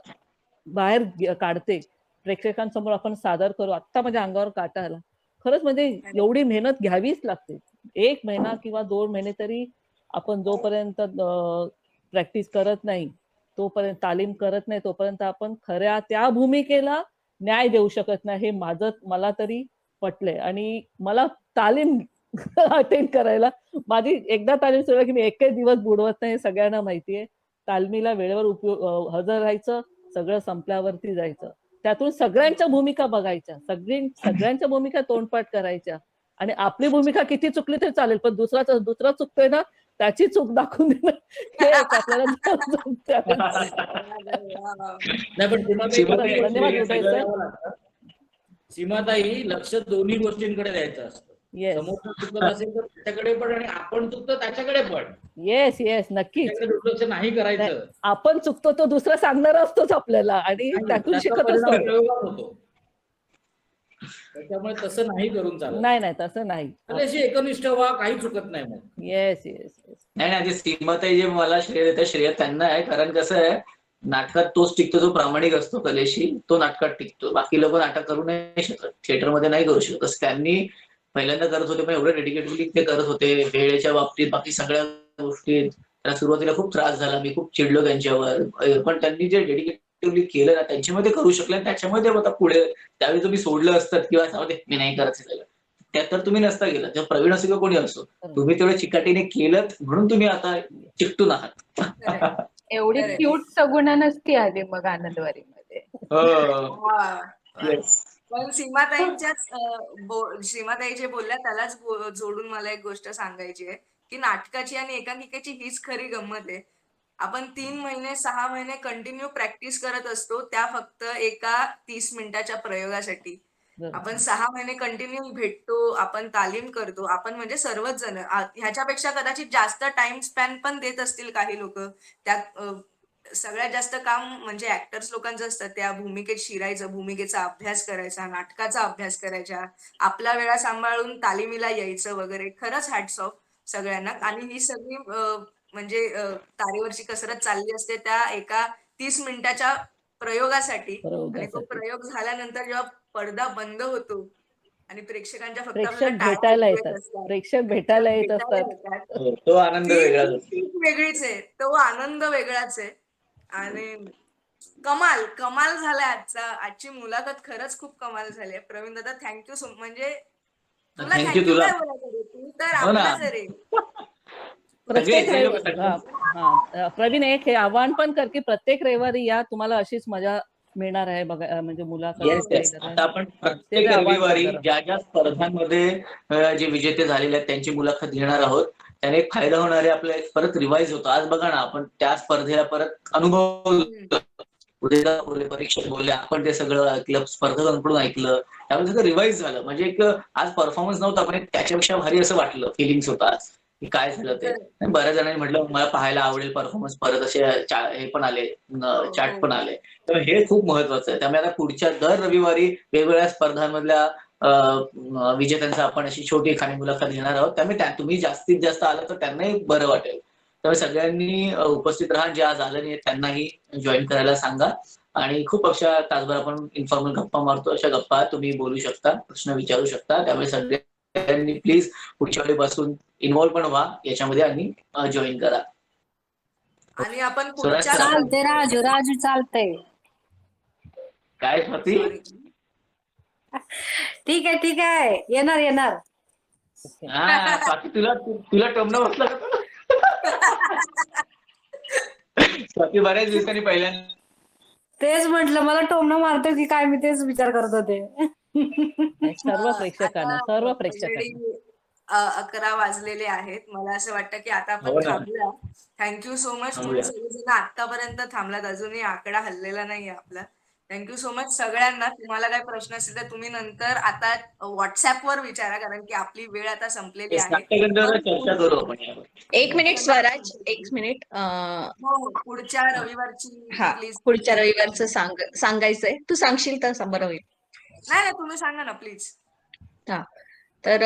बाहेर काढते, प्रेक्षकांसमोर आपण सादर करू. आत्ता माझ्या अंगावर काटा आला. खरंच म्हणजे एवढी मेहनत घ्यावीच लागते. 1 महिना किंवा 2 महिने तरी आपण जोपर्यंत प्रॅक्टिस करत नाही, तोपर्यंत तालीम करत नाही, तोपर्यंत आपण खऱ्या त्या भूमिकेला न्याय देऊ शकत नाही. हे मला तरी पटलंय. आणि मला तालीम अटेंड करायला, माझी एकदा तालीम सुरू की मी एकही दिवस बुडवत नाही, सगळ्यांना माहितीये. तालमीला वेळेवर हजर राहायचं, सगळं संपल्यावरती जायचं. त्यातून सगळ्यांच्या भूमिका बघायच्या, सगळ्यांच्या भूमिका तोंडपाठ करायच्या आणि आपली भूमिका किती चुकली तरी चालेल, पण दुसरा चुकतोय ना, त्याची चूक दाखवून देणं हे एक आपल्याला नाही पण धन्यवाद उदय सर. सीमाताई, लक्ष दोन्ही गोष्टींकडे द्यायचं असतं. येस समोरचं चुकत असेल तर त्याच्याकडे पण, आणि आपण चुकतो त्याच्याकडे पण. येस येस नक्कीच. त्याच्याकडे दुर्लक्ष नाही करायचं. आपण चुकतो तो दुसरा सांगणार असतोच आपल्याला आणि त्यातून त्याचा शिकत परिणाम असतो. प्रयोगात होतो. त्याच्यामुळे तसं नाही करून चालत. नाही तसं नाही. कलेशी एकनिष्ठ व्हा, काही चुकत नाही मग. Yes yes yes. नाही ते सीमाताई जे मला श्रेय देतात, श्रेय त्यांना आहे. कारण कसं आहे, नाटकात तोच टिकतो जो प्रामाणिक असतो कलेशी, तो नाटकात टिकतो. बाकी लोक नाटक करू नाही शकत, थिएटरमध्ये नाही करू शकत. तसं त्यांनी पहिल्यांदा करत होते, पण एवढं डेडिकेटली ते करत होते वेळेच्या बाबतीत, बाकी सगळ्या गोष्टीत. त्याला सुरुवातीला खूप त्रास झाला, मी खूप चिडलो त्यांच्यावर, पण त्यांनी जे डेडिकेटिव्हली केलं ना, त्यांच्यामध्ये करू शकले. त्याच्यामध्ये आता पुढे त्यावेळी तुम्ही सोडलं असतं किंवा जाऊ दे मी नाही करत सगळं, त्यात तर तुम्ही नसता गेला. तेव्हा प्रवीण असो किंवा कोणी असो, तुम्ही तेवढं चिकाटीने केलं म्हणून तुम्ही आता चिकटून आहात. एवढी क्यूट सगुणा नसती आली मग आनंदवारीमध्ये. पण सीमाताईंच्याच सीमाताई जे बोलल्या त्यालाच जोडून मला एक गोष्ट सांगायची आहे की नाटकाची आणि एकांकिकेची हीच खरी गंमत आहे. आपण 3 महिने 6 महिने कंटिन्यू प्रॅक्टिस करत असतो, त्या फक्त एका 30 मिनिटाच्या प्रयोगासाठी. आपण 6 महिने कंटिन्यू भेटतो, आपण तालीम करतो, आपण म्हणजे सर्वच जण. ह्याच्यापेक्षा कदाचित जास्त टाइम स्पॅन पण देत असतील काही लोक. त्यात सगळ्यात जास्त काम म्हणजे ऍक्टर्स लोकांचं असतं, त्या भूमिकेत शिरायचं, भूमिकेचा अभ्यास करायचा, नाटकाचा अभ्यास करायचा, आपला वेळा सांभाळून तालिमीला यायचं वगैरे. खरंच हॅट्स ऑफ सगळ्यांना. आणि ही सगळी म्हणजे तारेवरची कसरत चालली असते त्या एका 30 मिनिटाच्या प्रयोगासाठी. आणि तो प्रयोग झाल्यानंतर जेव्हा पडदा बंद होतो आणि प्रेक्षकांच्या फक्त प्रेक्षक भेटायला येत असतात, तो आनंद वेगळाच, वेगळीच आहे, तो आनंद वेगळाच आहे. आणि कमाल झालाय आजची मुलाखत. खरंच खूप कमाल झाली आहे. प्रवीण दादा थँक्यू सो. म्हणजे तुला थँक्यू काय बोलायचं, तू तर आपलाच रे. प्रवीण एक हे आव्हान पण कर की प्रत्येक रविवारी या, तुम्हाला अशीच मजा मिळणार आहे बघा, म्हणजे मुलाखत. आता आपण प्रत्येक रविवारी ज्या ज्या स्पर्धांमध्ये जे विजेते झालेले आहेत त्यांची मुलाखत घेणार आहोत. त्याने एक फायदा होणार आहे, आपला परत रिवाइज होतो. आज बघा ना, आपण त्या स्पर्धेला परत अनुभव, उद्या परीक्षेत बोलले, आपण ते सगळं ऐकलं, स्पर्धकांकडून ऐकलं, त्यामुळे सगळं रिवाइज झालं. म्हणजे एक आज परफॉर्मन्स नव्हता, पण त्याच्यापेक्षा भारी असं वाटलं, फिलिंग्स होता आज की काय झालं ते. बऱ्याच जणांनी म्हटलं मला पाहायला आवडेल परफॉर्मन्स परत, असे हे पण आले, चॅट पण आले. तर हे खूप महत्वाचं आहे. त्यामुळे आता पुढच्या दर रविवारी वेगवेगळ्या स्पर्धांमधल्या विजेत्यांचा आपण अशी छोटी खाणी मुलाखत घेणार आहोत. त्यामुळे तुम्ही जास्तीत जास्त आलं तर त्यांनाही बरं वाटेल. त्यामुळे सगळ्यांनी उपस्थित राहा. जे आज आलं नाही त्यांनाही जॉईन करायला सांगा. आणि खूप अशा तासभर आपण इन्फॉर्मल गप्पा मारतो, अशा गप्पा तुम्ही बोलू शकता, प्रश्न विचारू शकता. त्यामुळे सगळ्यांनी प्लीज पुढच्या वेळी बसून इन्व्हॉल्व पण व्हा याच्यामध्ये आणि जॉईन करा. आणि आपण चालतंय राजू चालतंय. काय स्वाती? सॉरी. ठीक आहे येणार हा स्वाती, तुला टोमणं बसलं का? स्वाती बऱ्याच दिवसांनी पहिल्यांदा तेच म्हटलं मला टोमणं मारतो की काय, मी तेच विचार करत होते. सर्व प्रेक्षकांना आता already 11 वाजलेले आहेत. मला असं वाटतं की आता हो आपण ना. थांबूया. Thank you so much. तुम्ही थांबूया. सगळेजण आतापर्यंत थांबलात. अजूनही आकडा हल्लेला नाहीये आपला. थँक्यू सो मच सगळ्यांना. तुम्हाला काही प्रश्न असतील तर तुम्ही नंतर आता व्हॉट्सअपवर विचारा, कारण की आपली वेळ आता संपलेली आहे. नाट्यगंधर्व पण चर्चा करू आपण यावर. एक मिनिट स्वराज, एक मिनिट. हो, पुढच्या रविवारची हा, प्लीज. पुढच्या रविवारचं सांगायचंय. तू सांगशील तर बरं होईल. नाही, तुम्ही सांगा ना प्लीज. हा, तर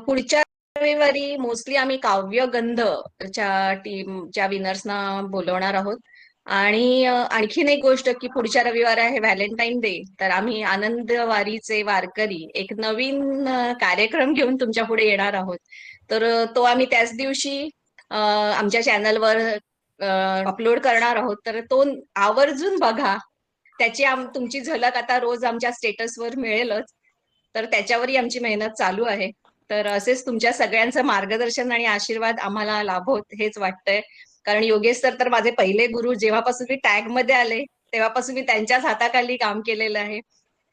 पुढच्या रविवारी मोस्टली आम्ही काव्यगंधच्या टीमच्या विनर्सना बोलवणार आहोत. आणि आणखीन एक गोष्ट की पुढच्या रविवार आहे व्हॅलेंटाईन डे, तर आम्ही आनंदवारीचे वारकरी एक नवीन कार्यक्रम घेऊन तुमच्या पुढे येणार आहोत. तर तो आम्ही त्याच दिवशी आमच्या चॅनलवर अपलोड करणार आहोत. तर तो आवर्जून बघा. त्याची तुमची झलक आता रोज आमच्या स्टेटसवर मिळेलच. तर त्याच्यावरही आमची मेहनत चालू आहे. तर असेच तुमच्या सगळ्यांचं मार्गदर्शन आणि आशीर्वाद आम्हाला लाभोत हेच वाटतंय. कारण योगेश सर तर माझे पहिले गुरु, जेव्हापासून मी टॅग मध्ये आले तेव्हापासून मी त्यांच्याच हाताखाली काम केलेलं आहे.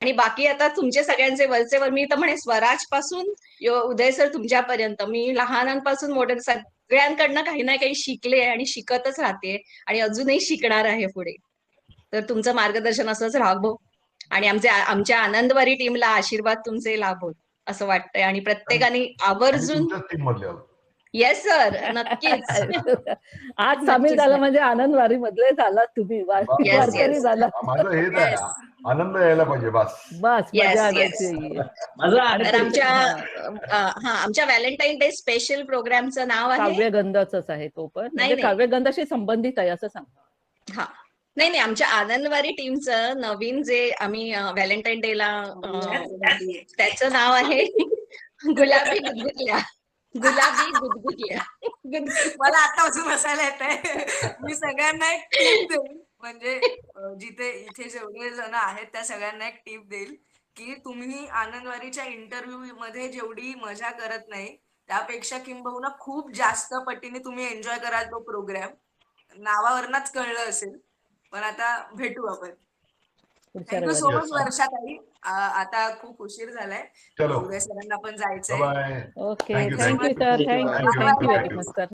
आणि बाकी आता तुमचे सगळ्यांचे वरचेवर मी तर म्हणे स्वराज पासून उदय सर तुमच्यापर्यंत मी लहानांपासून मोठे सगळ्यांकडनं काही ना काही शिकले आणि शिकतच राहते आणि अजूनही शिकणार आहे पुढे. तर तुमचं मार्गदर्शन असंच राहावं आणि आमच्या आनंदवारी टीमला आशीर्वाद तुमचे लाभोत असं वाटतंय. आणि प्रत्येकाने आवर्जून टीम मधले आहोत. येस सर, नक्कीच. आज सामील झालं म्हणजे आनंदवारी मधले झाला तुम्ही, Yes, वारकरी yes. झाला. माझं हेच आहे, आनंद यायला पाहिजे बस. बस Yes, मजा yes. आणायची. माझा तर आमच्या व्हॅलेंटाईन डे स्पेशल प्रोग्रामचं नाव आहे काव्यगंधाच आहे तो पण, म्हणजे नाही. काव्यगंधाशी संबंधित आहे असं सांग. हा, नाही आमच्या आनंदवारी टीमचं नवीन जे आम्ही व्हॅलेंटाईन डेला त्याचं नाव आहे गुलाबी गुदगुदल्या. मला आता अजून हसायला येत आहे. मी सगळ्यांना एक टीप देईल, म्हणजे इथे जेवढे जण आहेत त्या सगळ्यांना एक टीप देईल की तुम्ही आनंदवारीच्या इंटरव्ह्यू मध्ये जेवढी मजा करत नाही त्यापेक्षा किंबहुना खूप जास्त पटीने तुम्ही एन्जॉय कराल तो प्रोग्राम. नावावरनच कळलं असेल. पण आता भेटू आपण. थँक्यू सो मच वर्षाताई. आता खूप उशीर झालाय. चलो, उद्या सरांना पण जायचंय. Bye. Okay, Thank you, thank you thank you. Sir, thank you Thank you, thank you thank very you. Much sir.